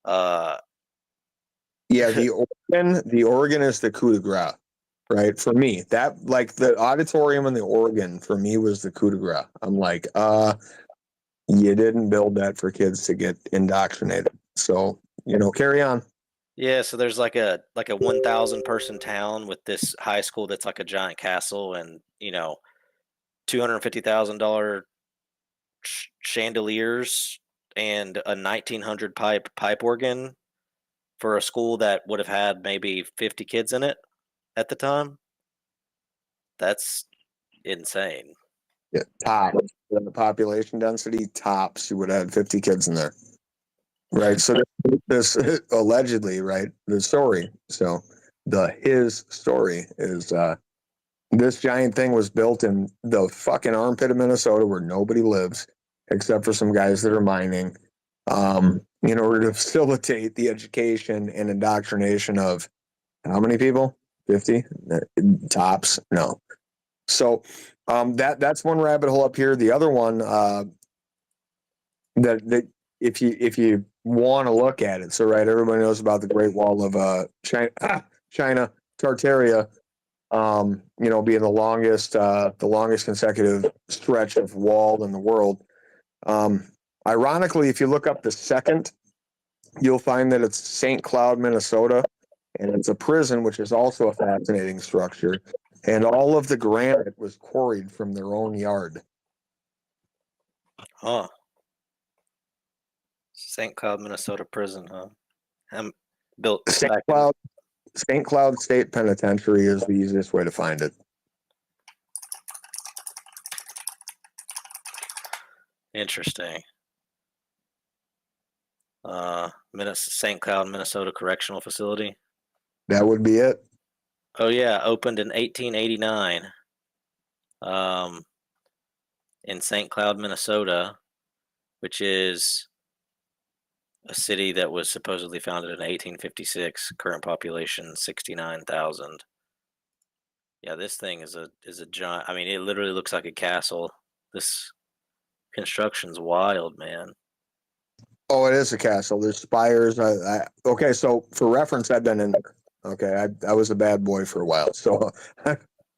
Yeah, the organ is the coup de grace, right? For me, that, like, the auditorium and the organ for me was the coup de grace. I'm like, you didn't build that for kids to get indoctrinated. So, carry on. Yeah, so there's like a 1,000 person town with this high school that's like a giant castle, and $250,000 chandeliers and a 1,900 pipe organ for a school that would have had maybe 50 kids in it at the time. That's insane. Yeah, top. The population density tops, you would have 50 kids in there. Right. So this allegedly, right, the story. So his story is this giant thing was built in the fucking armpit of Minnesota where nobody lives except for some guys that are mining, in order to facilitate the education and indoctrination of how many people? 50 tops? No. So that's one rabbit hole up here. The other one that if you want to look at it, so right, everybody knows about the Great Wall of China, Tartaria, being the longest consecutive stretch of wall in the world. Ironically, if you look up the second, you'll find that it's St. Cloud, Minnesota, and it's a prison, which is also a fascinating structure. And all of the granite was quarried from their own yard. Huh. St. Cloud, Minnesota prison, huh? Built St. back Cloud State Penitentiary is the easiest way to find it. Interesting. St. Cloud, Minnesota Correctional Facility. That would be it. Oh yeah, opened in 1889. In St. Cloud, Minnesota, which is a city that was supposedly founded in 1856. Current population 69,000. Yeah, this thing is a giant. I mean, it literally looks like a castle. This construction's wild, man. Oh, it is a castle. There's spires. Okay, so for reference, I've been in there. Okay, I was a bad boy for a while, so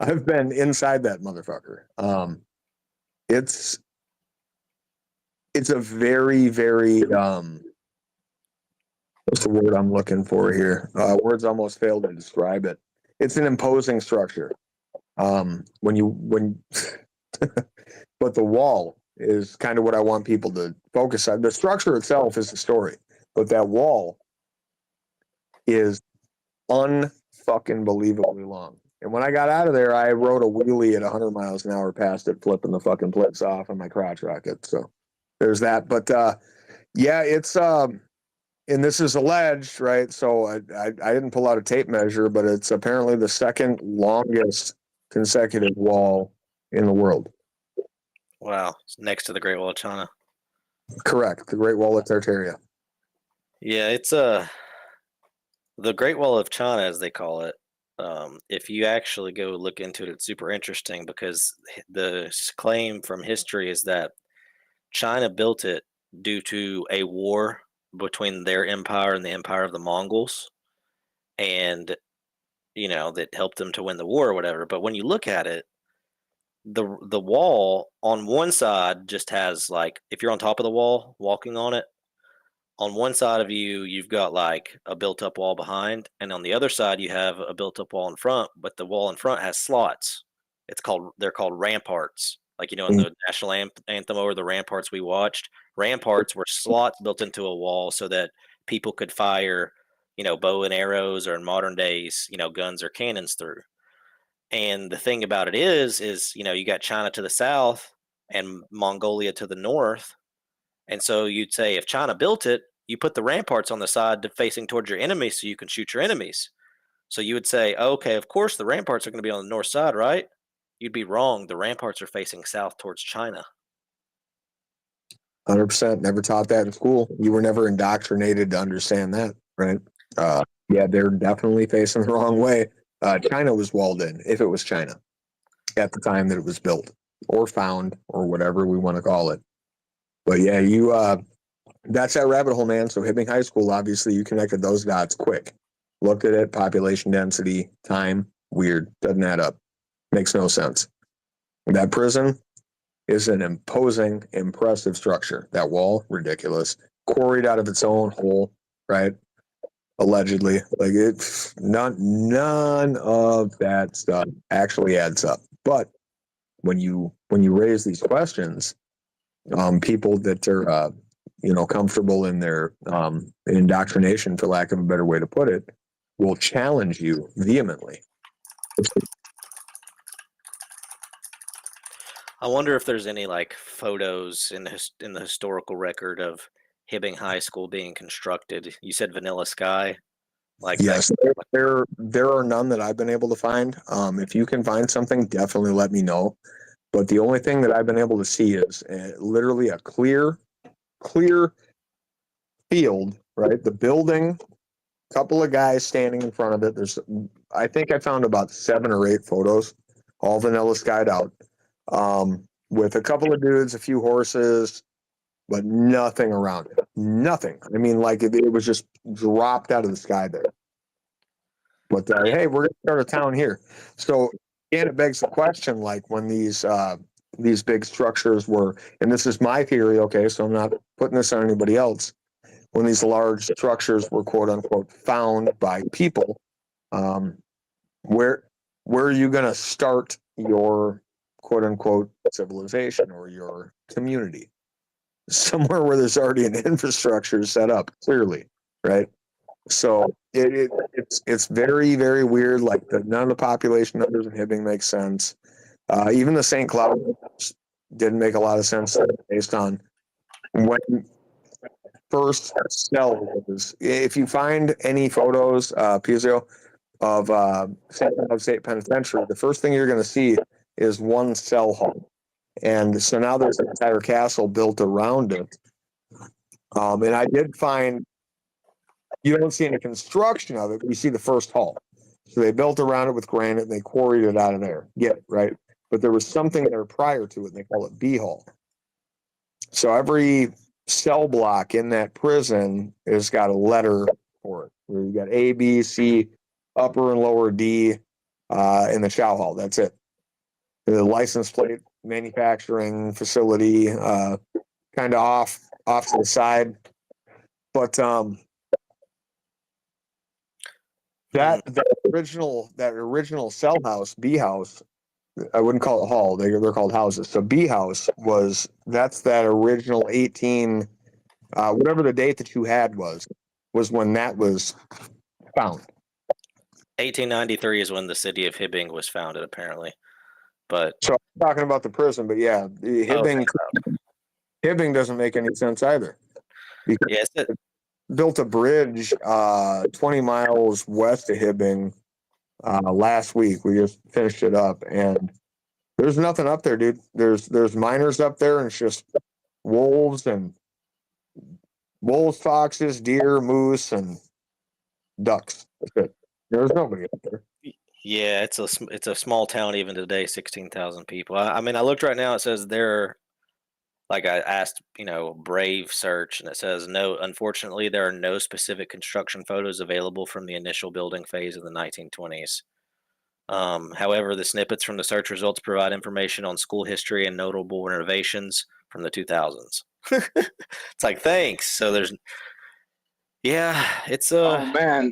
I've been inside that motherfucker. It's a very, very what's the word I'm looking for here? Words almost fail to describe it. It's an imposing structure. But the wall is kind of what I want people to focus on. The structure itself is the story, but that wall is unfucking believably long. And when I got out of there, I rode a wheelie at 100 miles an hour past it, flipping the fucking plates off on my crotch rocket. So there's that. But yeah, it's and this is alleged, right? So I didn't pull out a tape measure, but it's apparently the second longest consecutive wall in the world. Wow, it's next to the Great Wall of China. Correct, the Great Wall of Tartaria. Yeah, it's the Great Wall of China, as they call it. If you actually go look into it, it's super interesting because the claim from history is that China built it due to a war between their empire and the empire of the Mongols, and that helped them to win the war or whatever. But when you look at it, the wall on one side just has, like, if you're on top of the wall walking on it, on one side of you've got like a built-up wall behind, and on the other side you have a built-up wall in front, but the wall in front has slots. They're called ramparts. Like, in the national anthem or the ramparts we watched, ramparts were slots built into a wall so that people could fire, bow and arrows, or in modern days, guns or cannons through. And the thing about it is, you got China to the south and Mongolia to the north. And so you'd say if China built it, you put the ramparts on the side facing towards your enemies so you can shoot your enemies. So you would say, okay, of course the ramparts are going to be on the north side, right? You'd be wrong. The ramparts are facing south towards China. 100%. Never taught that in school. You were never indoctrinated to understand that, right? Yeah, they're definitely facing the wrong way. China was walled in, if it was China, at the time that it was built or found or whatever we want to call it. But yeah, that's that rabbit hole, man. So Hibbing High School, obviously you connected those dots quick. Looked at it, population density, time, weird, doesn't add up. Makes no sense. That prison is an imposing, impressive structure. That wall, ridiculous. Quarried out of its own hole, right? Allegedly. Like, it's none of that stuff actually adds up. But when you raise these questions, people that are comfortable in their indoctrination, for lack of a better way to put it, will challenge you vehemently. I wonder if there's any like photos in the historical record of Hibbing High School being constructed. You said Vanilla Sky, like that. Yes, there are none that I've been able to find. If you can find something, definitely let me know. But the only thing that I've been able to see is literally a clear field, right? The building, couple of guys standing in front of it. I think I found about 7 or 8 photos, all vanilla skied out, with a couple of dudes, a few horses, but nothing around it. Nothing. I mean, like it was just dropped out of the sky there. But hey, we're gonna start a town here. So again, it begs the question: like when these big structures were, and this is my theory, okay? So I'm not putting this on anybody else. When these large structures were quote unquote found by people, where are you gonna start your quote unquote civilization or your community? Somewhere where there's already an infrastructure set up, clearly, right? So it's very, very weird. Like none of the population numbers in Hibbing make sense. Even the St. Cloud didn't make a lot of sense based on when first cell was. If you find any photos, Pizzo, of St. Cloud State Penitentiary, the first thing you're going to see is one cell hall. And so now there's an entire castle built around it. And I did find, you don't see any construction of it, but you see the first hall. So they built around it with granite and they quarried it out of there. Get it, right? But there was something there prior to it, and they call it B hall. So every cell block in that prison has got a letter for it. Where you got A, B, C, upper and lower D, in the chow hall. That's it. The license plate manufacturing facility, kind of off to the side. But that original cell house, B house, I wouldn't call it hall. They're called houses. So B house that's that original 18, whatever the date that you had was when that was found. 1893 is when the city of Hibbing was founded, apparently. But so I'm talking about the prison, but yeah, Hibbing doesn't make any sense either. Because it built a bridge 20 miles west of Hibbing last week. We just finished it up, and there's nothing up there, dude. There's miners up there, and it's just wolves, foxes, deer, moose, and ducks. That's it. There's nobody up there. Yeah, it's a small town even today, 16,000 people. I mean, I looked right now. It says there, like I asked, Brave search, and it says no. Unfortunately, there are no specific construction photos available from the initial building phase of the 1920s. However, the snippets from the search results provide information on school history and notable renovations from the 2000s. It's like, thanks. So there's, it's oh man.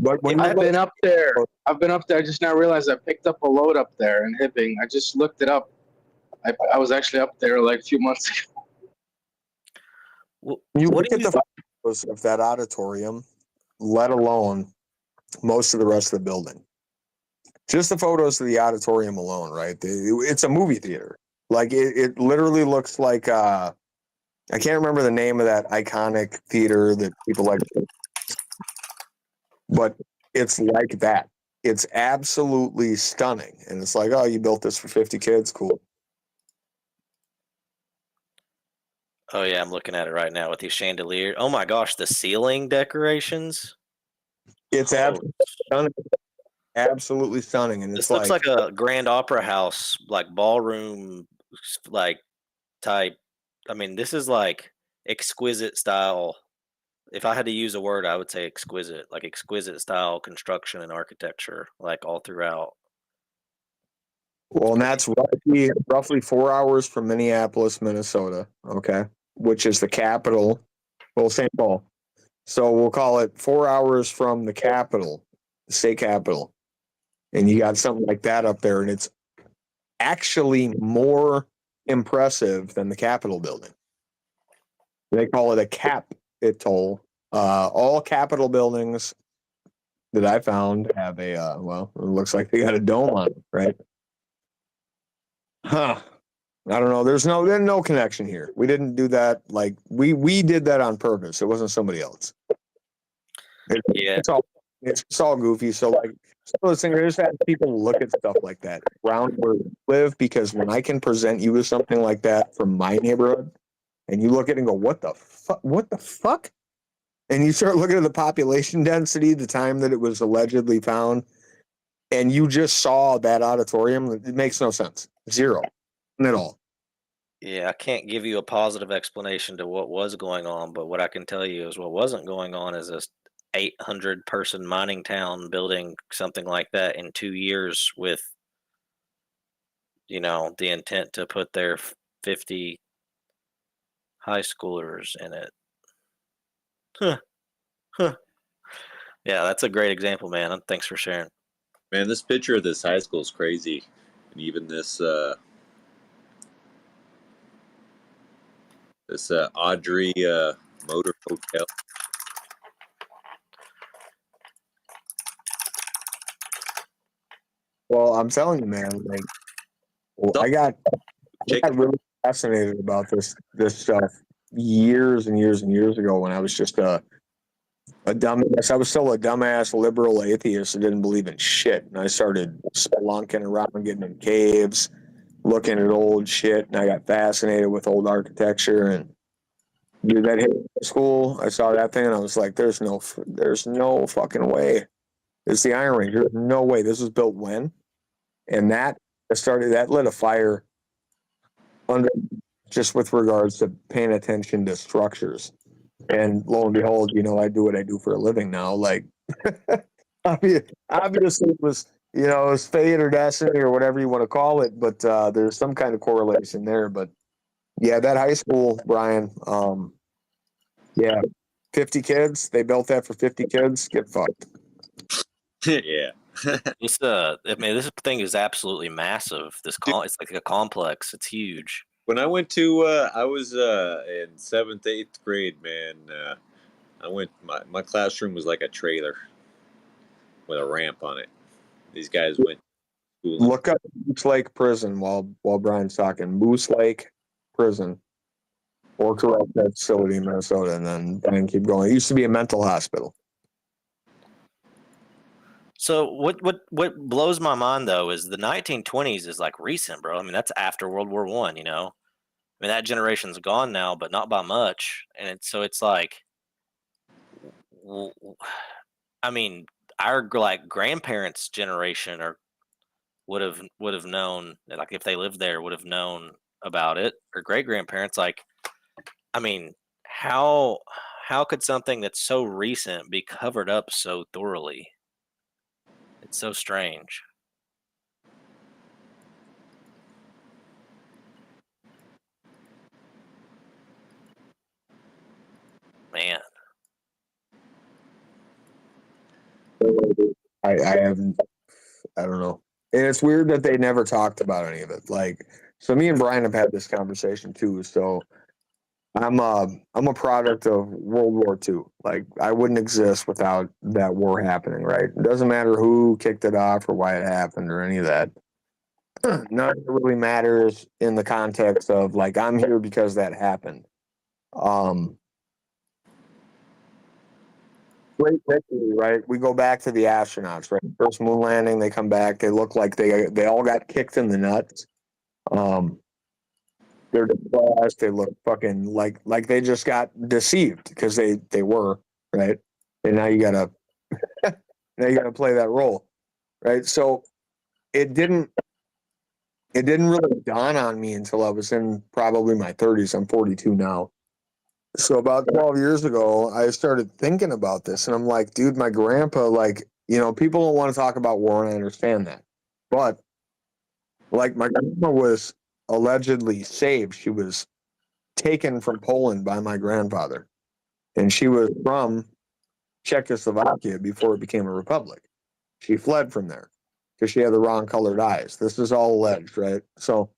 But when I've been up there. I just now realized I picked up a load up there in Hibbing. I just looked it up. I was actually up there like a few months ago. Well, you look at the photos of that auditorium, let alone most of the rest of the building. Just the photos of the auditorium alone, right? It's a movie theater. Like it literally looks like I can't remember the name of that iconic theater that people like, but it's like that. It's absolutely stunning, and it's like, oh, you built this for 50 kids, cool. Oh yeah, I'm looking at it right now with these chandeliers. Oh my gosh, the ceiling decorations. It's absolutely stunning, and this looks like a grand opera house, like ballroom, like type. I mean, this is like exquisite style. If I had to use a word, I would say exquisite, like exquisite style construction and architecture, like all throughout. Well, and that's roughly 4 hours from Minneapolis, Minnesota, okay, which is the capital, St. Paul. So we'll call it 4 hours from the capital, the state capital. And you got something like that up there, and it's actually more impressive than the Capitol building. They call it a capitol. All Capitol buildings that I found have it looks like they got a dome on it, right? Huh. I don't know. There's no connection here. We didn't do that. Like we did that on purpose. It wasn't somebody else. Yeah. It's all goofy. So like some of those things, I just have people look at stuff like that around where we live, because when I can present you with something like that from my neighborhood, and you look at it and go, what the fuck? What the fuck? And you start looking at the population density, the time that it was allegedly found, and you just saw that auditorium. It makes no sense. Zero. At all. Yeah, I can't give you a positive explanation to what was going on, but what I can tell you is what wasn't going on is this 800 person mining town building something like that in 2 years with, the intent to put their 50 high schoolers in it. Huh. Huh. Yeah, that's a great example, man. Thanks for sharing. Man, this picture of this high school is crazy. And even this Audrey Motor Hotel. Well, I'm telling you, man, like, I got really fascinated about this stuff years and years and years ago when I was just a dumbass. I was still a dumbass liberal atheist that didn't believe in shit. And I started spelunking around, getting in caves, looking at old shit, and I got fascinated with old architecture. And dude, that hit school, I saw that thing, and I was like, "There's no fucking way." It's the Iron Range. There's no way. This was built when, and that lit a fire under, just with regards to paying attention to structures. And lo and behold, I do what I do for a living now. Like, obviously, it was fate or destiny or whatever you want to call it, but there's some kind of correlation there. But yeah, that high school, Brian, 50 kids. They built that for 50 kids. Get fucked. Yeah. This thing is absolutely massive. It's like a complex. It's huge. When I went to, I was in 7th, 8th grade, man. I went, my classroom was like a trailer with a ramp on it. These guys went to school. Look up Moose Lake Prison while Brian's talking. Moose Lake Prison. Or correct that facility in Minnesota, and then keep going. It used to be a mental hospital. So what blows my mind though is the 1920s is like recent, bro. I mean, that's after World War I, I mean, that generation's gone now, but not by much. And it's like, I mean, our like grandparents' generation would have known, like if they lived there, would have known about it, or great grandparents. Like, I mean, how could something that's so recent be covered up so thoroughly? It's so strange. Man. I don't know. And it's weird that they never talked about any of it. Like, so me and Brian have had this conversation too. So I'm a product of World War II. Like, I wouldn't exist without that war happening, right? It doesn't matter who kicked it off or why it happened or any of that. None of it really matters in the context of like, I'm here because that happened. Great victory, right? We go back to the astronauts, right? First moon landing, they come back. They look like they all got kicked in the nuts. They're depressed. They look fucking like they just got deceived because they were, right. And now you gotta play that role, right? So it didn't really dawn on me until I was in probably my 30s. I'm 42 now. So about 12 years ago, I started thinking about this, and I'm like, dude, my grandpa, like, people don't want to talk about war, and I understand that. But, like, my grandma was allegedly saved. She was taken from Poland by my grandfather, and she was from Czechoslovakia before it became a republic. She fled from there because she had the wrong colored eyes. This is all alleged, right? So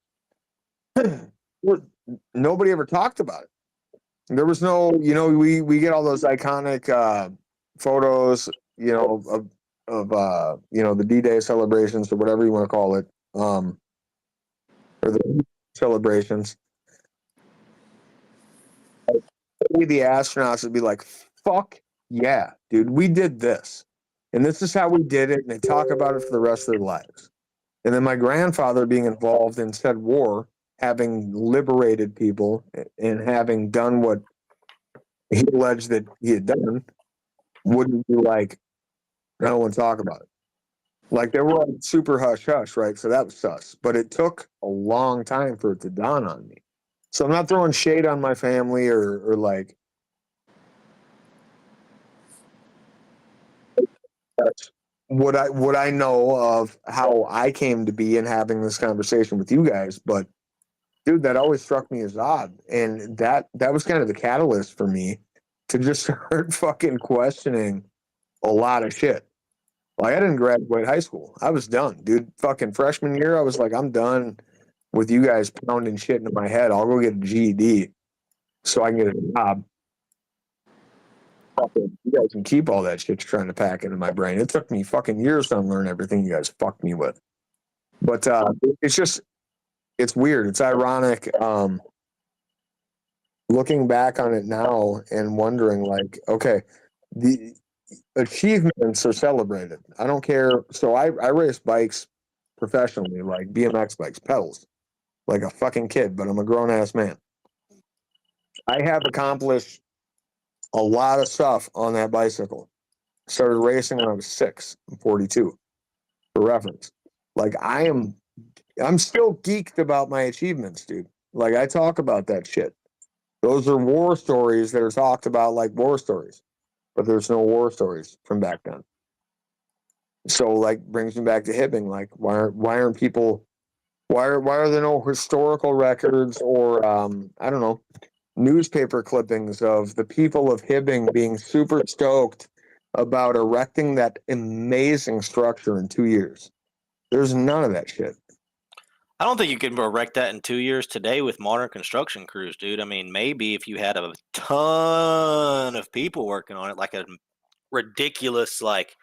nobody ever talked about it. There was no, we get all those iconic photos, of the D-Day celebrations or whatever you want to call it. or the celebrations, the astronauts would be like, fuck yeah, dude, we did this. And this is how we did it. And they talk about it for the rest of their lives. And then my grandfather being involved in said war, having liberated people and having done what he alleged that he had done, wouldn't be like, I don't want to talk about it. Like they were like super hush hush, right? So that was sus. But it took a long time for it to dawn on me. So I'm not throwing shade on my family or like what I know of how I came to be and having this conversation with you guys. But dude, that always struck me as odd. And that was kind of the catalyst for me to just start fucking questioning a lot of shit. Like I didn't graduate high school. I was done, dude. Fucking freshman year, I was like, I'm done with you guys pounding shit into my head. I'll go get a GED so I can get a job. You guys can keep all that shit you're trying to pack into my brain. It took me fucking years to unlearn everything you guys fucked me with. But it's just, it's weird. It's ironic. Looking back on it now and wondering like, okay, the achievements are celebrated. I don't care. So I race bikes professionally, like BMX bikes, pedals, like a fucking kid, but I'm a grown ass man. I have accomplished a lot of stuff on that bicycle. Started racing when I was 6. I'm 42 for reference. Like I'm still geeked about my achievements, dude. Like I talk about that shit. Those are war stories that are talked about like war stories, but there's no war stories from back then. So like brings me back to Hibbing. Like why aren't people? Why are there no historical records or I don't know, newspaper clippings of the people of Hibbing being super stoked about erecting that amazing structure in 2 years? There's none of that shit. I don't think you can erect that in 2 years today with modern construction crews, dude. I mean, maybe if you had a ton of people working on it, like a ridiculous, like,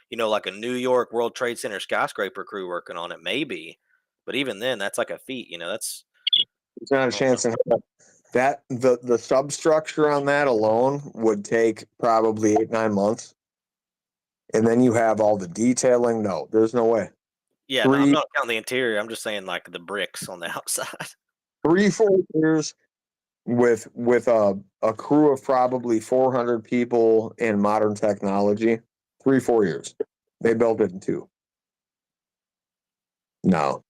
you know, like a New York World Trade Center skyscraper crew working on it, maybe. But even then, that's like a feat, you know, that's... There's not a chance in hell. That the substructure on that alone would take probably 8-9 months. And then you have all the detailing. No, there's no way. Yeah, no, I'm not counting the interior. I'm just saying like the bricks on the outside. 3-4 years with a crew of probably 400 people and modern technology. 3-4 years. They built it in 2. No.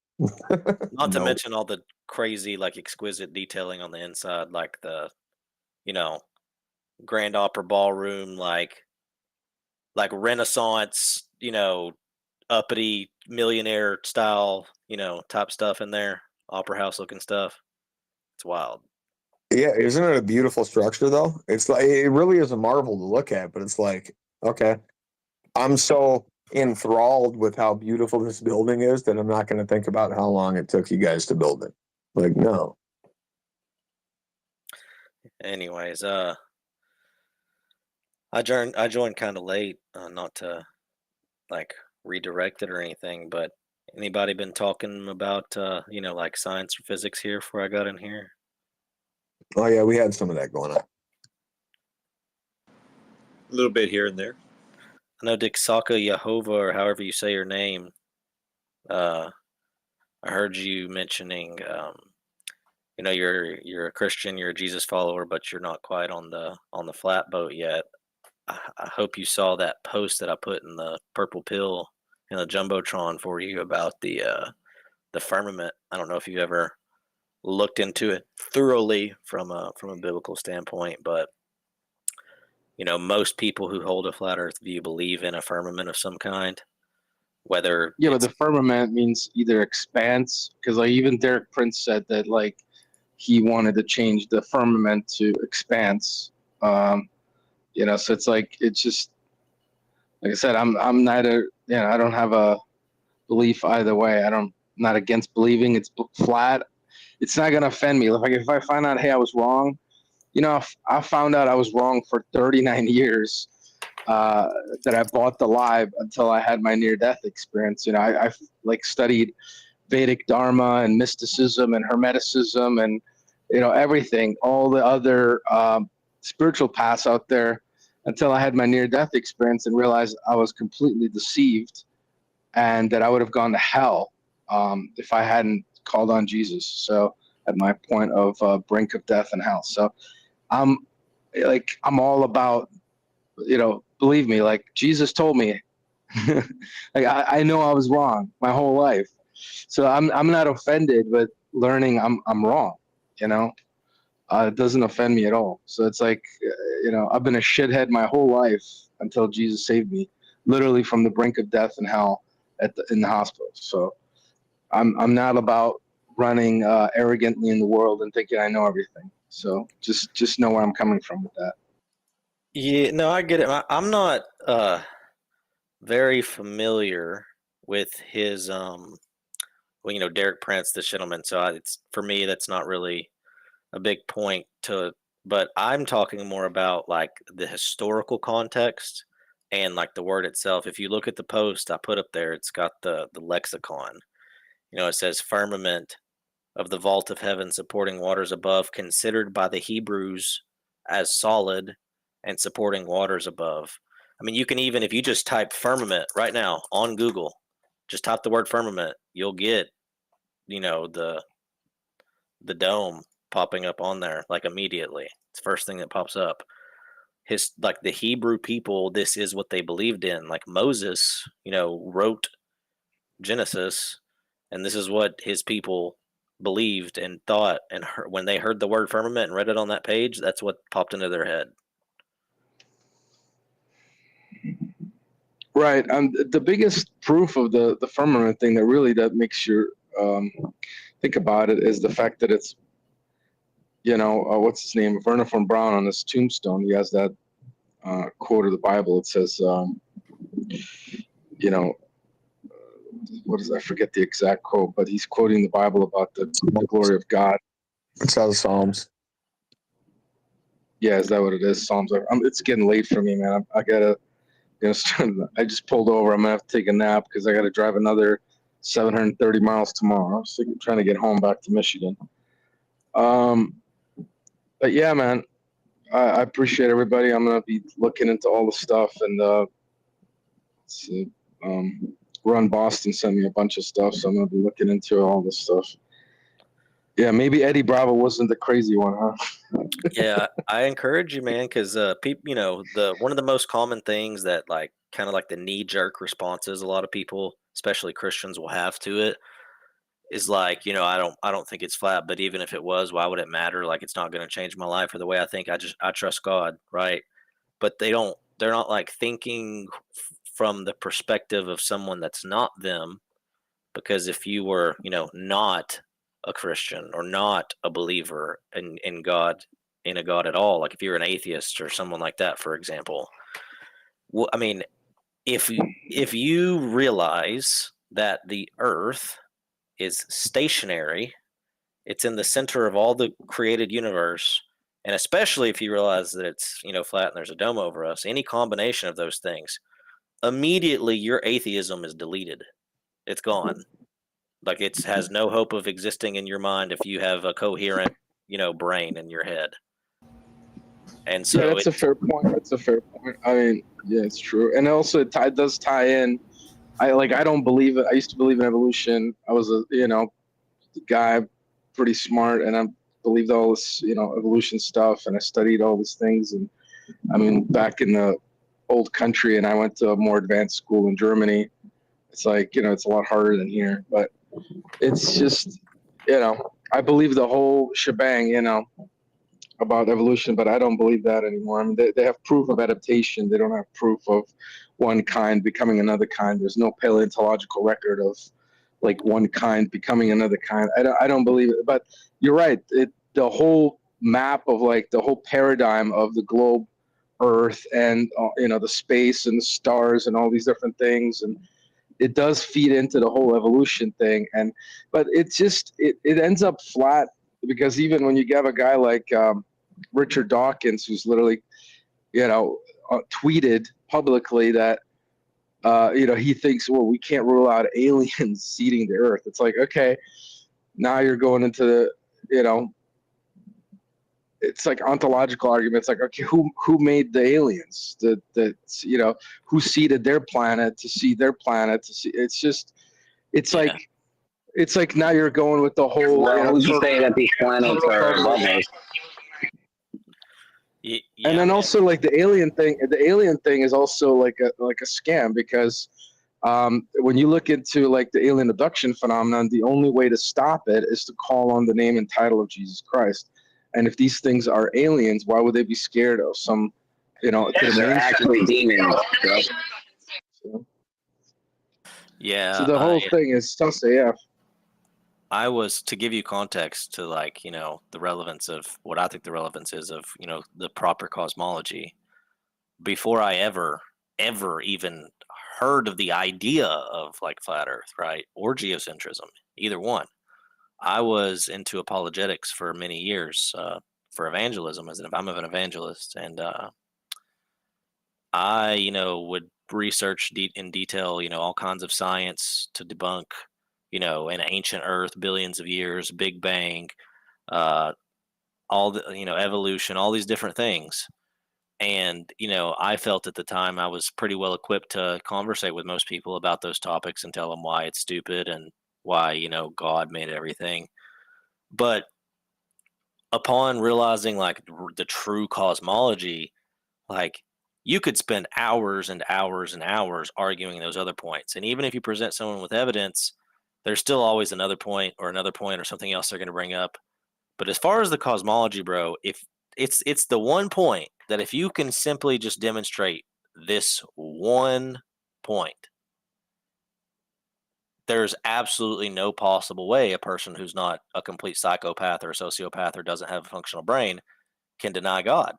Not to mention all the crazy, like exquisite detailing on the inside, like the, you know, Grand Opera Ballroom, like Renaissance, you know, uppity millionaire style, you know, type stuff in there, opera house looking stuff. It's wild. Yeah, isn't it a beautiful structure though? It's like it really is a marvel to look at, but it's like, okay, I'm so enthralled with how beautiful this building is that I'm not going to think about how long it took you guys to build it. Like, no. Anyways, I joined kind of late, not to like redirect it or anything, but anybody been talking about you know, like science or physics here before I got in here? Oh yeah, we had some of that going on. A little bit here and there. I know Dixaka Yehovah, or however you say your name. I heard you mentioning, you know, you're a Christian, you're a Jesus follower, but you're not quite on the flatboat yet. I hope you saw that post that I put in the purple pill in the jumbotron for you about the firmament. I don't know if you ever looked into it thoroughly from a biblical standpoint, but you know, most people who hold a flat Earth view believe in a firmament of some kind. Whether but the firmament means either expanse, because like even Derek Prince said that like he wanted to change the firmament to expanse. You know, so it's like it's just like I said, I'm neither. You know, I don't have a belief either way. I'm not against believing it's flat. It's not gonna offend me. Like if I find out, hey, I was wrong. You know, I found out I was wrong for 39 years. That I bought the lie until I had my near-death experience. You know, I like studied Vedic Dharma and mysticism and Hermeticism and, everything, all the other spiritual paths out there, until I had my near-death experience and realized I was completely deceived and that I would have gone to hell if I hadn't called on Jesus. So at my point of brink of death and hell. So I'm all about, believe me, like Jesus told me, like I know I was wrong my whole life. So I'm not offended with learning I'm wrong, it doesn't offend me at all. So it's like, I've been a shithead my whole life until Jesus saved me, literally from the brink of death and hell in the hospital. So I'm not about running arrogantly in the world and thinking I know everything. So just know where I'm coming from with that. Yeah, no, I get it. I'm not very familiar with his Derek Prince, the gentleman. So it's for me, that's not really a big point but I'm talking more about like the historical context and like the word itself. If you look at the post I put up there, it's got the lexicon. It says firmament of the vault of heaven supporting waters above, considered by the Hebrews as solid and supporting waters above. I mean, you can even, if you just type firmament right now on Google, just type the word firmament, you'll get, the dome popping up on there like immediately. It's the first thing that pops up. Like the Hebrew people, this is what they believed in. Like Moses, wrote Genesis, and this is what his people believed and thought, and when they heard the word firmament and read it on that page, that's what popped into their head. Right. The biggest proof of the firmament thing that makes you think about it is the fact that it's, what's his name? Werner von Braun on his tombstone. He has that quote of the Bible. It says, what is, I forget the exact quote, but he's quoting the Bible about the glory of God. It's out of Psalms. Yeah, is that what it is? Psalms. It's getting late for me, man. I gotta. I just pulled over. I'm gonna have to take a nap because I got to drive another 730 miles tomorrow. So I'm trying to get home back to Michigan. But yeah, man, I appreciate everybody. I'm gonna be looking into all the stuff, and Run Boston sent me a bunch of stuff, so I'm gonna be looking into all this stuff. Yeah, maybe Eddie Bravo wasn't the crazy one, huh? Yeah, I encourage you, man, because people, one of the most common things that like kind of like the knee-jerk responses a lot of people, especially Christians, will have to it is like, I don't think it's flat, but even if it was, why would it matter? Like, it's not going to change my life or the way I think. I trust God, right? But they're not like thinking from the perspective of someone that's not them, because if you were, not a Christian or not a believer in God, in a God at all, like if you're an atheist or someone like that, for example, well, I mean, if you realize that the earth is stationary, it's in the center of all the created universe, and especially if you realize that it's, flat and there's a dome over us, any combination of those things, immediately your atheism is deleted. It's gone. Like it has no hope of existing in your mind if you have a coherent, brain in your head. And so yeah, that's a fair point. I mean, yeah, it's true. And also it does tie in. I don't believe it. I used to believe in evolution. I was a, guy, pretty smart, and I believed all this, evolution stuff, and I studied all these things. And I mean, back in the old country, and I went to a more advanced school in Germany. It's like, it's a lot harder than here, but it's just, I believe the whole shebang, about evolution, but I don't believe that anymore. I mean, they have proof of adaptation. They don't have proof of one kind becoming another kind. There's no paleontological record of like one kind becoming another kind. I don't believe it, but you're right. The whole map of like the whole paradigm of the globe, Earth, and the space and the stars and all these different things, and it does feed into the whole evolution thing. But it's just it ends up flat, because even when you have a guy like Richard Dawkins, who's literally, tweeted publicly that he thinks, well, we can't rule out aliens seeding the Earth. It's like, okay, now you're going into the, it's like ontological arguments. Like, okay, who made the aliens? Who seeded their planet to seed their planet to see? It's just, it's like now you're going with the whole. Well, who's to say that these planets are above us? And then also like the alien thing is also like a scam, because when you look into like the alien abduction phenomenon, the only way to stop it is to call on the name and title of Jesus Christ. And if these things are aliens, why would they be scared of some, They're actually demons. Right? Yeah. So the whole thing is sus AF. I was, to give you context to the relevance of what I think the relevance is of, the proper cosmology, before I ever even heard of the idea of like flat Earth, right? Or geocentrism, either one. I was into apologetics for many years, for evangelism, I'm an evangelist. And I, would research in detail, all kinds of science to debunk, an ancient Earth, billions of years, Big Bang, all the, evolution, all these different things. And, I felt at the time I was pretty well equipped to conversate with most people about those topics and tell them why it's stupid and why, God made everything. But upon realizing like the true cosmology, like you could spend hours and hours and hours arguing those other points. And even if you present someone with evidence, there's still always another point or something else they're going to bring up. But as far as the cosmology, bro, if it's the one point that if you can simply just demonstrate this one point, there's absolutely no possible way a person who's not a complete psychopath or a sociopath or doesn't have a functional brain can deny God.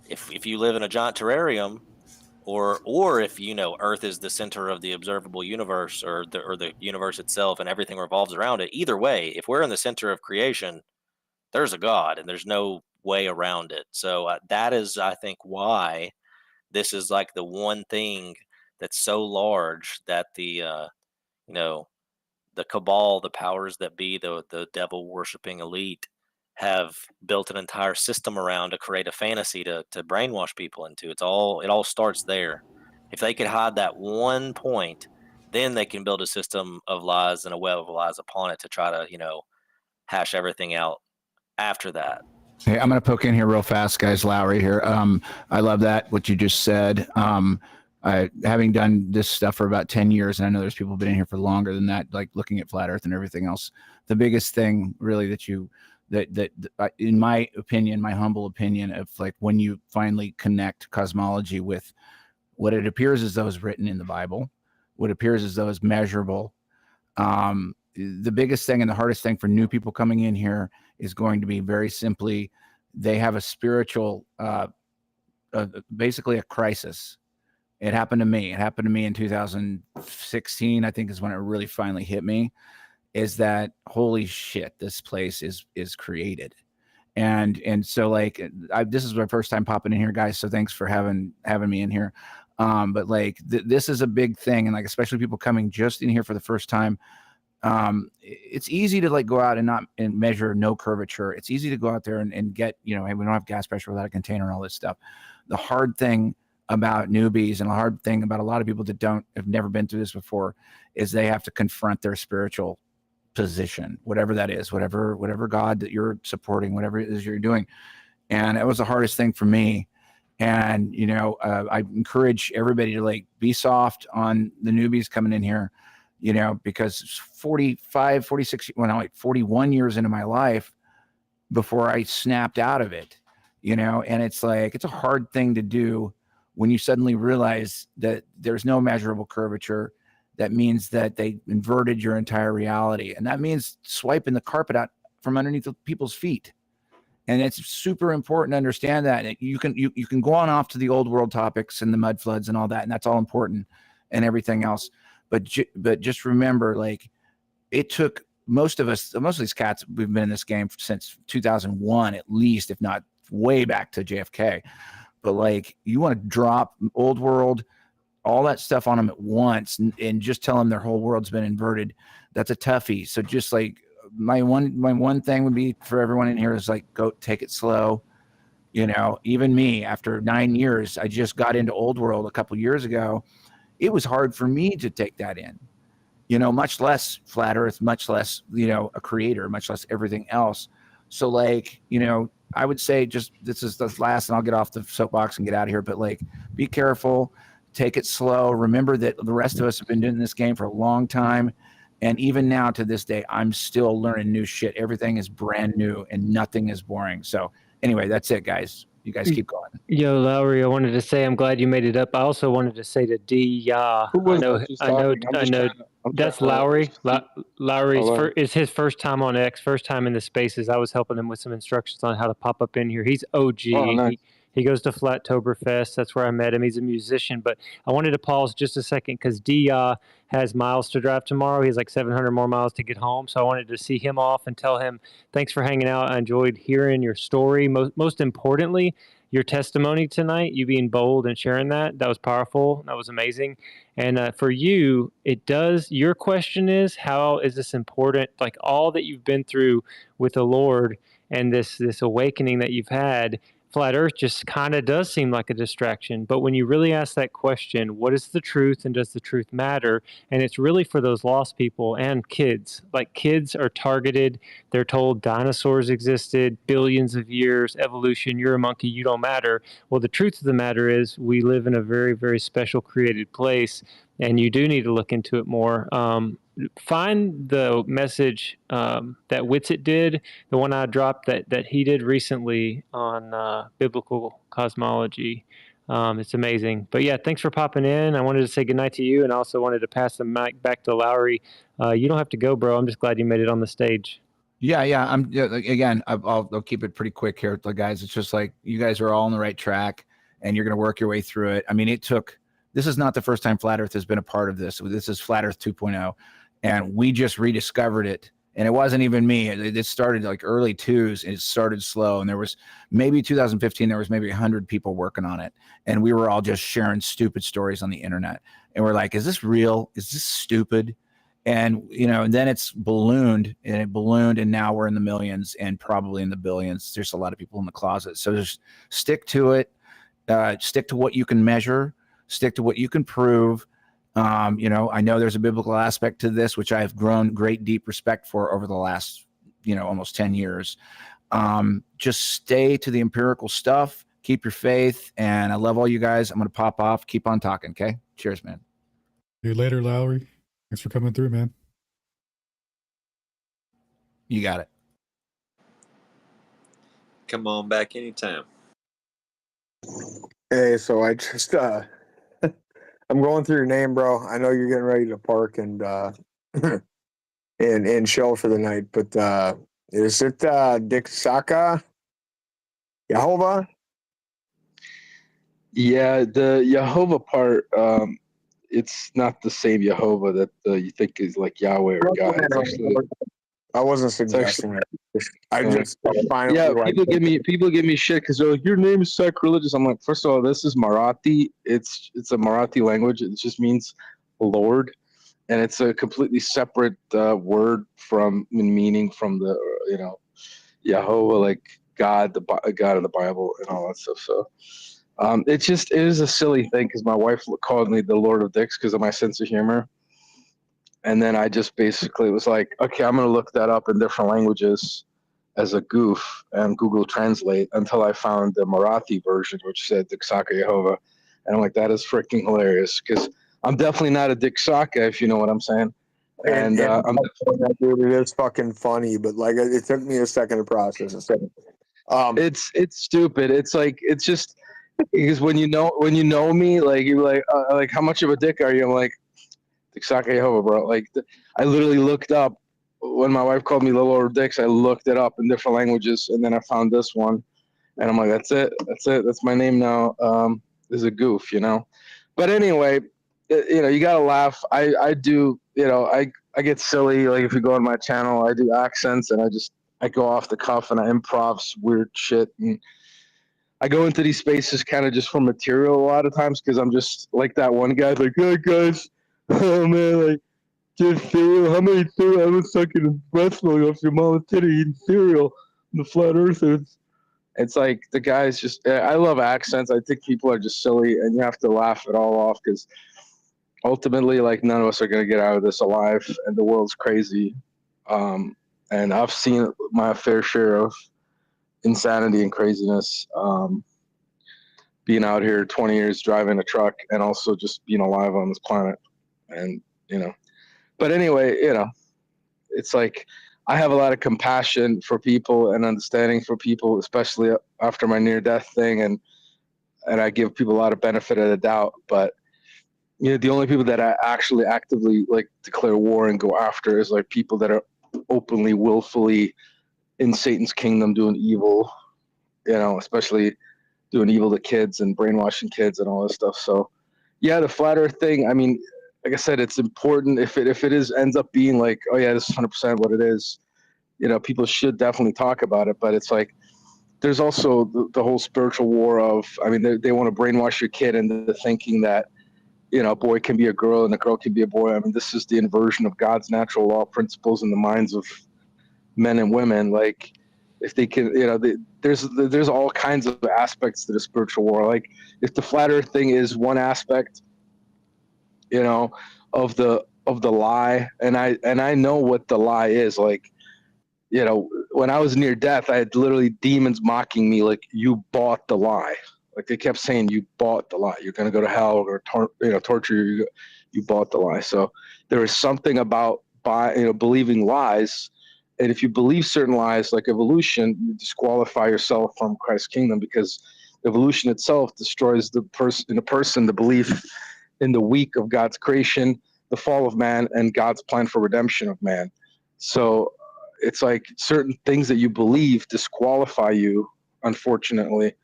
If you live in a giant terrarium, or if Earth is the center of the observable universe, or the universe itself and everything revolves around it, either way, if we're in the center of creation, there's a God and there's no way around it. So that is, I think, why this is like the one thing that's so large that the the cabal, the powers that be, the devil worshiping elite have built an entire system around to create a fantasy to brainwash people into. It all starts there. If they could hide that one point, then they can build a system of lies and a web of lies upon it to try to, hash everything out after that. Hey, I'm going to poke in here real fast, guys. Lowry here. I love that, what you just said. Having done this stuff for about 10 years, and I know there's people who've been in here for longer than that, like looking at flat Earth and everything else. The biggest thing really that in my opinion, my humble opinion, of like when you finally connect cosmology with what it appears as though is written in the Bible, what appears as though is measurable, the biggest thing and the hardest thing for new people coming in here is going to be very simply, they have a spiritual, basically a crisis. It happened to me. It happened to me in 2016, I think, is when it really finally hit me, is that, holy shit, this place is created. And so like, this is my first time popping in here, guys. So thanks for having me in here. But like, this is a big thing. And like, especially people coming just in here for the first time, it's easy to like go out and measure no curvature. It's easy to go out there and get, hey, we don't have gas pressure without a container and all this stuff. The hard thing about newbies, and the hard thing about a lot of people that have never been through this before, is they have to confront their spiritual position, whatever that is, whatever God that you're supporting, whatever it is you're doing. And it was the hardest thing for me. And, I encourage everybody to like be soft on the newbies coming in here, because 45, 46, 41 years into my life before I snapped out of it, and it's like, it's a hard thing to do when you suddenly realize that there's no measurable curvature. That means that they inverted your entire reality. And that means swiping the carpet out from underneath people's feet. And it's super important to understand that. You can go on off to the old world topics and the mud floods and all that, and that's all important and everything else. But just remember, like, it took most of these cats, we've been in this game since 2001 at least, if not way back to JFK. But like, you want to drop old world all that stuff on them at once and just tell them their whole world's been inverted, that's a toughie. So just like my one thing would be for everyone in here is like, go take it slow. You know, even me, after 9 years, I just got into old world a couple years ago. It was hard for me to take that in, you know, much less flat earth, much less, you know, a creator, much less everything else. So like, you know, I would say just, this is the last, and I'll get off the soapbox and get out of here, but like, be careful, take it slow. Remember that the rest of us have been doing this game for a long time. And even now to this day, I'm still learning new shit. Everything is brand new and nothing is boring. So anyway, that's it, guys. You guys keep going. Yo, Lowry, I wanted to say I'm glad you made it up. I also wanted to say to D, I know. That's Lowry. Lowry's is his first time on X, first time in the spaces. I was helping him with some instructions on how to pop up in here. He's OG. Oh, nice. He goes to Flattoberfest. That's where I met him. He's a musician. But I wanted to pause just a second because D has miles to drive tomorrow. He has like 700 more miles to get home. So I wanted to see him off and tell him, thanks for hanging out. I enjoyed hearing your story. Most importantly, your testimony tonight, you being bold and sharing that was powerful. That was amazing. And for you, your question is, how is this important? Like all that you've been through with the Lord and this awakening that you've had, flat earth just kind of does seem like a distraction. But when you really ask that question, what is the truth and does the truth matter? And it's really for those lost people and kids. Like kids are targeted. They're told dinosaurs existed, billions of years, evolution, you're a monkey, you don't matter. Well, the truth of the matter is we live in a very, very special created place, and you do need to look into it more. Find the message that Witsit did, the one I dropped that he did recently on biblical cosmology. It's amazing. But yeah, thanks for popping in. I wanted to say goodnight to you, and I also wanted to pass the mic back to Lowry. You don't have to go, bro. I'm just glad you made it on the stage. Yeah. I'll keep it pretty quick here, guys. It's just like you guys are all on the right track, and you're going to work your way through it. I mean, this is not the first time Flat Earth has been a part of this. This is Flat Earth 2.0. And we just rediscovered it. And it wasn't even me. It started like early 2s. And it started slow. And there was maybe 2015, there was maybe 100 people working on it. And we were all just sharing stupid stories on the internet. And we're like, is this real? Is this stupid? And, you know, and then it's ballooned. And now we're in the millions and probably in the billions. There's a lot of people in the closet. So just stick to it. Stick to what you can measure. Stick to what you can prove. You know, I know there's a biblical aspect to this, which I have grown great, deep respect for over the last, you know, almost 10 years. Just stay to the empirical stuff, keep your faith, and I love all you guys. I'm going to pop off, keep on talking. Okay. Cheers, man. See you later, Lowry. Thanks for coming through, man. You got it. Come on back anytime. Hey, so I just, I'm going through your name, bro. I know you're getting ready to park and and chill for the night, but is it Dick Saka? Jehovah? Yeah, the Jehovah part, it's not the same Jehovah that you think is like Yahweh or God. It's actually, I wasn't suggesting that. People give me shit because they're like, your name is sacrilegious. I'm like, first of all, this is Marathi. It's a Marathi language. It just means Lord, and it's a completely separate word from meaning from the Jehovah, like God, the God of the Bible, and all that stuff. So it is a silly thing because my wife called me the Lord of Dicks because of my sense of humor. And then I just basically was like, okay, I'm going to look that up in different languages as a goof and Google Translate until I found the Marathi version, which said Diksaka Jehovah. And I'm like, that is freaking hilarious because I'm definitely not a Diksaka, if you know what I'm saying. And dude, it is fucking funny, but like it took me a second to process it. It's stupid. It's like, it's just because when you know me, like you're like how much of a dick are you? I'm like, Diksaka Jehovah, bro. Like, I literally looked up when my wife called me the Lord of Dicks. I looked it up in different languages, and then I found this one, and I'm like, that's it. That's my name now. This is a goof, you know. But anyway, you gotta laugh. I do, I get silly. Like if you go on my channel, I do accents, and I go off the cuff, and I improv weird shit, and I go into these spaces kind of just for material a lot of times because I'm just like that one guy, like, hey guys, oh man, like, just cereal. How many cereal? I was sucking breast milk off your mama's titty eating cereal. The flat earthers. It's like the guys just. I love accents. I think people are just silly, and you have to laugh it all off because ultimately, like, none of us are gonna get out of this alive, and the world's crazy. And I've seen my fair share of insanity and craziness. Being out here 20 years driving a truck, and also just being alive on this planet, and But anyway, it's like I have a lot of compassion for people and understanding for people, especially after my near-death thing, and I give people a lot of benefit of the doubt. But the only people that I actually actively like declare war and go after is like people that are openly, willfully in Satan's kingdom doing evil, especially doing evil to kids and brainwashing kids and all this stuff. So, yeah, the flat Earth thing. I mean, like I said, it's important if it ends up being like, oh yeah, this is 100% what it is. People should definitely talk about it. But it's like there's also the whole spiritual war of. I mean, they want to brainwash your kid into thinking that a boy can be a girl and a girl can be a boy. I mean, this is the inversion of God's natural law principles in the minds of men and women. Like, if they can, there's all kinds of aspects to the spiritual war. Like, if the flat Earth thing is one aspect, of the lie, and I know what the lie is. Like, when I was near death, I had literally demons mocking me, like, you bought the lie. Like, they kept saying, you bought the lie. You're gonna go to hell or torture you. You bought the lie. So there is something about believing lies, and if you believe certain lies, like evolution, you disqualify yourself from Christ's kingdom, because evolution itself destroys the person the belief in the week of God's creation, the fall of man, and God's plan for redemption of man. So it's like certain things that you believe disqualify you, unfortunately,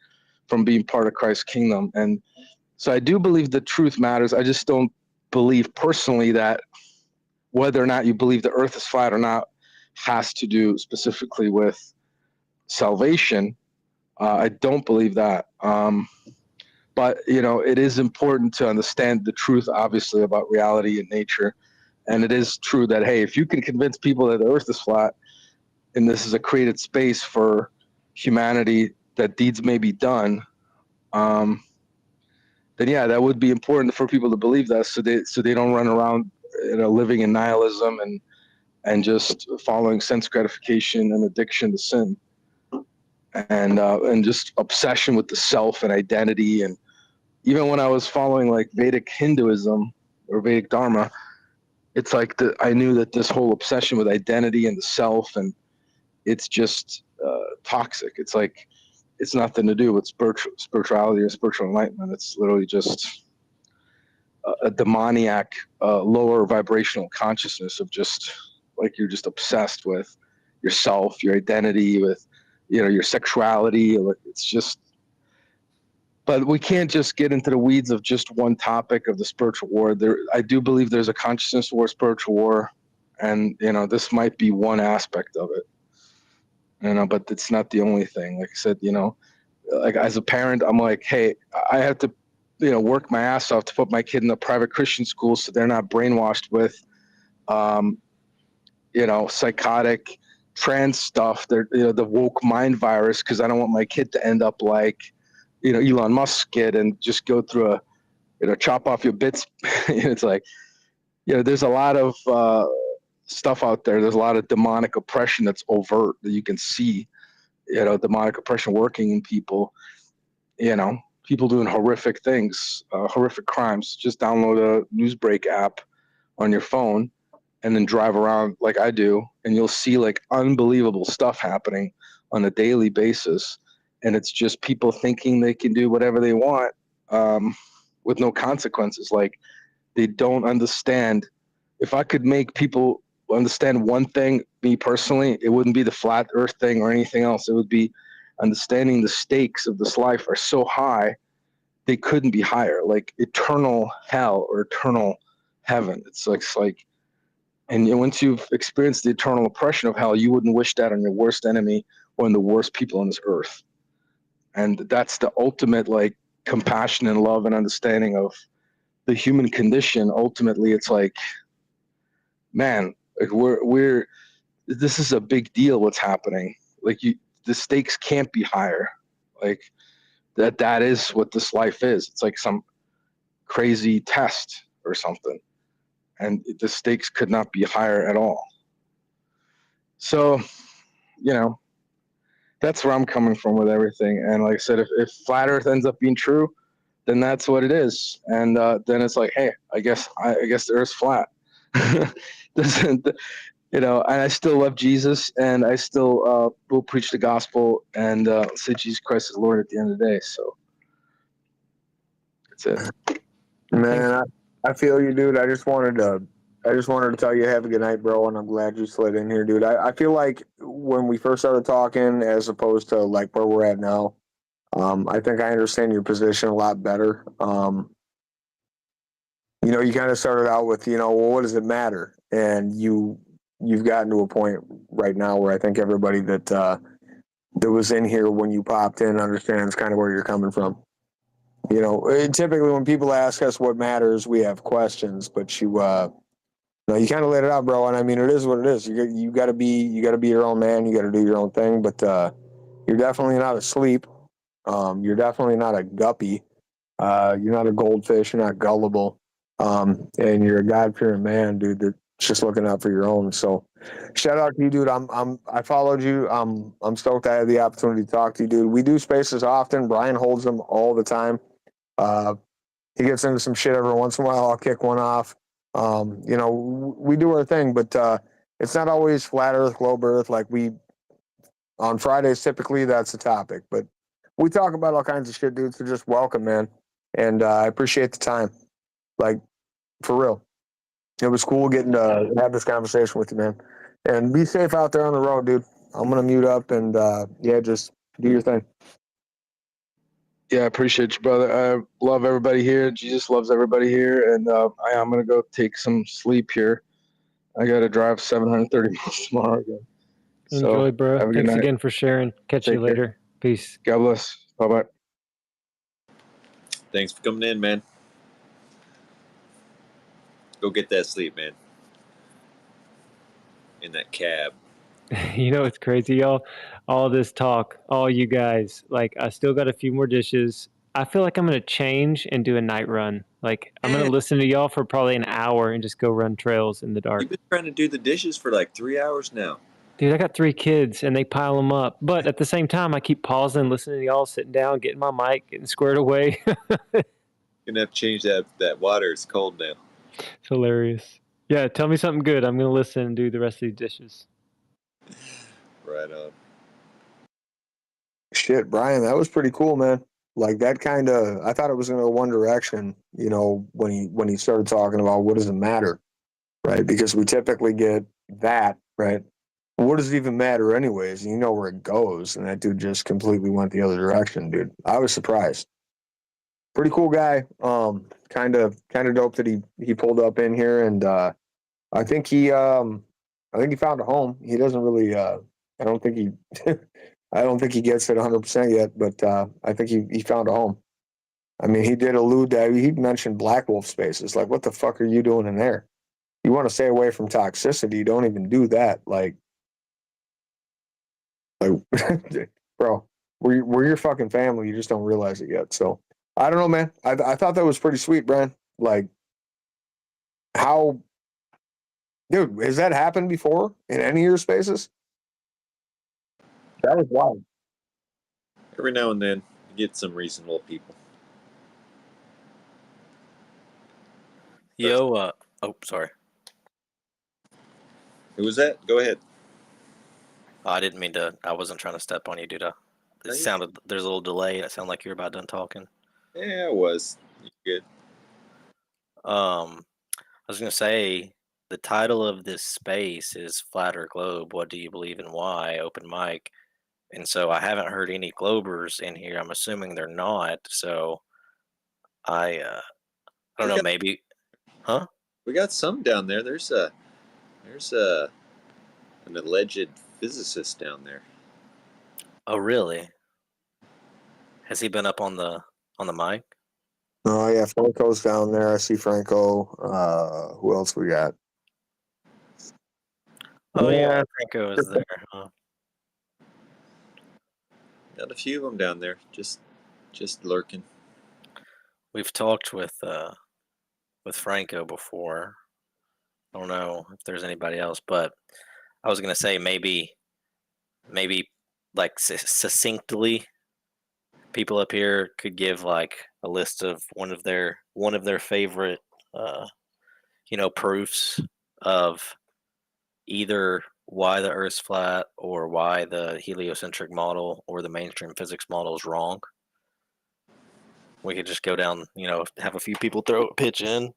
from being part of Christ's kingdom. And so I do believe the truth matters. I just don't believe personally that whether or not you believe the earth is flat or not has to do specifically with salvation. I don't believe that. But, it is important to understand the truth, obviously, about reality and nature. And it is true that, hey, if you can convince people that the earth is flat and this is a created space for humanity, that deeds may be done, then, yeah, that would be important for people to believe that, so they don't run around, living in nihilism and just following sense gratification and addiction to sin. And just obsession with the self and identity. And even when I was following like Vedic Hinduism or Vedic Dharma, it's like I knew that this whole obsession with identity and the self, and it's just toxic. It's like it's nothing to do with spirituality or spiritual enlightenment. It's literally just a demoniac, lower vibrational consciousness of just like you're just obsessed with yourself, your identity, with your sexuality. It's just. But we can't just get into the weeds of just one topic of the spiritual war. I do believe there's a consciousness war, spiritual war, and this might be one aspect of it. But it's not the only thing. Like I said, like as a parent, I'm like, hey, I have to, work my ass off to put my kid in a private Christian school so they're not brainwashed with, psychotic trans stuff. They're the woke mind virus, because I don't want my kid to end up like. Elon Musk kid and just go through chop off your bits. It's like, there's a lot of stuff out there. There's a lot of demonic oppression that's overt that you can see, demonic oppression working in people, people doing horrific things, horrific crimes. Just download a Newsbreak app on your phone and then drive around like I do, and you'll see like unbelievable stuff happening on a daily basis. And it's just people thinking they can do whatever they want with no consequences. Like, they don't understand. If I could make people understand one thing, me personally, it wouldn't be the flat earth thing or anything else. It would be understanding the stakes of this life are so high, they couldn't be higher. Like eternal hell or eternal heaven. It's like, and once you've experienced the eternal oppression of hell, you wouldn't wish that on your worst enemy or on the worst people on this earth. And that's the ultimate like compassion and love and understanding of the human condition. Ultimately, it's like, man, like we're this is a big deal what's happening. Like the stakes can't be higher. Like that is what this life is. It's like some crazy test or something. And the stakes could not be higher at all. So, that's where I'm coming from with everything. And like I said, if flat Earth ends up being true, then that's what it is. And then it's like, hey, I guess the Earth's flat. Doesn't and I still love Jesus, and I still will preach the gospel and say Jesus Christ is Lord at the end of the day. So that's it. Man, I feel you, dude. I just wanted to tell you have a good night, bro, and I'm glad you slid in here, dude. I feel like when we first started talking, as opposed to like where we're at now, I think I understand your position a lot better. You kind of started out with, well, what does it matter? And you've gotten to a point right now where I think everybody that was in here when you popped in understands kind of where you're coming from. Typically when people ask us what matters, we have questions, but you kind of laid it out, bro. And I mean, it is what it is. You got to be your own man. You got to do your own thing, but you're definitely not asleep. You're definitely not a guppy. You're not a goldfish. You're not gullible. And you're a God-fearing man, dude, that's just looking out for your own. So shout out to you, dude. I followed you. I'm stoked I had the opportunity to talk to you, dude. We do spaces often. Brian holds them all the time. He gets into some shit every once in a while. I'll kick one off. We do our thing, but it's not always flat Earth, globe Earth. Like on Fridays, typically that's the topic, but we talk about all kinds of shit, dude. So just welcome, man. And I appreciate the time. Like, for real. It was cool getting to have this conversation with you, man. And be safe out there on the road, dude. I'm going to mute up and, just do your thing. Yeah, I appreciate you, brother. I love everybody here. Jesus loves everybody here. And I'm going to go take some sleep here. I got to drive 730 miles tomorrow again. Enjoy, So, bro. have a good Thanks night. again for sharing. Catch you later. Care. Peace. God bless. Bye-bye. Thanks for coming in, man. Go get that sleep, man. In that cab. It's crazy, y'all. All this talk, all you guys, like, I still got a few more dishes. I feel like I'm going to change and do a night run. Like, I'm going to listen to y'all for probably an hour and just go run trails in the dark. You've been trying to do the dishes for like 3 hours now. Dude, I got 3 kids and they pile them up. But at the same time, I keep pausing, listening to y'all, sitting down, getting my mic, getting squared away. You're going to have to change that water. It's cold now. It's hilarious. Yeah, tell me something good. I'm going to listen and do the rest of these dishes. Right on. Shit, Brian, that was pretty cool, man. Like that kind of, I thought it was going to go one direction, when he started talking about what does it matter, right? Because we typically get that, right? What does it even matter anyways? You know where it goes. And that dude just completely went the other direction, dude. I was surprised. Pretty cool guy. Kind of dope that he pulled up in here, and I think he found a home. He doesn't really I don't think he I don't think he gets it 100% yet, but I think he found a home. I mean, he did allude that he mentioned Black Wolf spaces. Like, what the fuck are you doing in there? You want to stay away from toxicity, don't even do that. Like bro, we're your fucking family. You just don't realize it yet. So I don't know, man. I thought that was pretty sweet, Brian. Like, how, dude, has that happened before in any of your spaces? That was wild. Every now and then, you get some reasonable people. Yo, oh, sorry. Who was that? Go ahead. I didn't mean to. I wasn't trying to step on you, dude. It sounded, there's a little delay, and it sounded like you were about done talking. Yeah, it was. Good. I was gonna say the title of this space is Flat or Globe. What do you believe and why? Open mic. And so I haven't heard any Globers in here. I'm assuming they're not. So I don't know. Maybe, huh? We got some down there. There's an alleged physicist down there. Oh, really? Has he been up on the mic? Oh yeah, Franco's down there. I see Franco. Who else we got? Oh yeah, Franco is there. Huh? Got a few of them down there, just lurking. We've talked with Franco before. I don't know if there's anybody else, but I was gonna say maybe like succinctly, people up here could give like a list of one of their favorite proofs of either why the Earth's flat or why the heliocentric model or the mainstream physics model is wrong. We could just go down, have a few people throw a pitch in.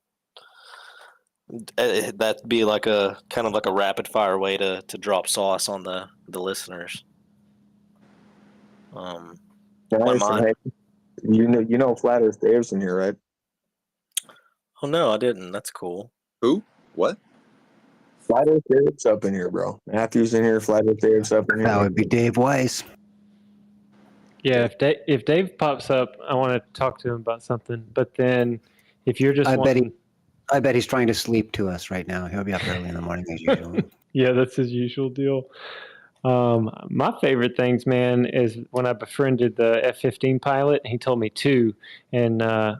That'd be like a kind of like a rapid fire way to drop sauce on the listeners. Nice. Hey, you know Flat Earth Dave's in here, right? Oh no, I didn't. That's cool. Who? What? Flat Earth Dave's up in here, bro. Matthew's in here. Flat Earth Dave's up in here. That would be Dave Weiss. Yeah, if Dave pops up, I want to talk to him about something. But then, if you're just I bet he's trying to sleep to us right now. He'll be up early in the morning as usual. Yeah, that's his usual deal. My favorite things, man, is when I befriended the F-15 pilot. He told me 2, and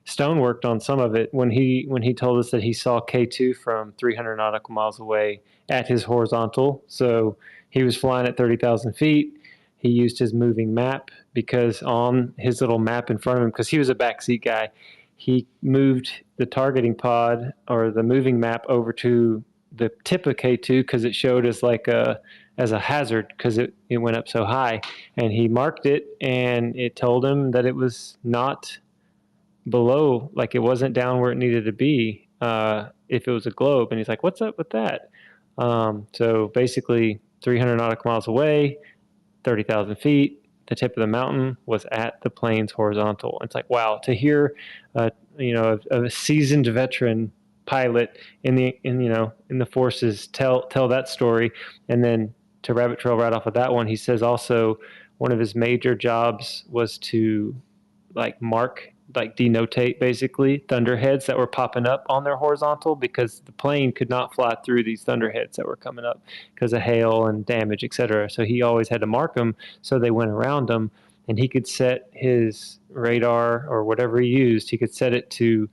Stone worked on some of it when he told us that he saw K2 from 300 nautical miles away at his horizontal. So he was flying at 30,000 feet. He used his moving map because on his little map in front of him, because he was a backseat guy, he moved the targeting pod or the moving map over to the tip of K2 because it showed as like as a hazard because it went up so high. And he marked it, and it told him that it was not below, like it wasn't down where it needed to be if it was a globe. And he's like, what's up with that? So basically 300 nautical miles away, 30,000 feet, the tip of the mountain was at the plane's horizontal. It's like, wow, to hear a seasoned veteran pilot in the forces tell that story. And then to rabbit trail right off of that one, he says also one of his major jobs was to denotate basically thunderheads that were popping up on their horizontal because the plane could not fly through these thunderheads that were coming up because of hail and damage, etc. So he always had to mark them so they went around them, and he could set his radar or whatever he used, he could set it to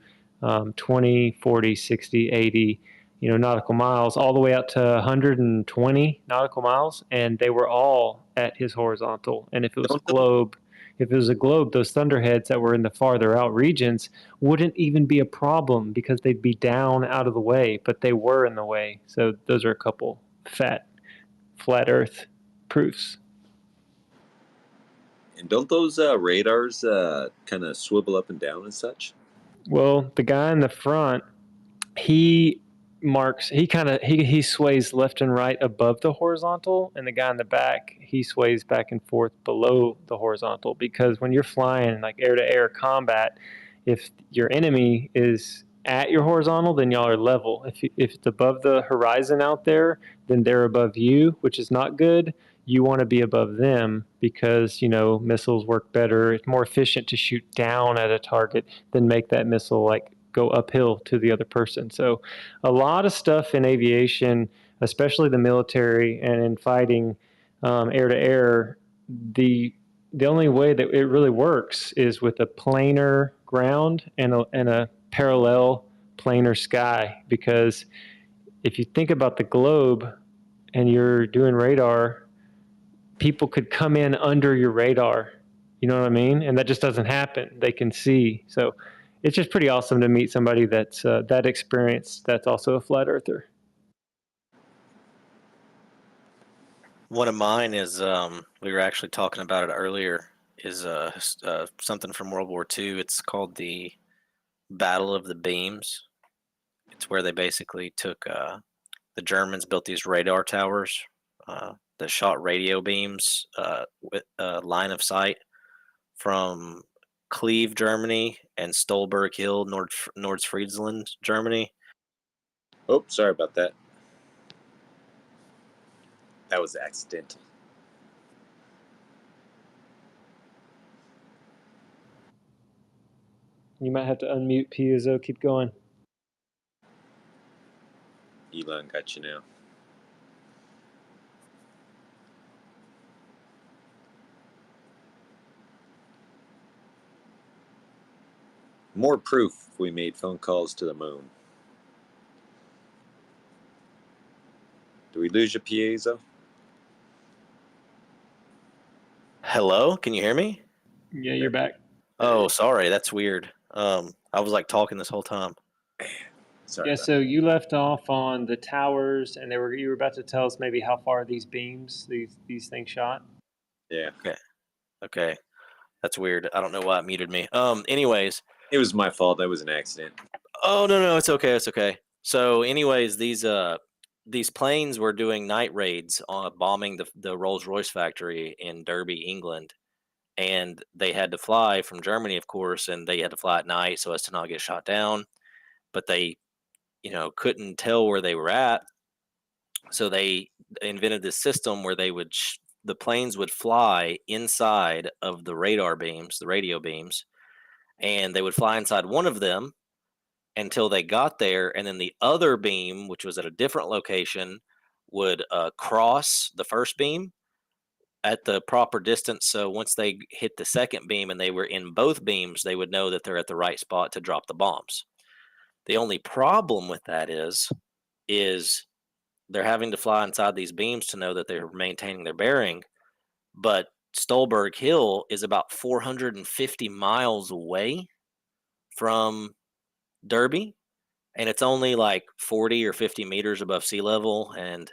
20, 40, 60, 80 nautical miles all the way out to 120 nautical miles, and they were all at his horizontal. And if it was a globe, those thunderheads that were in the farther out regions wouldn't even be a problem because they'd be down out of the way, but they were in the way. So those are a couple flat Earth proofs. And don't those radars kind of swivel up and down and such? Well, the guy in the front, he sways left and right above the horizontal, and the guy in the back, he sways back and forth below the horizontal, because when you're flying like air-to-air combat, if your enemy is at your horizontal, then y'all are level. If it's above the horizon out there, then they're above you, which is not good. You want to be above them because, missiles work better. It's more efficient to shoot down at a target than make that missile go uphill to the other person. So a lot of stuff in aviation, especially the military and in fighting air to air, the only way that it really works is with a planar ground and a parallel planar sky. Because if you think about the globe and you're doing radar, people could come in under your radar. You know what I mean? And that just doesn't happen. They can see. So it's just pretty awesome to meet somebody that's that experienced, that's also a flat earther. One of mine is, we were actually talking about it earlier, is something from World War II. It's called the Battle of the Beams. It's where they basically took, the Germans built these radar towers that shot radio beams with line of sight from Cleve, Germany, and Stolberg Hill, Nordfriesland, Germany. Oh, sorry about that. That was accidental. You might have to unmute Piezo. Keep going. Elon got you now. More proof we made phone calls to the moon. Do we lose you, Piezo? Hello, can you hear me? Yeah, you're back. Oh, sorry, that's weird. I was like talking this whole time. Sorry. Yeah, so you left off on the towers, and you were about to tell us maybe how far these beams, these things shot. Yeah. Okay. That's weird. I don't know why it muted me. Anyways, it was my fault. That was an accident. Oh no, it's okay. It's okay. So, anyways, these planes were doing night raids on bombing the Rolls-Royce factory in Derby, England, and they had to fly from Germany, of course, and they had to fly at night so as to not get shot down. But they, couldn't tell where they were at, so they invented this system where the planes would fly inside of the radar beams, the radio beams, and they would fly inside one of them until they got there, and then the other beam, which was at a different location, would cross the first beam at the proper distance. So once they hit the second beam and they were in both beams, they would know that they're at the right spot to drop the bombs. The only problem with that is they're having to fly inside these beams to know that they're maintaining their bearing. But Stolberg Hill is about 450 miles away from Derby, and it's only like 40 or 50 meters above sea level. And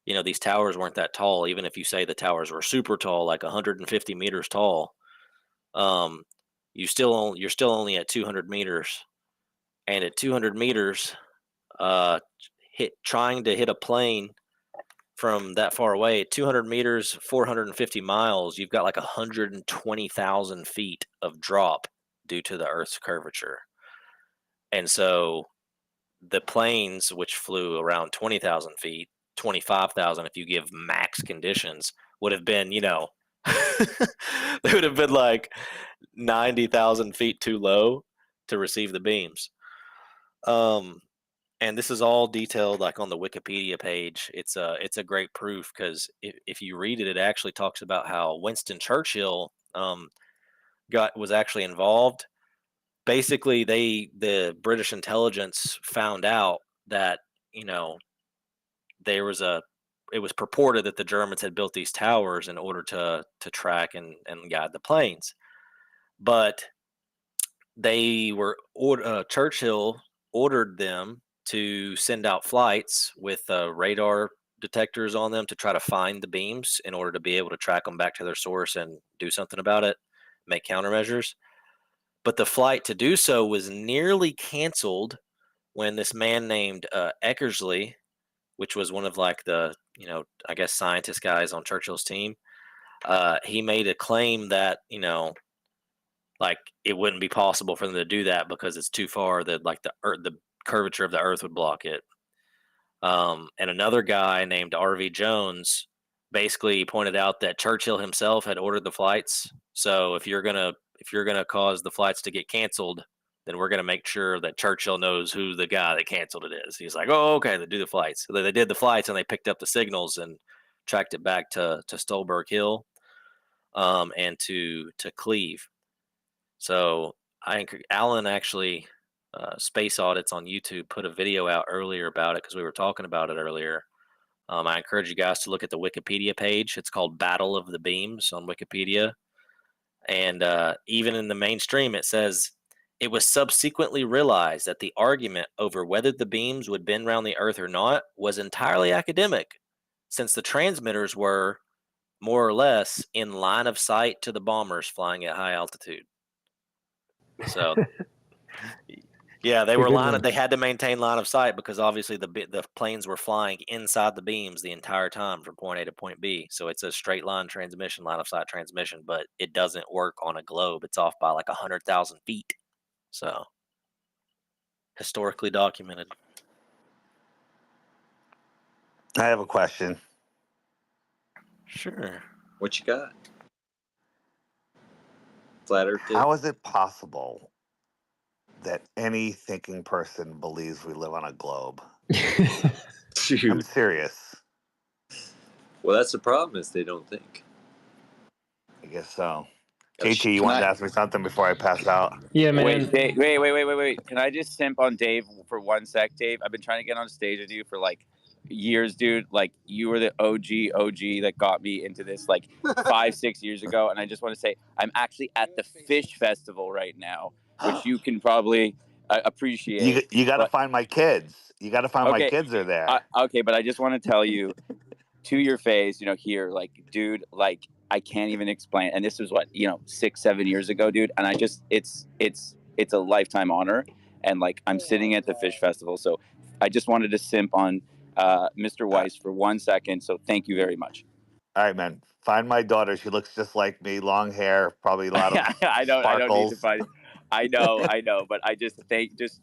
these towers weren't that tall. Even if you say the towers were super tall, like 150 meters tall, you're still only at 200 meters. And at 200 meters, trying to hit a plane from that far away, 200 meters, 450 miles, you've got like 120,000 feet of drop due to the Earth's curvature. And so the planes, which flew around 20,000 feet, 25,000 if you give max conditions, would have been, they would have been like 90,000 feet too low to receive the beams. And this is all detailed like on the Wikipedia page. It's a great proof because if you read it, it actually talks about how Winston Churchill was actually involved. Basically, the British intelligence found out that it was purported that the Germans had built these towers in order to track and guide the planes, but Churchill ordered them to send out flights with radar detectors on them to try to find the beams in order to be able to track them back to their source and do something about it, make countermeasures. But the flight to do so was nearly canceled when this man named Eckersley, which was one of like the, I guess scientist guys on Churchill's team, he made a claim that, like it wouldn't be possible for them to do that because it's too far, that like the curvature of the Earth would block it. And another guy named R.V. Jones basically pointed out that Churchill himself had ordered the flights. So if you're gonna cause the flights to get canceled, then we're gonna make sure that Churchill knows who the guy that canceled it is. He's like, oh, okay, they do the flights. So they did the flights and they picked up the signals and tracked it back to Stolberg Hill, and to Cleve. So Alan actually, Space Audits on YouTube, put a video out earlier about it because we were talking about it earlier. I encourage you guys to look at the Wikipedia page. It's called Battle of the Beams on Wikipedia. And even in the mainstream, it says, it was subsequently realized that the argument over whether the beams would bend around the Earth or not was entirely academic, since the transmitters were more or less in line of sight to the bombers flying at high altitude. So, yeah, they had to maintain line of sight because obviously the planes were flying inside the beams the entire time from point A to point B. So it's a straight line transmission, line of sight transmission, but it doesn't work on a globe. It's off by like 100,000 feet. So, historically documented. I have a question. Sure. What you got? Flat Earth. How is it possible that any thinking person believes we live on a globe. Dude. I'm serious. Well, that's the problem, is they don't think. I guess so. Gotta JT, you Can wanted I? to ask me something before I pass out? Yeah, Wait, man. wait. Can I just simp on Dave for 1 sec, Dave? I've been trying to get on stage with you for like years, dude. Like you were the OG that got me into this like 5-6 years ago. And I just want to say I'm actually at the Fish Festival right now, which you can probably appreciate. You got to But find my kids. You got to find my okay, kids are there. okay, but I just want to tell you to your face, here, like, dude, like I can't even explain. And this was what, 6-7 years ago, dude. And I just, it's a lifetime honor. And like, I'm sitting at the Fish Festival. So I just wanted to simp on Mr. Weiss for 1 second. So thank you very much. All right, man. Find my daughter. She looks just like me. Long hair, probably a lot of I don't need to sparkles. find. I know, but I just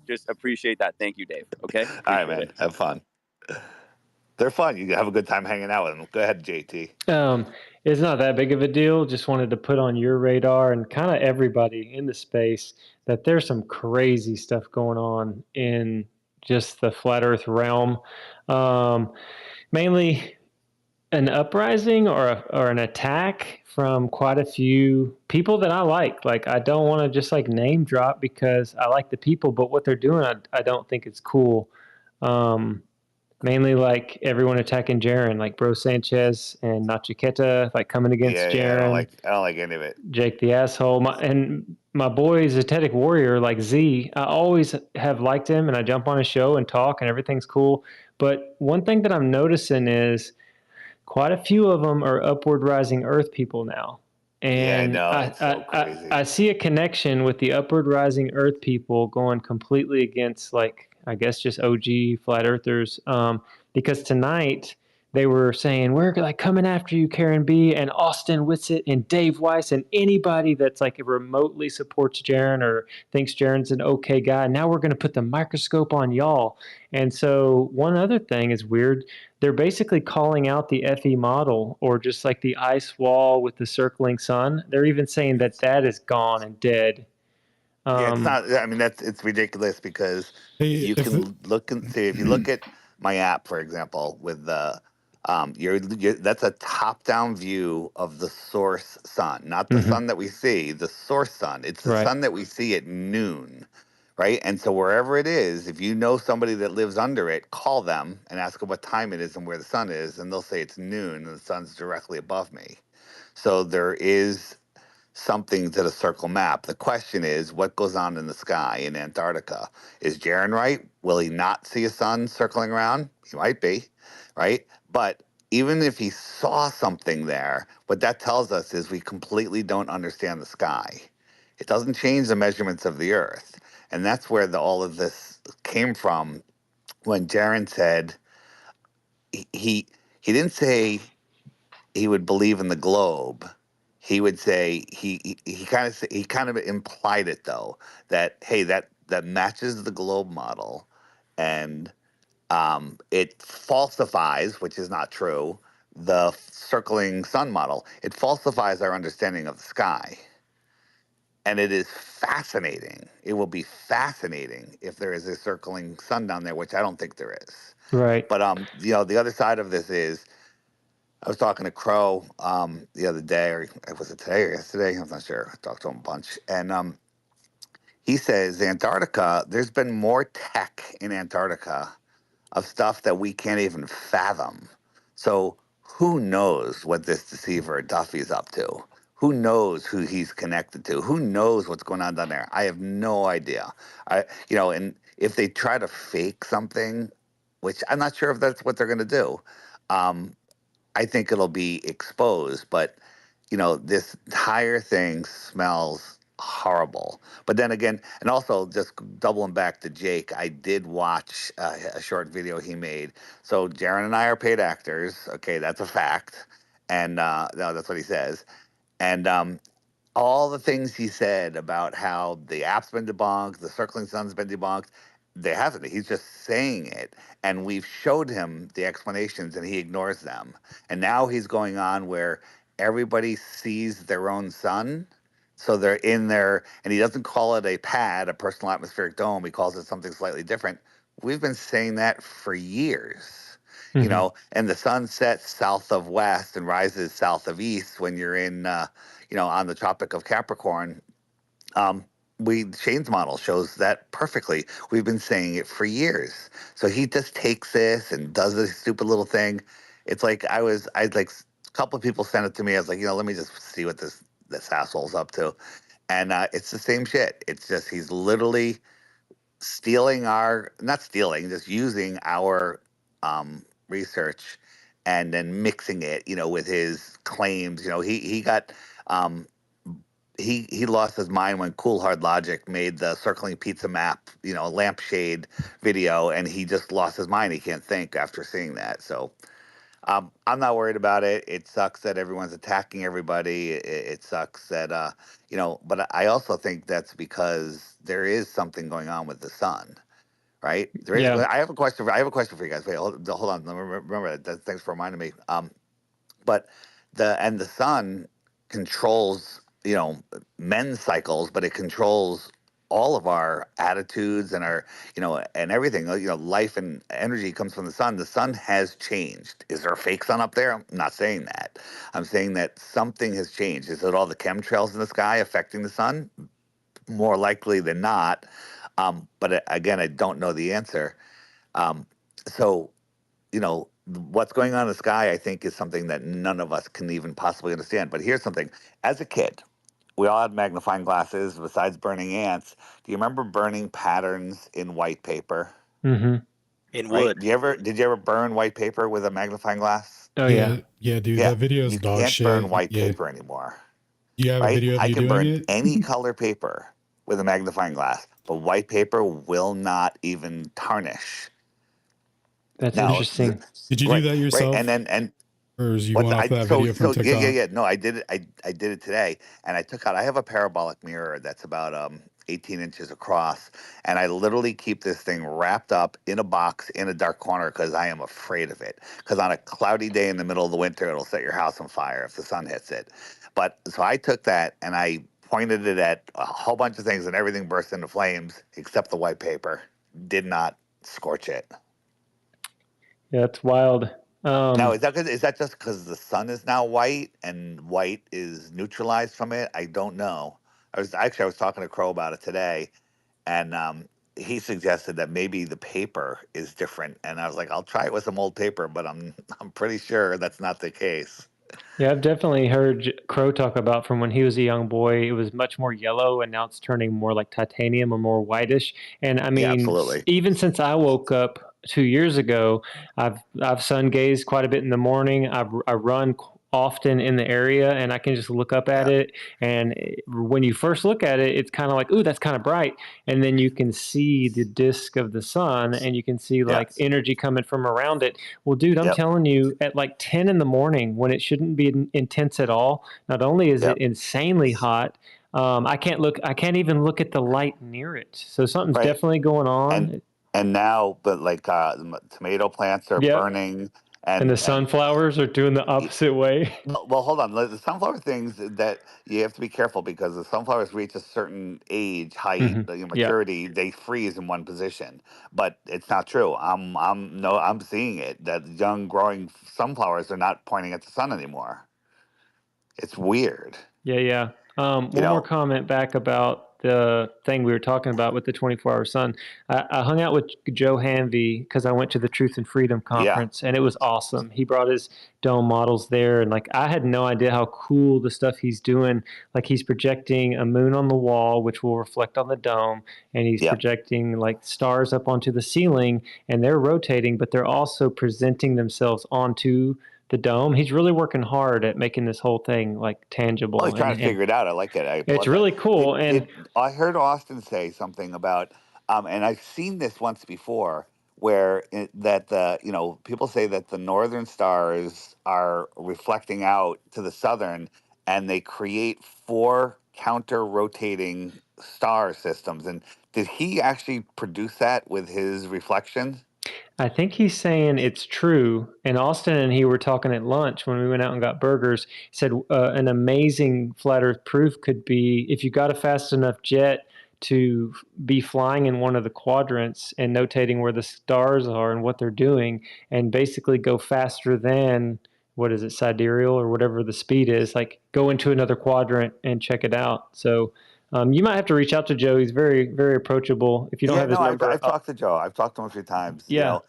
just appreciate that. Thank you, Dave. Okay. All right, Appreciate man. Have fun. They're fun. You have a good time hanging out with them. Go ahead, JT. It's not that big of a deal. Just wanted to put on your radar and kind of everybody in the space that there's some crazy stuff going on in just the flat Earth realm. Mainly an uprising or an attack from quite a few people that I like. Like, I don't want to just like name drop because I like the people, but what they're doing, I don't think it's cool. Mainly like everyone attacking Jaren, like Bro Sanchez and Nachiketa, like coming against Jaren. I don't like any of it. Jake the asshole. My boy Zetetic Warrior, like Z, I always have liked him, and I jump on his show and talk, and everything's cool. But one thing that I'm noticing is quite a few of them are upward rising Earth people now. And yeah, I know. It's so crazy. I see a connection with the upward rising Earth people going completely against, like, I guess just OG flat earthers. Because tonight they were saying, we're like coming after you, Karen B and Austin Whitsitt and Dave Weiss and anybody that's like remotely supports Jaren or thinks Jaren's an okay guy. Now we're going to put the microscope on y'all. And so one other thing is weird. They're basically calling out the FE model, or just like the ice wall with the circling sun. They're even saying that is gone and dead. Yeah, it's not. I mean, it's ridiculous because you can look and see. If you look at my app, for example, with the that's a top-down view of the source sun, not the sun that we see, the source sun. It's the sun that we see at noon, right? And so wherever it is, if you know somebody that lives under it, call them and ask them what time it is and where the sun is, and they'll say it's noon and the sun's directly above me. So there is something to the circle map. The question is, what goes on in the sky in Antarctica? Is Jaren right? Will he not see a sun circling around? He might be, right? But even if he saw something there, what that tells us is we completely don't understand the sky. It doesn't change the measurements of the Earth. And that's where all of this came from when Jaren said, he didn't say he would believe in the globe. He would say he kind of implied it though, that hey, that matches the globe model, and it falsifies, which is not true, the circling sun model. It falsifies our understanding of the sky, and it is fascinating. It will be fascinating if there is a circling sun down there, which I don't think there is. Right. But the other side of this is, I was talking to Crow the other day, or was it today or yesterday? I'm not sure. I talked to him a bunch. And he says Antarctica, there's been more tech in Antarctica of stuff that we can't even fathom. So who knows what this deceiver Duffy's up to? Who knows who he's connected to? Who knows what's going on down there? I have no idea. And if they try to fake something, which I'm not sure if that's what they're going to do, I think it'll be exposed, but this entire thing smells horrible. But then again, and also just doubling back to Jake, I did watch a short video he made. So Jaren and I are paid actors. Okay, that's a fact. And no, that's what he says. And all the things he said about how the app's been debunked, the circling sun's been debunked, they haven't. He's just saying it. And we've showed him the explanations and he ignores them. And now he's going on where everybody sees their own sun, So they're in there, and he doesn't call it a pad, a personal atmospheric dome. He calls it something slightly different. We've been saying that for years, you know, and the sun sets south of west and rises south of east when you're in, you know, on the Tropic of Capricorn. Shane's model shows that perfectly. We've been saying it for years. So he just takes this and does this stupid little thing. It's like I like a couple of people sent it to me. I was like, you know, let me just see what this asshole's up to. And it's the same shit. It's just he's literally stealing not stealing, just using our research and then mixing it, you know, with his claims. You know, he got he lost his mind when Cool Hard Logic made the circling pizza map, you know, lampshade video, and he just lost his mind. He can't think after seeing that. So I'm not worried about it. It sucks that everyone's attacking everybody. It sucks that you know, but I also think that's because there is something going on with the sun, right? I have a question for you guys. Wait, hold on. Remember that. Thanks for reminding me. But the sun controls, you know, men's cycles, but it controls all of our attitudes and our, you know, and everything. You know, life and energy comes from the sun. The sun has changed. Is there a fake sun up there? I'm not saying that. I'm saying that something has changed. Is it all the chemtrails in the sky affecting the sun? More likely than not. But again, I don't know the answer. So, you know, what's going on in the sky, I think, is something that none of us can even possibly understand. But here's something. As a kid, we all had magnifying glasses besides burning ants. Do you remember burning patterns in white paper? In Right? wood. Did you ever burn white paper with a magnifying glass? Oh yeah. Yeah, dude, Yeah. that video is You dog can't shit. burn white Yeah. paper anymore. You have a Right? video of I you can doing burn it? any color paper with a magnifying glass, but white paper will not even tarnish. That's Now, interesting. Did you do that yourself? and or is you what's going off that video from TikTok? yeah. No, I did it. I did it today, and I took out. I have a parabolic mirror that's about 18 inches across, and I literally keep this thing wrapped up in a box in a dark corner because I am afraid of it. Because on a cloudy day in the middle of the winter, it'll set your house on fire if the sun hits it. But so I took that and I pointed it at a whole bunch of things, and everything burst into flames except the white paper. Did not scorch it. Yeah, it's wild. Now, is that just because the sun is now white and white is neutralized from it? I don't know. I was talking to Crow about it today, and he suggested that maybe the paper is different. And I was like, I'll try it with some old paper, but I'm pretty sure that's not the case. Yeah, I've definitely heard Crow talk about from when he was a young boy. It was much more yellow, and now it's turning more like titanium or more whitish. And I mean, absolutely. Even since I woke up 2 years ago, I've sun gazed quite a bit in the morning. I run often in the area, and I can just look up at it. And when you first look at it, it's kind of like, ooh, that's kind of bright. And then you can see the disk of the sun, and you can see like energy coming from around it. Well, dude, I'm telling you, at like 10 in the morning, when it shouldn't be intense at all, not only is it insanely hot, I can't even look at the light near it. So something's definitely going on. And now, but like tomato plants are burning. And the sunflowers are doing the opposite way. Well, hold on. The sunflower things that you have to be careful because the sunflowers reach a certain age, height, maturity, they freeze in one position. But it's not true. I'm seeing it that young growing sunflowers are not pointing at the sun anymore. It's weird. Yeah. One more comment back about the thing we were talking about with the 24-hour sun. I hung out with Joe Hanvey because I went to the Truth and Freedom conference, and it was awesome. He brought his dome models there, and like I had no idea how cool the stuff he's doing. Like he's projecting a moon on the wall, which will reflect on the dome, and he's projecting like stars up onto the ceiling, and they're rotating, but they're also presenting themselves onto the dome. He's really working hard at making this whole thing like tangible. Well, he's trying to figure it out. I like it. It's really cool. I heard Austin say something about, and I've seen this once before, where people say that the northern stars are reflecting out to the southern, and they create 4 counter-rotating star systems. And did he actually produce that with his reflection? I think he's saying it's true. And Austin and he were talking at lunch when we went out and got burgers. He said an amazing flat Earth proof could be if you got a fast enough jet to be flying in one of the quadrants and notating where the stars are and what they're doing, and basically go faster than, what is it, sidereal or whatever the speed is, like go into another quadrant and check it out. So you might have to reach out to Joe. He's very, very approachable. If you don't Yeah, have his no, number, I've talked to Joe. I've talked to him a few times, you yeah. know,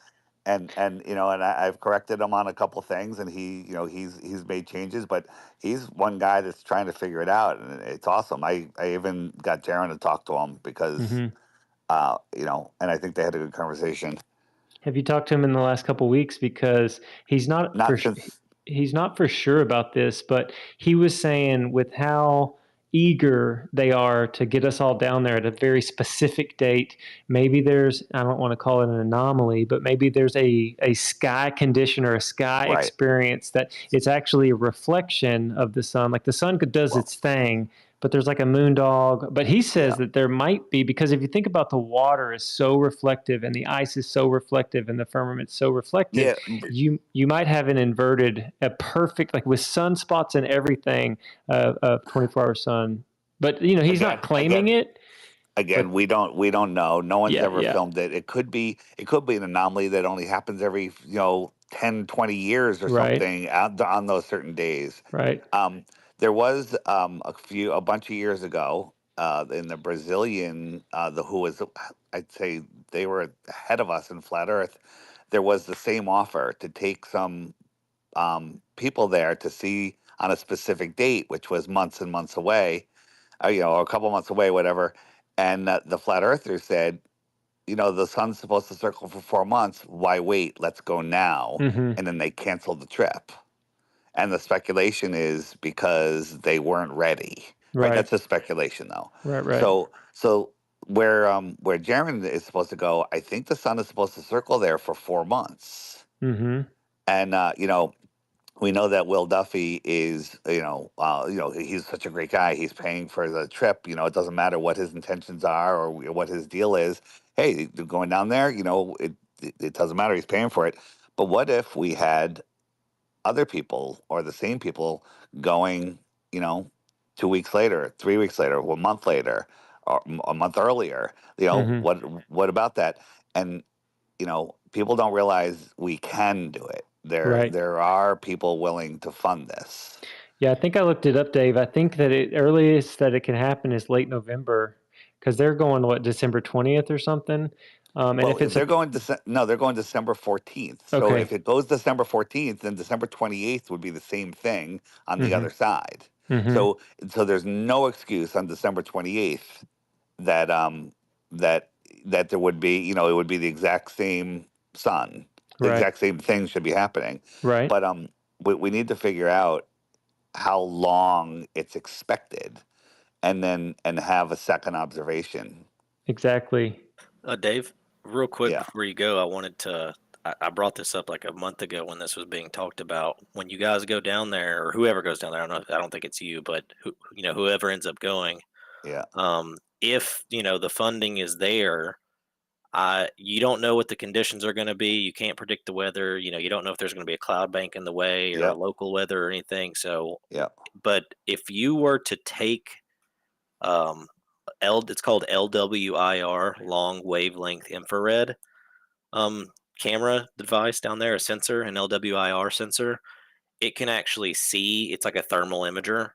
and you know, and I've corrected him on a couple things, and he, you know, he's made changes, but he's one guy that's trying to figure it out, and it's awesome. I even got Jaron to talk to him because, you know, and I think they had a good conversation. Have you talked to him in the last couple of weeks? Because he's not for sure about this, but he was saying with how eager they are to get us all down there at a very specific date, maybe there's, I don't want to call it an anomaly, but maybe there's a sky condition or a sky experience that it's actually a reflection of the sun. Like the sun does its thing, but there's like a moon dog. But he says that there might be, because if you think about the water is so reflective and the ice is so reflective and the firmament so reflective, you might have an inverted, a perfect, like with sunspots and everything, 24-hour sun. But you know, he's not claiming it. Again, we don't know. No one's ever filmed it. It could be an anomaly that only happens every, you know, 10, 20 years or something on those certain days. Right. There was a bunch of years ago in the Brazilian, who was, I'd say they were ahead of us in flat Earth. There was the same offer to take some people there to see on a specific date, which was months and months away, you know, or a couple months away, whatever. And the flat earthers said, you know, the sun's supposed to circle for 4 months. Why wait? Let's go now. And then they canceled the trip. And the speculation is because they weren't ready. Right. That's just speculation, though. Right. So where Jaron is supposed to go, I think the sun is supposed to circle there for 4 months. And you know, we know that Will Duffy is, you know, he's such a great guy. He's paying for the trip. You know, it doesn't matter what his intentions are or what his deal is. Hey, going down there, you know, it doesn't matter. He's paying for it. But what if we had other people or the same people going, you know, 2 weeks later, 3 weeks later, 1 month later, or a month earlier? You know, what about that? And you know, people don't realize we can do it. There are people willing to fund this. Yeah, I think I looked it up, Dave. I think that earliest that it can happen is late November, because they're going December 20th or something. And well, if they're going December 14th. So if it goes December 14th, then December 28th would be the same thing on the other side. So there's no excuse on December 28th that that there would be, you know, it would be the exact same sun. The exact same thing should be happening. Right. But we need to figure out how long it's expected and have a second observation. Exactly. Dave, real quick before you go, I wanted to, I brought this up like a month ago when this was being talked about. When you guys go down there, or whoever goes down there, I don't think it's you, but whoever ends up going. Yeah. If, you know, the funding is there, you don't know what the conditions are going to be. You can't predict the weather. You know, you don't know if there's going to be a cloud bank in the way or local weather or anything. So, but if you were to take, it's called LWIR, long wavelength infrared, camera device down there, a sensor, an LWIR sensor, it can actually see, it's like a thermal imager.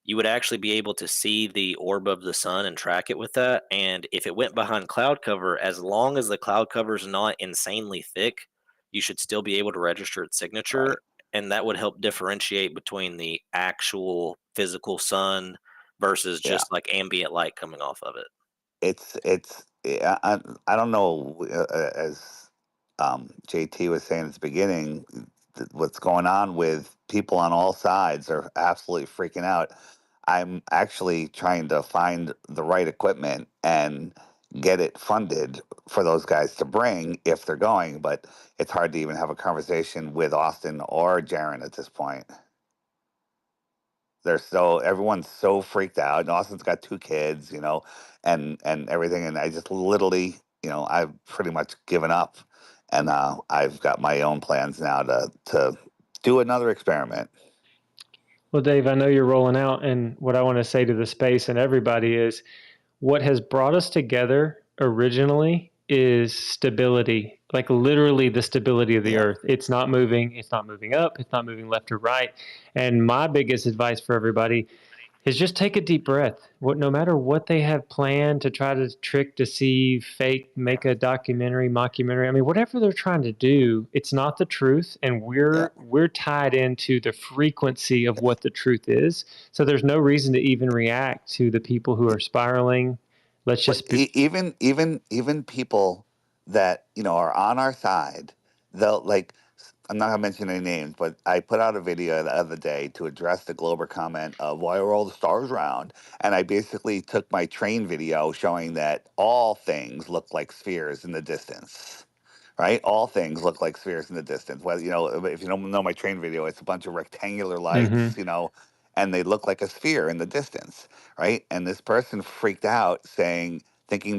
You would actually be able to see the orb of the sun and track it with that. And if it went behind cloud cover, as long as the cloud cover is not insanely thick, you should still be able to register its signature. And that would help differentiate between the actual physical sun versus just like ambient light coming off of it. I don't know, as JT was saying at the beginning, what's going on with people on all sides are absolutely freaking out. I'm actually trying to find the right equipment and get it funded for those guys to bring if they're going, but it's hard to even have a conversation with Austin or Jaron at this point. Everyone's so freaked out. And Austin's got 2 kids, you know, and everything. And I just literally, you know, I've pretty much given up. And I've got my own plans now to do another experiment. Well, Dave, I know you're rolling out, and what I want to say to the space and everybody is what has brought us together originally is stability, like literally the stability of the earth. It's not moving. It's not moving up. It's not moving left or right. And my biggest advice for everybody is just take a deep breath. No matter what they have planned to try to trick, deceive, fake, make a documentary, mockumentary, I mean, whatever they're trying to do, it's not the truth. And we're tied into the frequency of what the truth is. So there's no reason to even react to the people who are spiraling. Let's just be even people that, you know, are on our side, they'll like, I'm not gonna mention any names, but I put out a video the other day to address the Glober comment of why are all the stars round? And I basically took my train video showing that all things look like spheres in the distance. Right? All things look like spheres in the distance. Whether, you know, if you don't know my train video, it's a bunch of rectangular lights, you know, and they look like a sphere in the distance, right? And this person freaked out thinking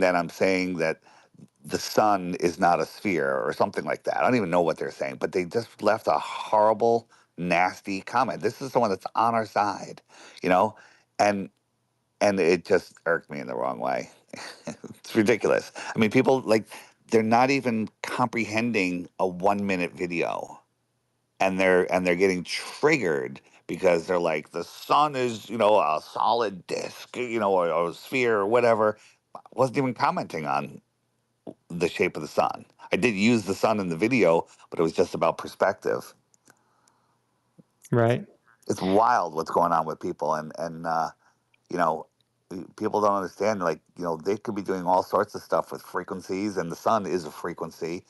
that I'm saying that the sun is not a sphere or something like that. I don't even know what they're saying, but they just left a horrible, nasty comment. This is someone that's on our side, you know, and it just irked me in the wrong way. It's ridiculous. I mean, people like they're not even comprehending a 1-minute video, and they're getting triggered because they're like, the sun is, you know, a solid disc, you know, or a sphere or whatever. I wasn't even commenting on the shape of the sun. I did use the sun in the video, but it was just about perspective. right. It's wild what's going on with people, and you know, people don't understand. Like, you know, they could be doing all sorts of stuff with frequencies, and the sun is a frequency,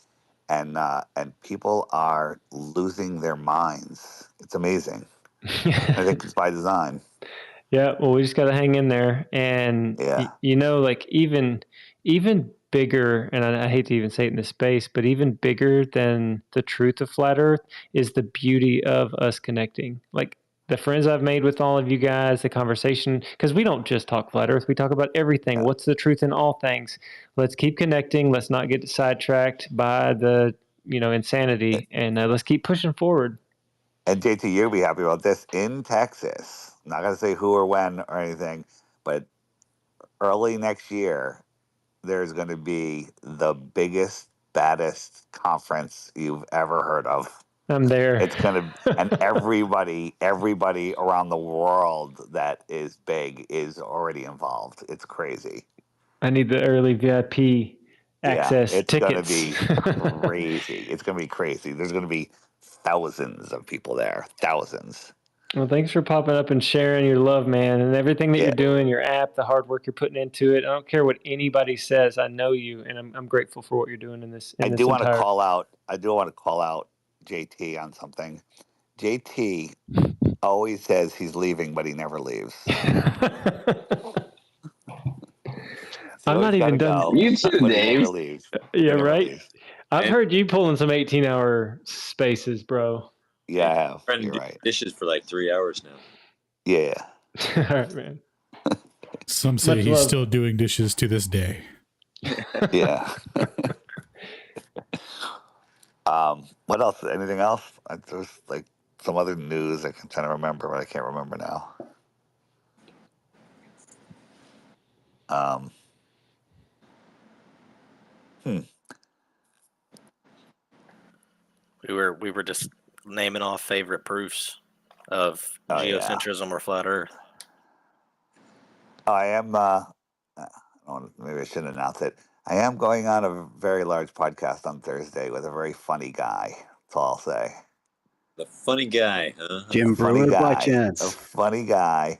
and people are losing their minds. It's amazing. I think it's by design. Yeah, well, we just got to hang in there, and you know, like even bigger, and I hate to even say it in this space, but even bigger than the truth of flat Earth is the beauty of us connecting. Like the friends I've made with all of you guys, the conversation, because we don't just talk flat Earth, we talk about everything. What's the truth in all things? Let's keep connecting. Let's not get sidetracked by the, you know, insanity, and let's keep pushing forward. And JT, you'll be happy about this. In Texas, I'm not going to say who or when or anything, but early next year, there's going to be the biggest, baddest conference you've ever heard of. I'm there. It's going to, and everybody around the world that is big is already involved. It's crazy. I need the early VIP access it's tickets. It's going to be crazy. It's going to be crazy. There's going to be thousands of people there. Thousands. Well, thanks for popping up and sharing your love, man, and everything that you're doing, your app, the hard work you're putting into it. I don't care what anybody says. I know you, and I'm grateful for what you're doing in this. I do want to call out JT on something. JT always says he's leaving, but he never leaves. I'm not even done. You too, Dave. Yeah, right. I've heard you pulling some 18-hour spaces, bro. Yeah, I have. You're right. Dishes for like 3 hours now. Yeah. All right, man. Some say he's still doing dishes to this day. Yeah. What else? Anything else? There's like some other news I'm trying to remember, but I can't remember now. We were just naming off favorite proofs of geocentrism or flat Earth. I am. Maybe I shouldn't announce it. I am going on a very large podcast on Thursday with a very funny guy. That's all I'll say. The funny guy, huh? Jim Brewer, by chance. A funny guy.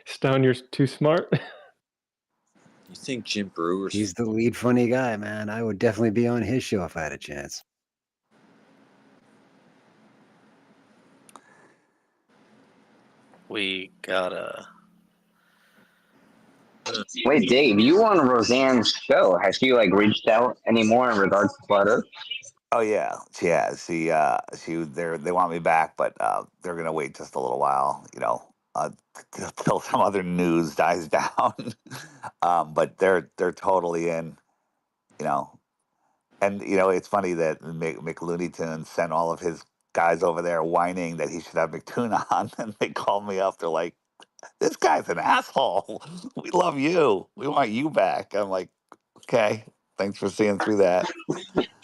Stone, you're too smart. You think Jim Brewer? He's the lead funny guy, man. I would definitely be on his show if I had a chance. We got a. Wait, Dave, you on Roseanne's show? Has she like reached out anymore in regards to flat Earth? Oh yeah, she has. They want me back, but they're gonna wait just a little while, you know, till some other news dies down. But they're totally in, you know. And it's funny that McLooney Tunes sent all of his guys over there whining that he should have McToon on, and they called me up. They're like, "This guy's an asshole. We love you. We want you back." I'm like, "Okay, thanks for seeing through that."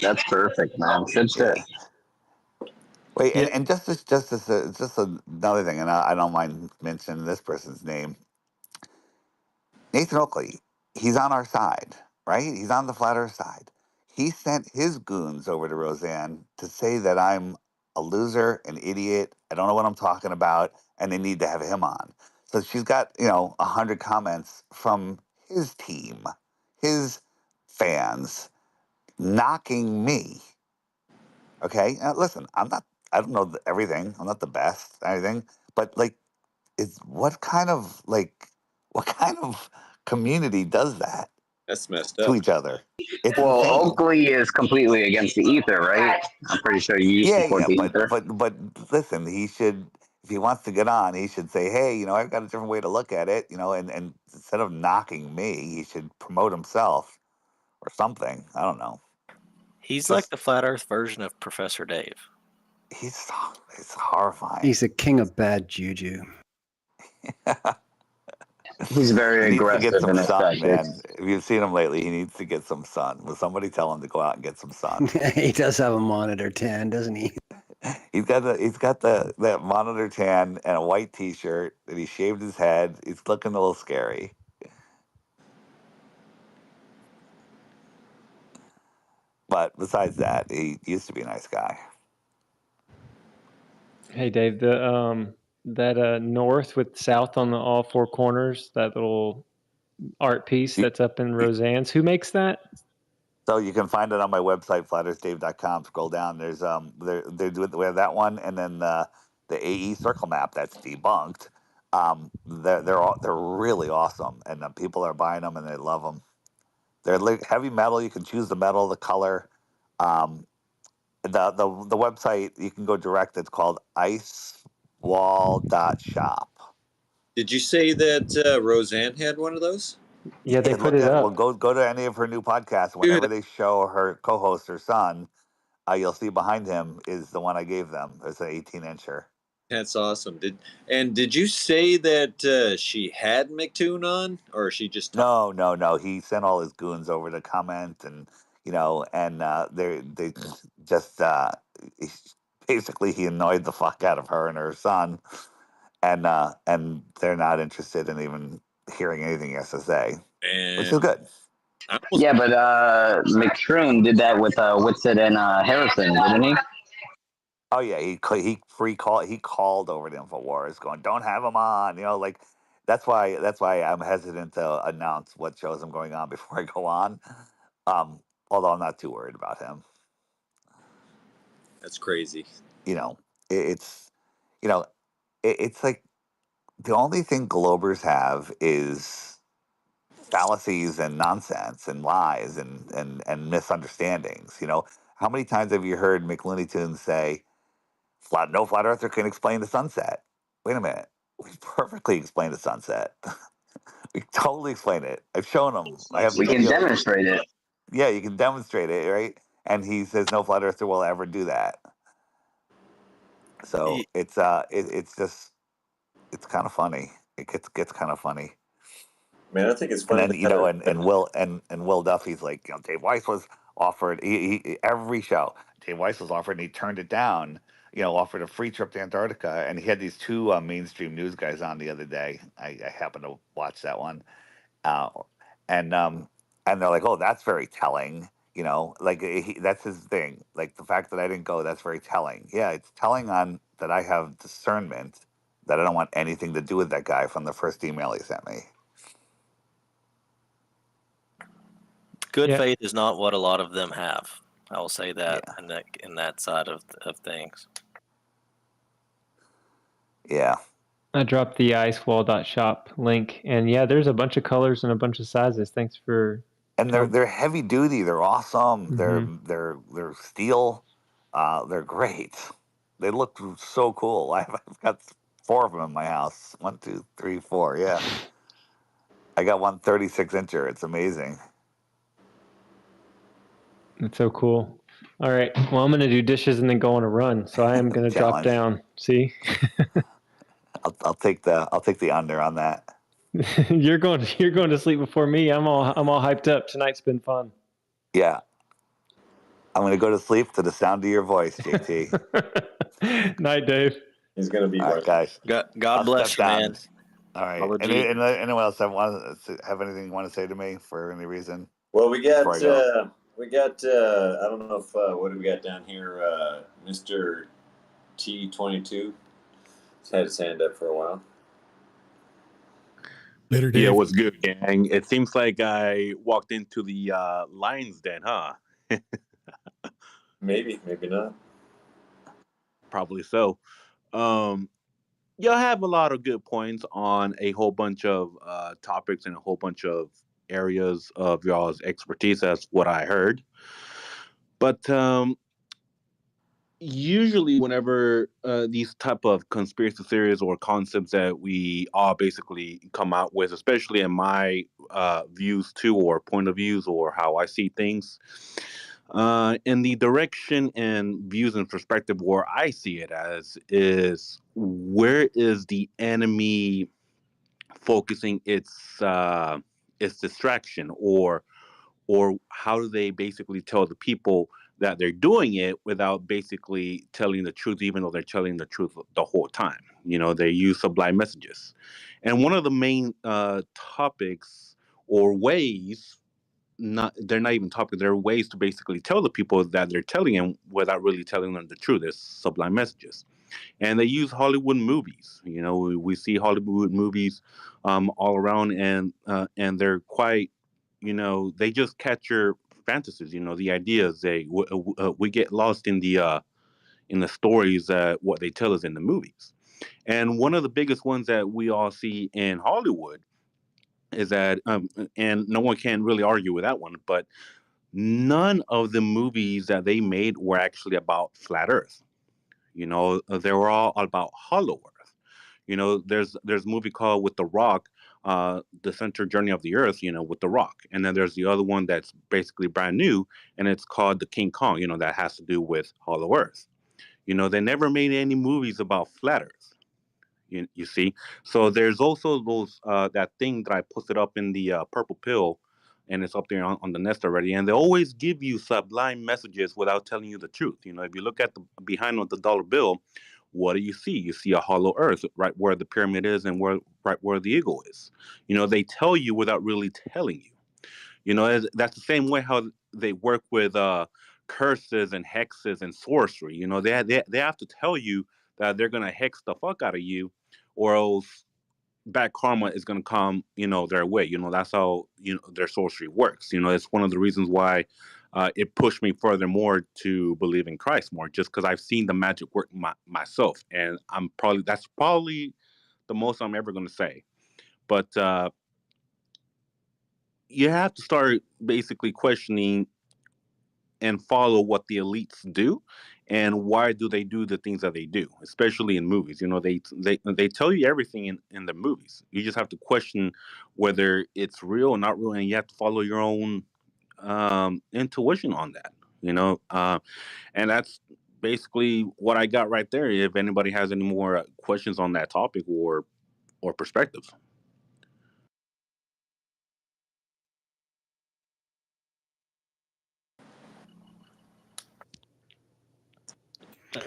That's perfect, man. Good shit. Wait, and just another thing, and I don't mind mentioning this person's name. Nathan Oakley, he's on our side, right? He's on the flat Earth side. He sent his goons over to Roseanne to say that I'm a loser, an idiot, I don't know what I'm talking about, and they need to have him on. So she's got, 100 comments from his team, his fans, knocking me. Okay? Now, listen, I don't know everything. I'm not the best, anything, but like, what kind of community does that That's messed to up. each other? It's Well, insane. Oakley is completely against the ether, right? I'm pretty sure you support the ether. but listen, he should, if he wants to get on, he should say, hey, I've got a different way to look at it, and instead of knocking me, he should promote himself or something. I don't know. He's like the flat Earth version of Professor Dave. It's horrifying. He's a king of bad juju. He's very He needs to aggressive get some in his sun, man. tactics. If you've seen him lately, he needs to get some sun. Will somebody tell him to go out and get some sun? He does have a monitor tan, doesn't he? He's got that monitor tan and a white T-shirt, and he shaved his head. He's looking a little scary. But besides that, he used to be a nice guy. Hey Dave, the that north with south on all four corners, that little art piece that's up in Roseanne's. Who makes that? So you can find it on my website, flatearthdave.com. Scroll down. There's we have that one, and then the AE circle map that's debunked. They're really awesome, and people are buying them and they love them. They're heavy metal. You can choose the metal, the color. Um, the website you can go direct. It's called icewall.shop. Did you say that Roseanne had one of those? Yeah, they put it Well, up. go to any of her new podcasts. Whenever they show her co-host, her son, you'll see behind him is the one I gave them. It's an 18-incher. That's awesome. Did you say that she had McToon on, or she just No. He sent all his goons over to comment, and they just basically he annoyed the fuck out of her and her son, and they're not interested in even hearing anything he has to say, which is good. Yeah, but McTroon did that with Whitsitt and Harrison, didn't he? Oh yeah, he called over to InfoWars, going, "Don't have him on." That's why I'm hesitant to announce what shows I'm going on before I go on. Although I'm not too worried about him. That's crazy. It's it's like the only thing Globers have is fallacies and nonsense and lies and misunderstandings. How many times have you heard McLooney Tunes say, no flat earther can explain the sunset"? Wait a minute. We perfectly explain the sunset. We totally explain it. I've shown them. I have We can videos. demonstrate it. Yeah, you can demonstrate it, right? And he says no flat earther will ever do that. So it's kind of funny. It gets kind of funny. Man, I think it's And funny. then and Will Duffy's like, Dave Weiss was offered every show. Dave Weiss was offered and he turned it down. Offered a free trip to Antarctica, and he had these two mainstream news guys on the other day. I happened to watch that one, uh, and they're like, "Oh, that's very telling." That's his thing. Like the fact that I didn't go, that's very telling. Yeah, it's telling on that I have discernment that I don't want anything to do with that guy from the first email he sent me. Good faith is not what a lot of them have. I will say that in that side of things. Yeah. I dropped the icewall.shop link, and yeah, there's a bunch of colors and a bunch of sizes. Thanks for. And they're heavy duty. They're awesome. They're steel. They're great. They look so cool. I've got 4 of them in my house. 1, 2, 3, 4. Yeah. I got one 36-incher. It's amazing. That's so cool. All right. Well, I'm going to do dishes and then go on a run. So I am going to drop down. See? I'll take the under on that. You're going to sleep before me. I'm all hyped up. Tonight's been fun. Yeah. I'm going to go to sleep to the sound of your voice, JT. Night, Dave. He's going to be all right, guys. God bless you, man. All right. Anyone else have anything you want to say to me for any reason? Well, we got I don't know if what do we got down here? Mr. T22 has had his hand up for a while. Later, Dave. Yeah, what's good, gang? It seems like I walked into the lion's den, huh? Maybe not. Probably so. Y'all have a lot of good points on a whole bunch of topics and a whole bunch of areas of y'all's expertise. That's what I heard. But usually whenever these type of conspiracy theories or concepts that we all basically come out with, especially in my views too, or point of views, or how I see things, in the direction and views and perspective where I see it as is, where is the enemy focusing its distraction, or how do they basically tell the people that they're doing it without basically telling the truth, even though they're telling the truth the whole time? They use sublime messages. And one of the main topics or ways, they're not even topics, they're ways to basically tell the people that they're telling them without really telling them the truth. There's sublime messages. And they use Hollywood movies. We see Hollywood movies all around, and they're quite, they just catch your fantasies. The ideas. We get lost in the stories that what they tell us in the movies. And one of the biggest ones that we all see in Hollywood is that, and no one can really argue with that one, but none of the movies that they made were actually about flat Earth. They were all about hollow Earth. There's a movie called with The Rock, The Center Journey of the Earth, with The Rock. And then there's the other one that's basically brand new, and it's called The King Kong, that has to do with hollow Earth. They never made any movies about flat Earth. You see? So there's also those that thing that I posted up in the purple pill, and it's up there on the nest already. And they always give you sublime messages without telling you the truth. If you look at the behind of the dollar bill, what do you see? You see a hollow Earth right where the pyramid is and right where the eagle is. They tell you without really telling you. That's the same way how they work with curses and hexes and sorcery. They have to tell you that they're gonna hex the fuck out of you, or else bad karma is gonna come, their way. That's how their sorcery works. It's one of the reasons why it pushed me furthermore to believe in Christ more, just because I've seen the magic work myself, and that's probably the most I'm ever gonna say. But you have to start basically questioning and follow what the elites do, and why do they do the things that they do, especially in movies. They tell you everything in the movies. You just have to question whether it's real or not real, and you have to follow your own intuition on that. And that's basically what I got right there. If anybody has any more questions on that topic or perspectives.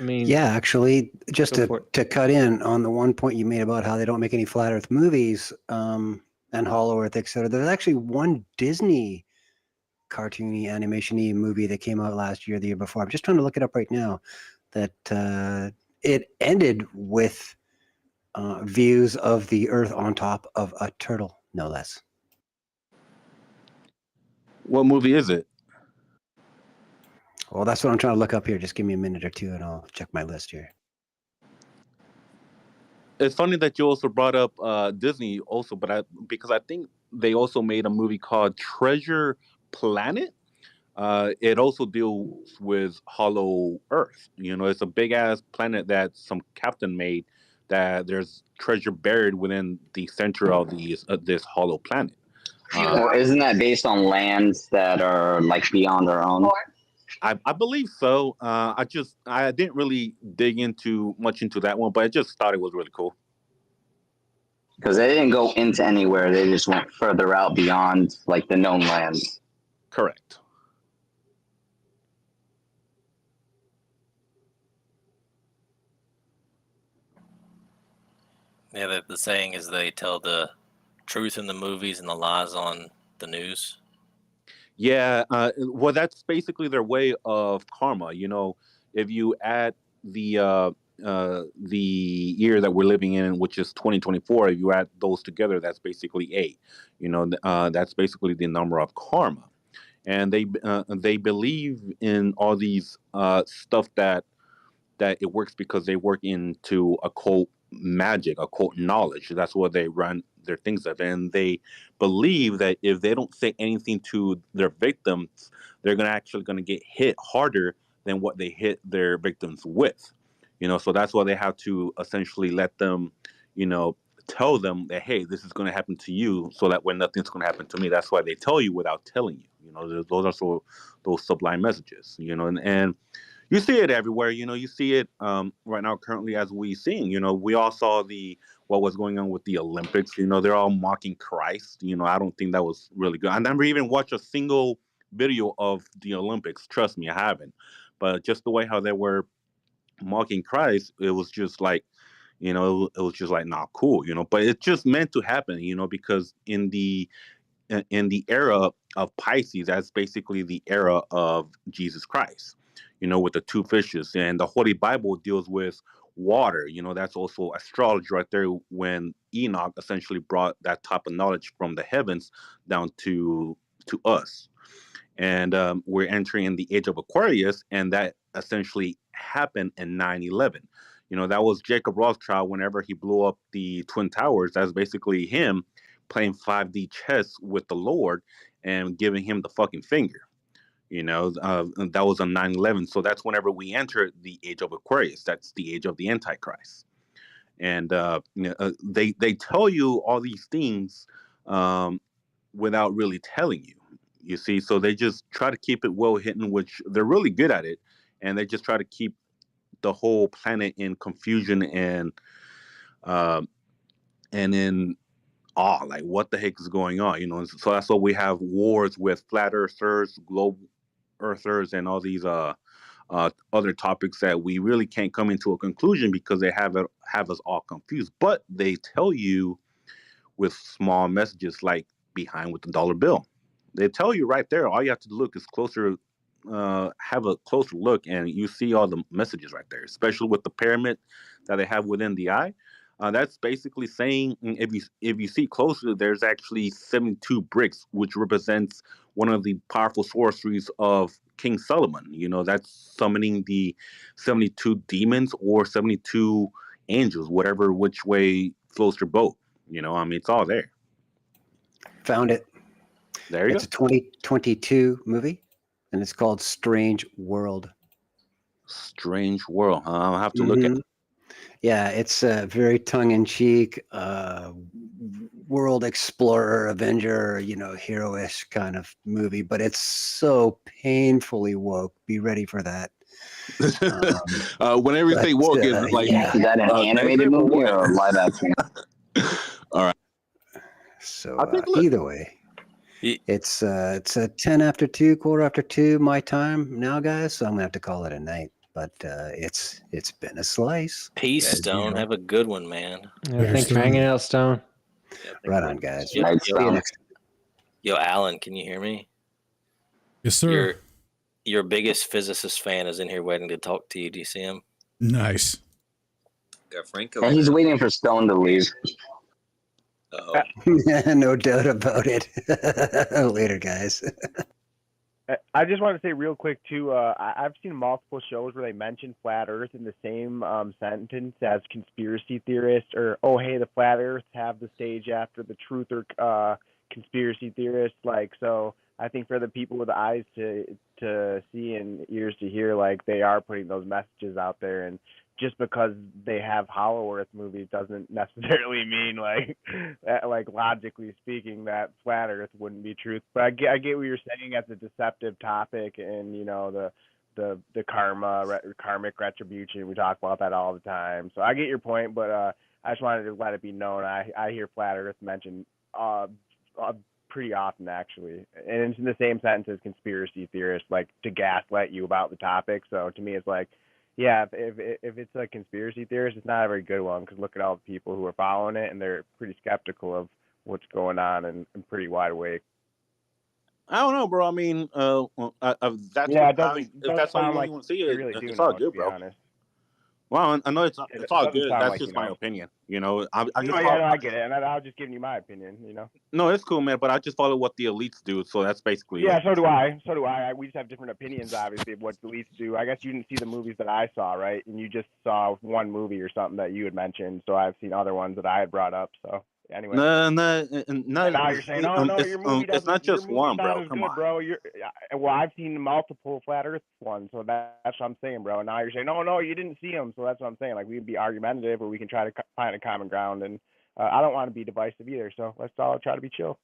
Yeah, actually, just to cut in on the one point you made about how they don't make any flat Earth movies and hollow Earth, etc. There's actually one Disney cartoony animation-y movie that came out last year, the year before. I'm just trying to look it up right now. That it ended with views of the Earth on top of a turtle, no less. What movie is it? Well, that's what I'm trying to look up here. Just give me a minute or two, and I'll check my list here. It's funny that you also brought up Disney also, because I think they also made a movie called Treasure Planet. It also deals with hollow Earth. It's a big ass planet that some captain made, that there's treasure buried within the center of this hollow planet. Well, isn't that based on lands that are like beyond our own? I believe so. I didn't really dig much into that one, but I just thought it was really cool. Because they didn't go into anywhere; they just went further out beyond like the known lands. Correct. Yeah, the saying is they tell the truth in the movies and the lies on the news. Yeah, well, that's basically their way of karma. You know, if you add the year that we're living in, which is 2024, if you add those together, that's basically 8. You know, that's basically the number of karma, and they believe in all these stuff that it works because they work into occult magic, occult knowledge. That's what they run their things of. And they believe that if they don't say anything to their victims, they're actually going to get hit harder than what they hit their victims with. You know, so that's why they have to essentially let them, you know, tell them that, hey, this is going to happen to you, so that when nothing's going to happen to me. That's why they tell you without telling you. You know, those are those sublime messages. You know, and you see it everywhere. You know, you see it right now currently as we sing. You know, we all saw what was going on with the Olympics. You know, they're all mocking Christ. You know, I don't think that was really good. I never even watched a single video of the Olympics. Trust me, I haven't. But just the way how they were mocking Christ, it was just like, you know, it was just like not cool. You know, but it's just meant to happen. You know, because in the era of Pisces, that's basically the era of Jesus Christ, you know, with the 2 fishes. And the Holy Bible deals with water. You know, that's also astrology right there, when Enoch essentially brought that type of knowledge from the heavens down to us. And we're entering in the age of Aquarius, and that essentially happened in 9/11. You know, that was Jacob Rothschild whenever he blew up the Twin Towers. That's basically him playing 5D chess with the Lord and giving him the fucking finger. You know, that was on 9/11. So that's whenever we enter the age of Aquarius. That's the age of the Antichrist. And they tell you all these things without really telling you. You see, so they just try to keep it well hidden, which they're really good at it, and they just try to keep the whole planet in confusion and in awe, like what the heck is going on, you know? So that's why we have wars with flat earthers, globe earthers, and all these other topics that we really can't come into a conclusion because they have us all confused. But they tell you with small messages like behind with the dollar bill. They tell you right there. All you have to look is closer, have a closer look, and you see all the messages right there. Especially with the pyramid that they have within the eye. That's basically saying if you see closer, there's actually 72 bricks, which represents one of the powerful sorceries of King Solomon. You know, that's summoning the 72 demons or 72 angels, whatever which way floats your boat. You know, I mean, it's all there. Found it. There you It's go. a 2022 movie, and it's called Strange World. Strange World, huh? I'll have to look at it. Yeah, it's a very tongue-in-cheek world explorer, Avenger, you know, hero-ish kind of movie, but it's so painfully woke. Be ready for that. Whenever you say woke, it's like, yeah. Is that an animated movie or a live action? All right. So either way, it's a 10 after 2, quarter after 2 my time now, guys. So I'm gonna have to call it a night. But it's been a slice. Peace, Stone. Have a good one, man. Yeah, thanks for hanging out, Stone. Yeah, right on, guys. Yo, See you next time. Yo, Alan, can you hear me? Yes, sir. Your biggest physicist fan is in here waiting to talk to you. Do you see him? Nice. Got Frank. And he's waiting for Stone to leave. No doubt about it. Later, guys. I just want to say real quick too. I've seen multiple shows where they mention flat Earth in the same sentence as conspiracy theorists, or oh hey, the flat Earths have the stage after the truth, or conspiracy theorists. Like, so I think for the people with eyes to see and ears to hear, like they are putting those messages out there, and just because they have Hollow Earth movies doesn't necessarily mean like logically speaking that flat Earth wouldn't be truth. But I get what you're saying as a deceptive topic, and the karmic retribution. We talk about that all the time. So I get your point, but I just wanted to let it be known. I hear flat Earth mentioned pretty often, actually, and it's in the same sentence as conspiracy theorists, like to gaslight you about the topic. So to me, it's like, yeah, if it's a conspiracy theorist, it's not a very good one, because look at all the people who are following it, and they're pretty skeptical of what's going on and pretty wide awake. I don't know, bro. I mean, if that's how you want to see it, it's all good, bro. Well, I know it's all good. That's just my opinion, I get it, and I was just giving you my opinion, No, it's cool, man. But I just follow what the elites do, so that's basically it. So do I. We just have different opinions, obviously, of what the elites do. I guess you didn't see the movies that I saw, right? And you just saw one movie or something that you had mentioned. So I've seen other ones that I had brought up. So anyway. No. Now you're saying, no, your movie doesn't. It's not just one, bro. Come on, bro. Well, I've seen multiple flat Earth ones, so that's what I'm saying, bro. And now you're saying, no, you didn't see them, so that's what I'm saying. Like, we'd be argumentative, or we can try to find a common ground, and I don't want to be divisive either. So let's all try to be chill.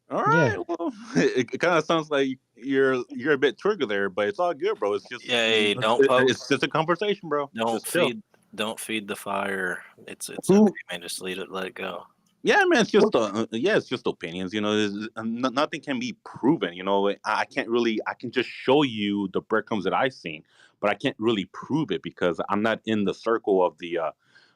All right. Yeah. Well, it kind of sounds like you're a bit triggered there, but it's all good, bro. It's just it's just a conversation, bro. Don't feed the fire. It's okay, man. Just let it go. Yeah, man. It's just opinions. Nothing can be proven. I can just show you the breadcrumbs that I've seen, but I can't really prove it because I'm not in the circle of these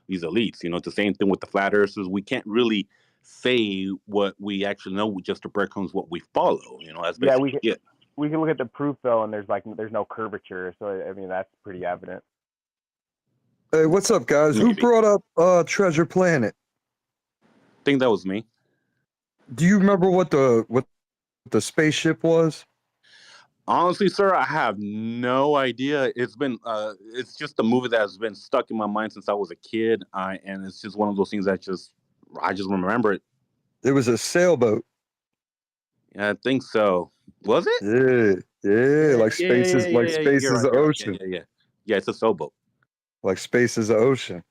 elites. It's the same thing with the flat earthers. We can't really say what we actually know with just the breadcrumbs, what we follow. That's basically it. We can look at the proof though, and there's no curvature, so I mean that's pretty evident. Hey, what's up, guys? Who brought up Treasure Planet? I think that was me. Do you remember what the spaceship was? Honestly, sir, I have no idea. It's it's just a movie that has been stuck in my mind since I was a kid, and it's just one of those things that I just remember it. It was a sailboat. Yeah, I think so. Was it? Yeah. Like space is the ocean. Yeah, it's a sailboat. Like space is the ocean.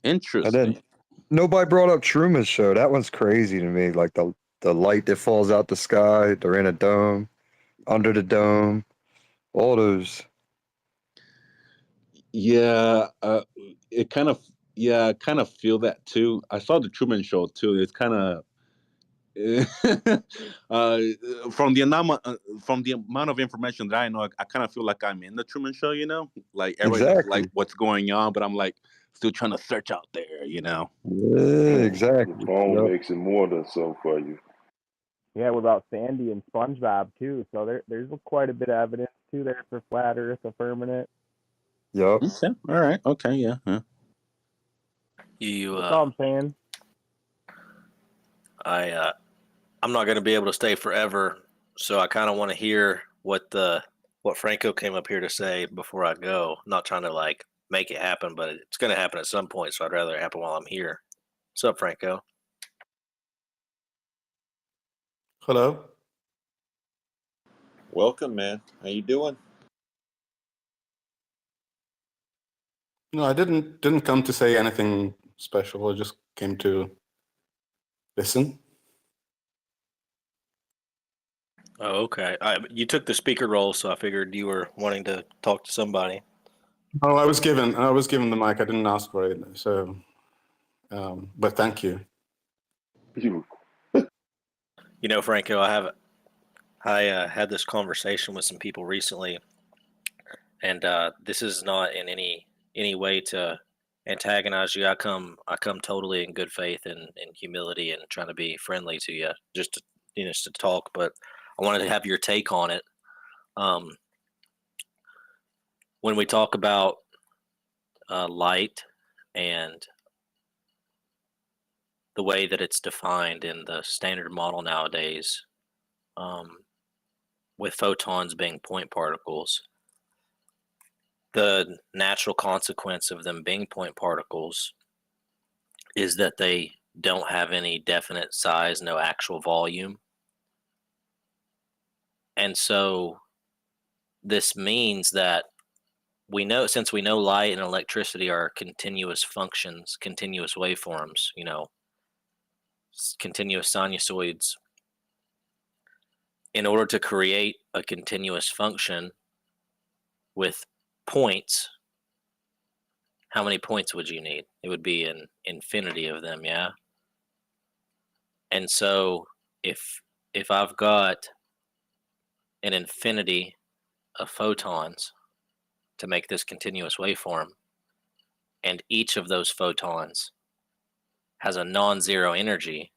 Interesting. And then nobody brought up Truman's Show. That one's crazy to me. Like the light that falls out the sky. They're in a dome, under the dome. All those. Yeah, I kind of feel that too. I saw the Truman Show too. It's kind of from the amount of information that I know, I kind of feel like I'm in the Truman Show. Like everybody's like what's going on, but I'm like still trying to search out there. Yeah, exactly. The phone makes it more than so for you. Yeah, without Sandy and SpongeBob too. So there's quite a bit of evidence too there for flat Earth, a firmament. Yep. Okay. All right. Okay. Yeah. That's all I'm saying. I'm not going to be able to stay forever, so I kind of want to hear what Franco came up here to say before I go. I'm not trying to make it happen, but it's going to happen at some point, so I'd rather it happen while I'm here. What's up, Franco? Hello. Welcome, man. How you doing? No, I didn't come to say anything special. I just came to listen. Oh, okay. You took the speaker role, so I figured you were wanting to talk to somebody. Oh, I was given the mic. I didn't ask for it. So, but thank you. Franco, I had this conversation with some people recently, and this is not in any way to antagonize you. I come totally in good faith and humility and trying to be friendly to you, just to talk. But I wanted to have your take on it. When we talk about light and the way that it's defined in the standard model nowadays, with photons being point particles, the natural consequence of them being point particles is that they don't have any definite size, no actual volume. And so this means that since we know light and electricity are continuous functions, continuous waveforms, continuous sinusoids, in order to create a continuous function with points, how many points would you need? It would be an infinity of them, yeah? And so if I've got an infinity of photons to make this continuous waveform, and each of those photons has a non-zero energy,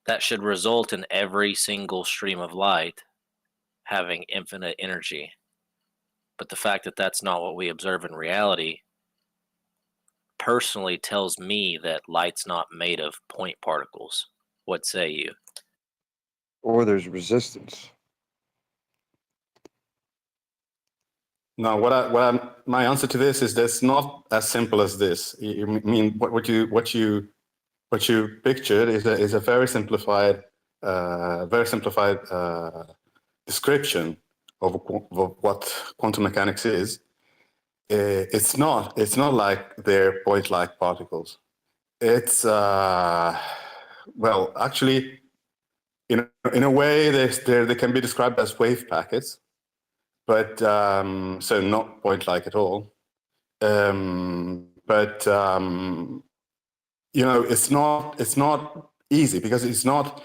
that should result in every single stream of light having infinite energy. But the fact that that's not what we observe in reality personally tells me that light's not made of point particles. What say you? Or there's resistance. No, my answer to this is that's not as simple as this. I mean, what you pictured is a very simplified description of what quantum mechanics is. It's not like they're point-like particles. It's well, actually, in a way, they can be described as wave packets, but so not point-like at all. But it's not easy because it's not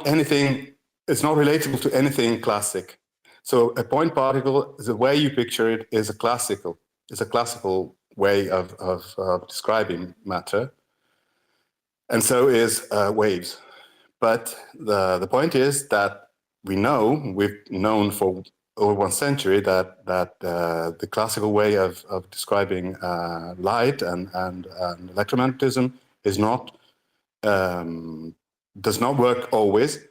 anything. It's not relatable to anything classic. So a point particle, the way you picture it, is a classical way of describing matter, and so is waves. But the point is that we've known for over 1 century that the classical way of describing light and electromagnetism is not does not work always,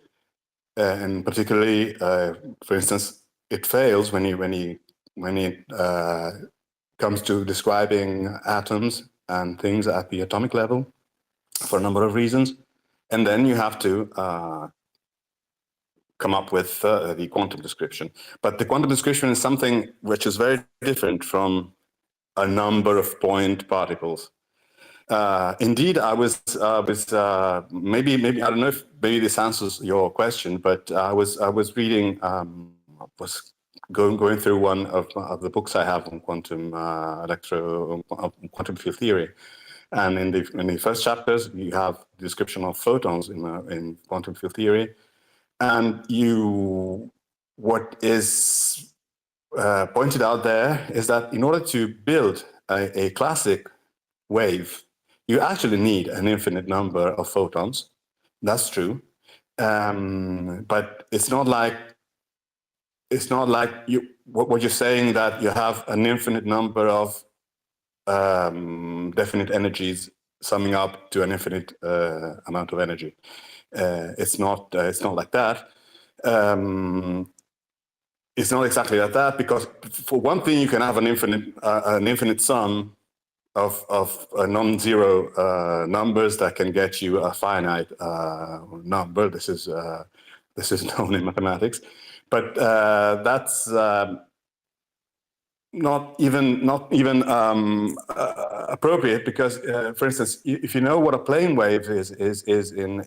and particularly, for instance, it fails when it comes to describing atoms and things at the atomic level for a number of reasons, and then you have to come up with the quantum description. But the quantum description is something which is very different from a number of point particles. Indeed, I was maybe I don't know if maybe this answers your question, but I was reading was going through one of the books I have on quantum quantum field theory, and in the first chapters you have the description of photons in quantum field theory, and what is pointed out there is that in order to build a classic wave, you actually need an infinite number of photons. That's true, but it's not like what you're saying, that you have an infinite number of definite energies summing up to an infinite amount of energy. It's not like that. It's not exactly like that, because for one thing, you can have an infinite sum of non-zero numbers that can get you a finite number. This is known in mathematics, but that's not even appropriate, because, for instance, if you know what a plane wave is in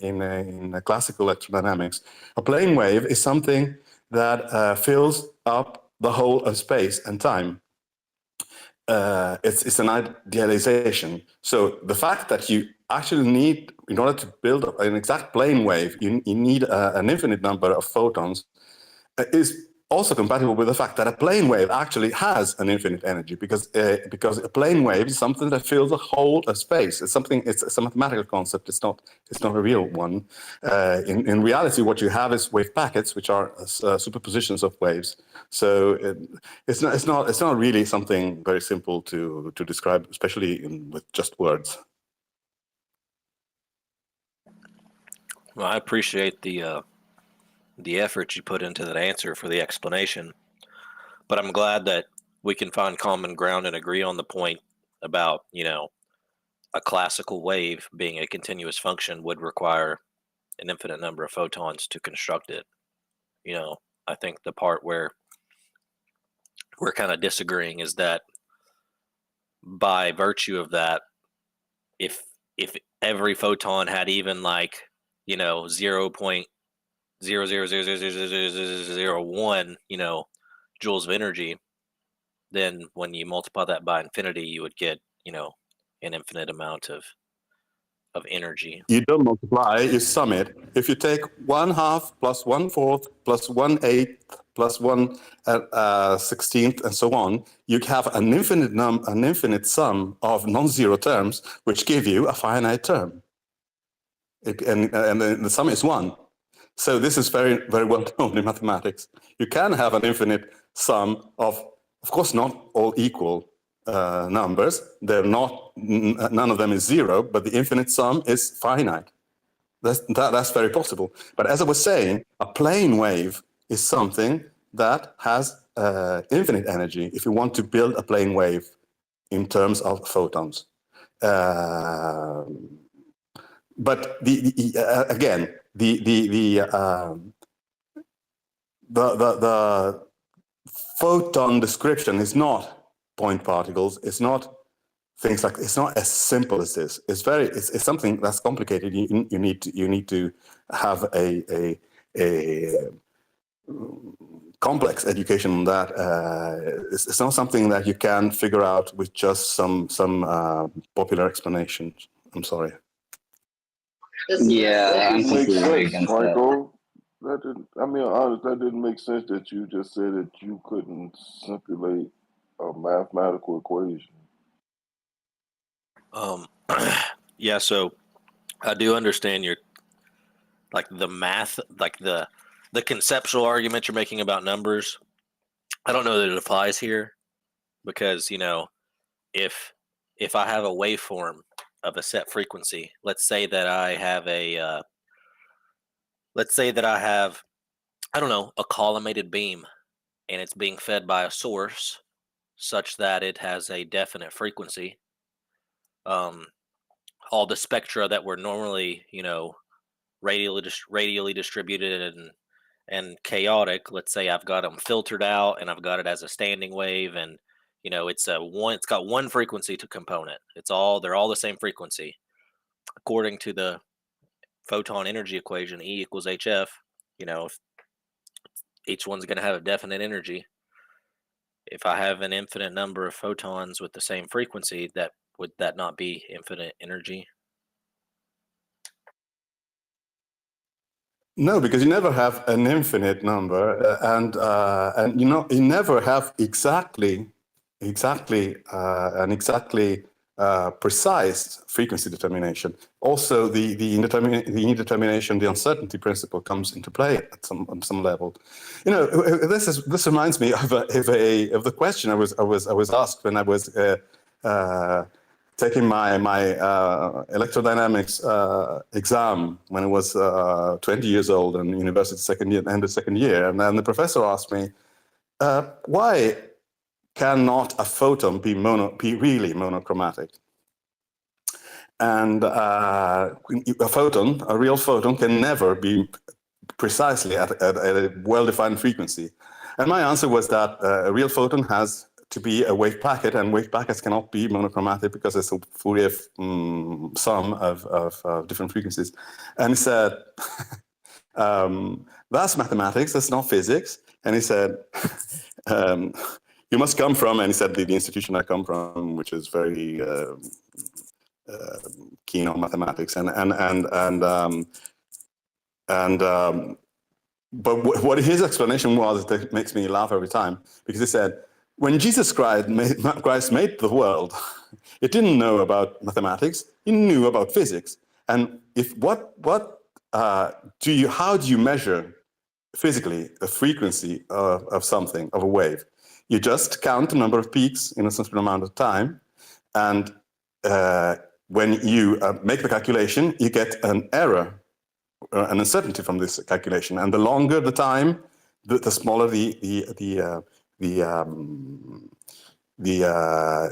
classical electrodynamics, a plane wave is something that fills up the whole of space and time. It's an idealization. So the fact that you actually need, in order to build an exact plane wave, you need an infinite number of photons, is also compatible with the fact that a plane wave actually has an infinite energy, because a plane wave is something that fills a whole of space. It's a mathematical concept. It's not a real one. In reality, what you have is wave packets, which are superpositions of waves. So it's not really something very simple to describe, especially with just words. Well, I appreciate the effort you put into that answer for the explanation, but I'm glad that we can find common ground and agree on the point about, a classical wave being a continuous function would require an infinite number of photons to construct it. I think the part where we're kind of disagreeing is that by virtue of that, if every photon had even like, 0.0000001, joules of energy, then when you multiply that by infinity, you would get, an infinite amount of energy. You don't multiply, you sum it. If you take 1/2 plus 1/4 plus 1/8 plus 1/16 and so on, you have an infinite sum of non-zero terms, which give you a finite term. And the sum is 1. So this is very, very well known in mathematics. You can have an infinite sum of course, not all equal numbers. They're not, none of them is 0, but the infinite sum is finite. That's very possible. But as I was saying, a plane wave is something that has infinite energy if you want to build a plane wave in terms of photons. But again, the photon description is not point particles. It's not things like, it's not as simple as this. It's something that's complicated. You need to have a complex education on that. It's not something that you can figure out with just some popular explanations. I'm sorry. Yeah, I'm That makes completely sense, against that. Michael. That didn't make sense that you just said that you couldn't simulate a mathematical equation. Yeah, so I do understand your, like, the math, like the conceptual argument you're making about numbers. I don't know that it applies here because, if I have a waveform of a set frequency, let's say that I have I don't know, a collimated beam, and it's being fed by a source such that it has a definite frequency. All the spectra that were normally, radially distributed and chaotic, let's say I've got them filtered out and I've got it as a standing wave, and it's got one frequency to component. They're all the same frequency. According to the photon energy equation, E equals HF, if each one's going to have a definite energy. If I have an infinite number of photons with the same frequency, would that not be infinite energy? No, because you never have an infinite number, and you never have exactly precise frequency determination. Also, the indetermination, the uncertainty principle comes into play on some level. This reminds me of the question I was asked when I was taking my electrodynamics exam when I was 20 years old in university second year, and then the professor asked me, why cannot a photon be really monochromatic? And a real photon can never be precisely at a well-defined frequency. And my answer was that a real photon has to be a wave packet, and wave packets cannot be monochromatic because it's a Fourier sum of different frequencies. And he said, that's mathematics, that's not physics. And he said, you must come from, and he said, the institution I come from, which is very keen on mathematics, but what his explanation was, that makes me laugh every time, because he said, when Jesus Christ made the world, it didn't know about mathematics, it knew about physics. And how do you measure physically the frequency of something, of a wave? You just count the number of peaks in a certain amount of time, and when you make the calculation, you get an error, an uncertainty from this calculation. And the longer the time, the smaller the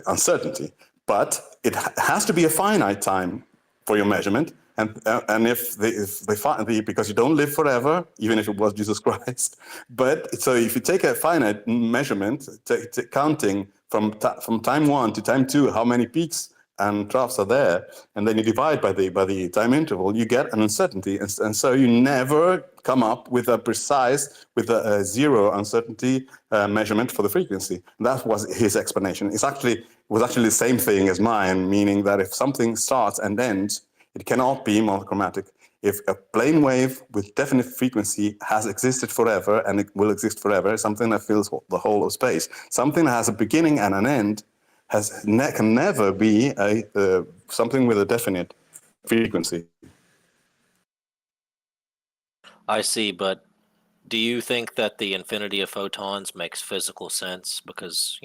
uncertainty. But it has to be a finite time for your measurement, and if they find because you don't live forever, even if it was Jesus Christ. But so if you take a finite measurement, counting from time 1 to time 2, how many peaks and troughs are there, and then you divide by the time interval, you get an uncertainty, and so you never come up with a precise, with a zero uncertainty measurement for the frequency. That was his explanation. Was actually the same thing as mine, meaning that if something starts and ends, it cannot be monochromatic. If a plane wave with definite frequency has existed forever and it will exist forever, something that fills the whole of space, something that has a beginning and an end, can never be something with a definite frequency. I see, but do you think that the infinity of photons makes physical sense? Because,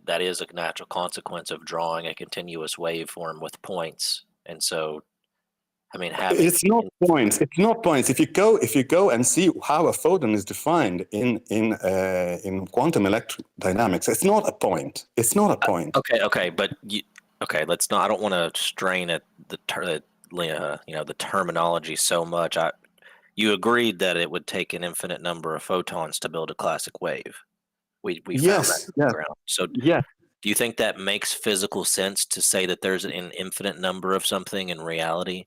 that is a natural consequence of drawing a continuous waveform with points. And so, it's not points. It's not points. If you go and see how a photon is defined in quantum electrodynamics, it's not a point. It's not a point. Okay, but let's not. I don't want to strain at the terminology so much. You agreed that it would take an infinite number of photons to build a classic wave. We found that in the ground. So do you think that makes physical sense to say that there's an infinite number of something in reality?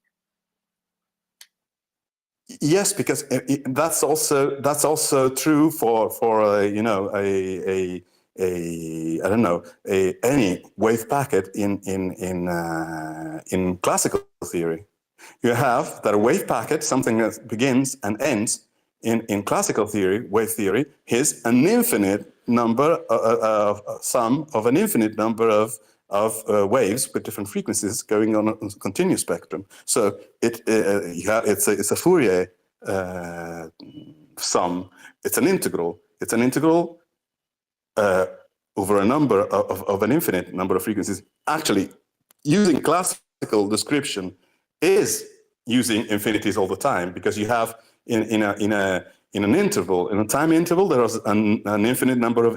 Yes, because that's also true for any wave packet in classical theory. You have that a wave packet, something that begins and ends in classical theory, wave theory, is an infinite number, sum of an infinite number of waves with different frequencies going on a continuous spectrum. So it's a Fourier sum. It's an integral. It's an integral over a number of an infinite number of frequencies. Actually, using classical description is using infinities all the time, because you have in an interval, in a time interval, there is an infinite number of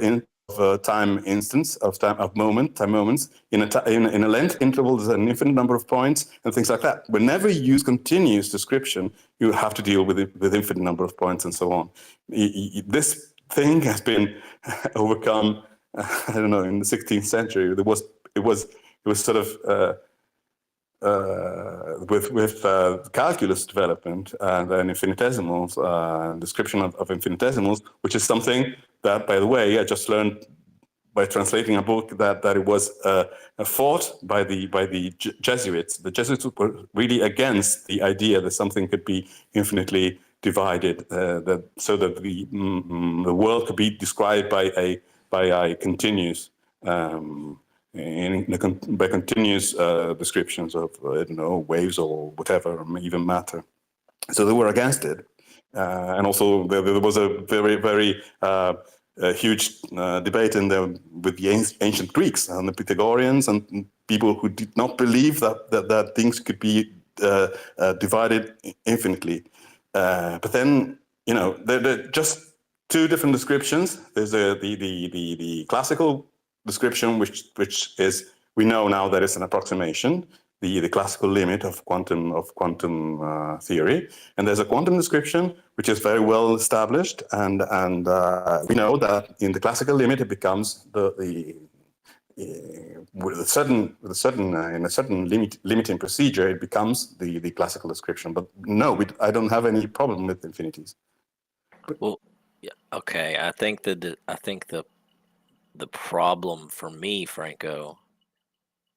time instants of time moments. In a length interval, there's an infinite number of points and things like that. Whenever you use continuous description, you have to deal with infinite number of points and so on. This thing has been overcome. I don't know. In the 16th century, it was sort of with calculus development and then infinitesimals, description of infinitesimals, which is something that, by the way, I just learned by translating a book that it was fought by the Jesuits. The Jesuits were really against the idea that something could be infinitely divided, so that the world could be described by a continuous. By continuous descriptions of waves or whatever, even matter. So they were against it, and also there was a very huge debate with the ancient Greeks and the Pythagoreans and people who did not believe that things could be divided infinitely. But then there are just two different descriptions. There's the classical description, which is, we know now that it's an approximation, the classical limit of quantum theory, and there's a quantum description which is very well established, and we know that in the classical limit it becomes in a certain limiting procedure, it becomes the classical description. But no, I don't have any problem with infinities. Well, yeah, okay. I think the problem for me, Franco,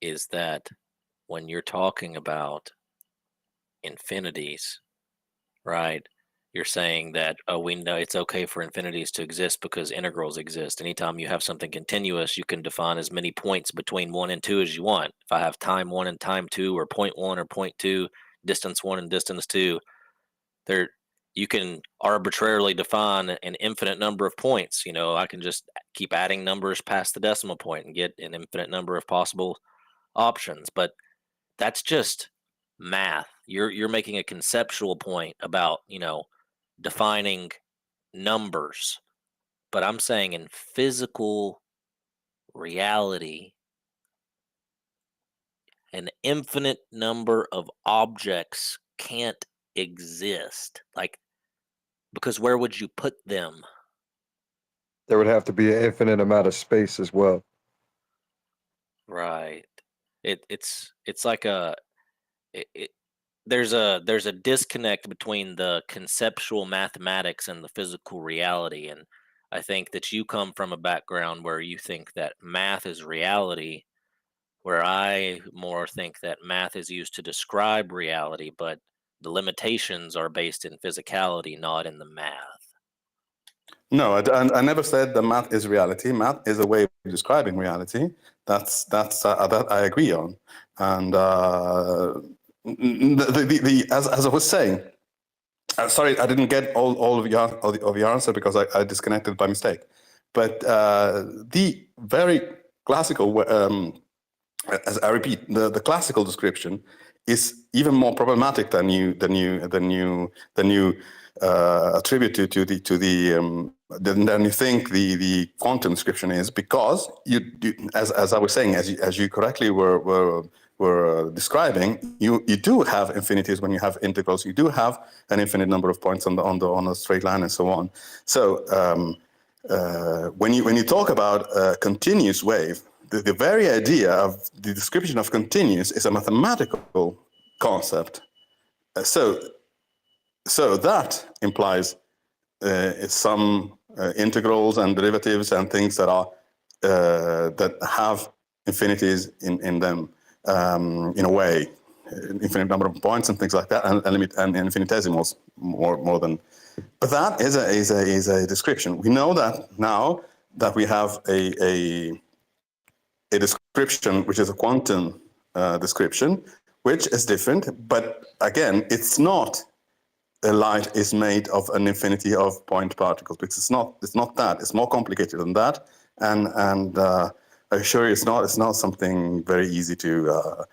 is that when you're talking about infinities, right? You're saying that, we know it's okay for infinities to exist because integrals exist. Anytime you have something continuous, you can define as many points between 1 and 2 as you want. If I have time 1 and time 2, or point 1 or point 2, distance 1 and distance 2, you can arbitrarily define an infinite number of points. I can just keep adding numbers past the decimal point and get an infinite number of possible options. But that's just math. You're making a conceptual point about, defining numbers. But I'm saying in physical reality, an infinite number of objects can't exist. Like, because where would you put them? There would have to be an infinite amount of space as well. Right. It's like there's a disconnect between the conceptual mathematics and the physical reality. And I think that you come from a background where you think that math is reality, where I more think that math is used to describe reality, but the limitations are based in physicality, not in the math. No, I never said that math is reality. Math is a way of describing reality. That I agree on. And as I was saying, sorry, I didn't get all of your answer because I disconnected by mistake. But the very classical, as I repeat, the classical description is even more problematic than you attribute than you think the quantum description is, because you as I was saying, as you correctly were describing, you do have infinities when you have integrals. You do have an infinite number of points on a straight line and so on. So when you talk about a continuous wave, the very idea of the description of continuous is a mathematical concept. So that implies some integrals and derivatives and things that are that have infinities in them, in a way, infinite number of points and things like that, and infinitesimals more than. But that is a description. We know that now that we have a description which is a quantum description, which is different. But again, it's not. Light is made of an infinity of point particles, because it's not that. It's more complicated than that, and I assure you, it's not something very easy to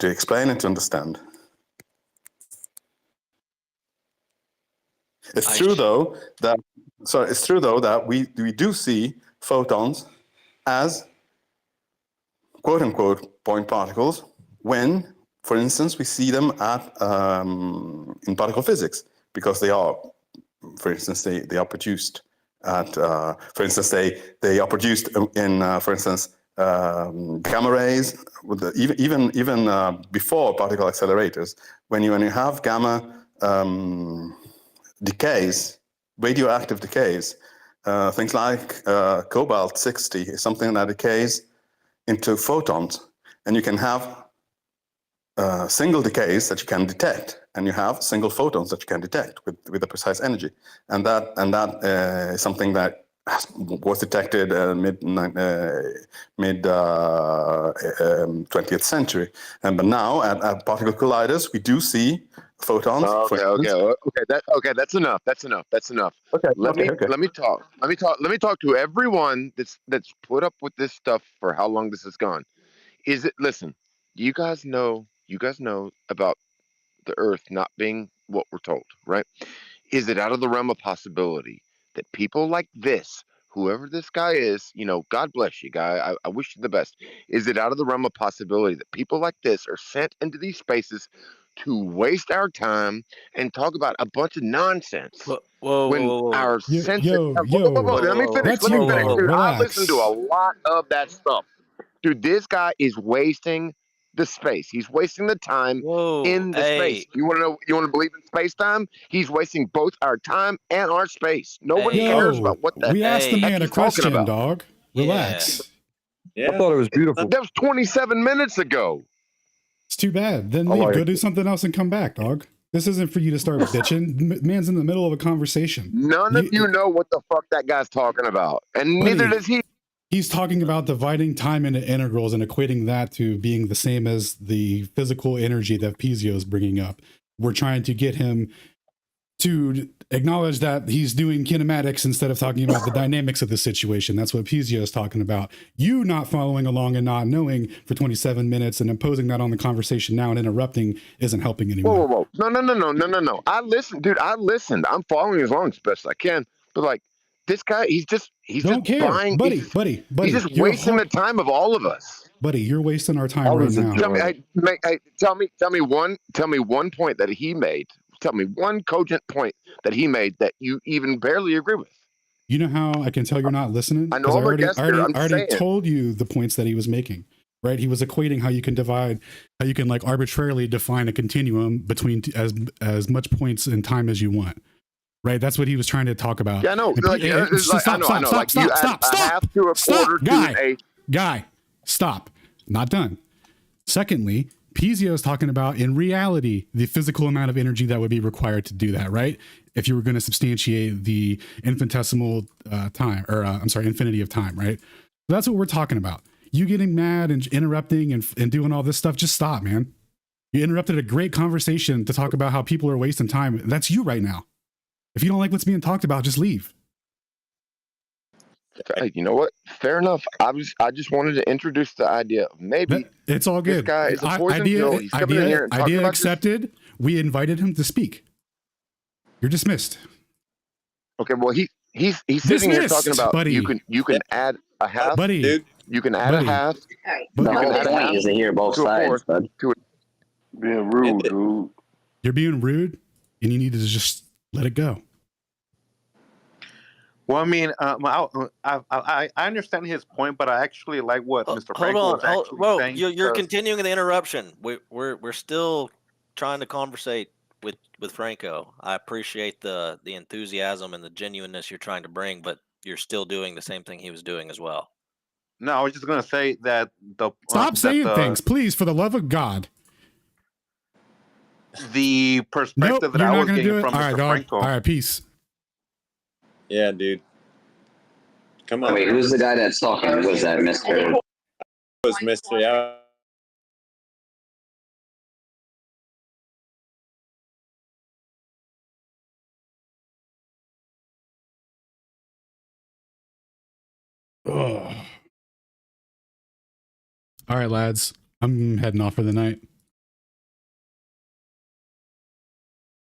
explain and to understand. It's true though that we do see photons as quote unquote point particles when, for instance, we see them in particle physics. Because they are, for instance, they are produced at, for instance, they are produced in, for instance, gamma rays. With even before particle accelerators, when you have gamma decays, radioactive decays, things like cobalt-60 is something that decays into photons, and you can have single decays that you can detect, and you have single photons that you can detect with a precise energy, and that is something that was detected mid 20th century. But now at particle colliders, we do see photons. Okay. That's enough. Okay. Let me talk to everyone that's put up with this stuff for how long this has gone. Listen, you guys know about the Earth not being what we're told, right? Is it out of the realm of possibility that people like this, whoever this guy is, God bless you, guy, I wish you the best. Is it out of the realm of possibility that people like this are sent into these spaces to waste our time and talk about a bunch of nonsense? Whoa. Our senses. Let me finish. Dude, I listen to a lot of that stuff. Dude, this guy is wasting the space. He's wasting the time in the space. You want to believe in space time? He's wasting both our time and our space. Nobody cares about what the we asked the man a question, about. dog. Relax. Yeah. I thought it was beautiful. That was 27 minutes ago. It's too bad. Then leave. Go do something else and come back, dog. This isn't for you to start bitching. Man's in the middle of a conversation. None of you know what the fuck that guy's talking about, and neither does he. He's talking about dividing time into integrals and equating that to being the same as the physical energy that Pizio is bringing up. We're trying to get him to acknowledge that he's doing kinematics instead of talking about the dynamics of the situation. That's what Pizio is talking about. You not following along and not knowing for 27 minutes and imposing that on the conversation now and interrupting isn't helping anyone. Whoa. No. I listened, dude. I'm following as long as best I can. But this guy, he's just Don't care, buying, buddy. he's just wasting the time of all of us. Buddy, you're wasting our time right now. Tell me one point that he made. Tell me one cogent point that he made that you even barely agree with. You know how I can tell you're not listening? I know I'm a guest here. I'm I already saying. told you the points that he was making, right? He was equating how you can like arbitrarily define a continuum between as much points in time as you want, right? That's what he was trying to talk about. Yeah, no, Stop, guy, stop. Not done. Secondly, Pizio is talking about, in reality, the physical amount of energy that would be required to do that, right? If you were going to substantiate the infinitesimal infinity of time, right? That's what we're talking about. You getting mad and interrupting and doing all this stuff, just stop, man. You interrupted a great conversation to talk about how people are wasting time. That's you right now. If you don't like what's being talked about, just leave. You know what? Fair enough. I just wanted to introduce the idea of maybe it's all good. This guy is a poison pill. He's coming in here and talking about accepted. We invited him to speak. You're dismissed. Okay, well he's sitting here talking about buddy. You can add a half, buddy. Dude. You can add a half. The whole point is to hear both sides, bud. Being rude, dude. You're being rude, and you need to just let it go. Well, I mean, I understand his point, but I actually like what Mr. Franco was actually saying. You're continuing the interruption. We're still trying to conversate with Franco. I appreciate the enthusiasm and the genuineness you're trying to bring, but you're still doing the same thing he was doing as well. No, I was just gonna say that stop saying things, please, for the love of God. The perspective that I was getting from Mr. Franco. All right, peace. Yeah, dude. Come on. Wait, who's the guy that's talking? Was that Mr.? Was Mr. Yeah. Oh. All right, lads. I'm heading off for the night.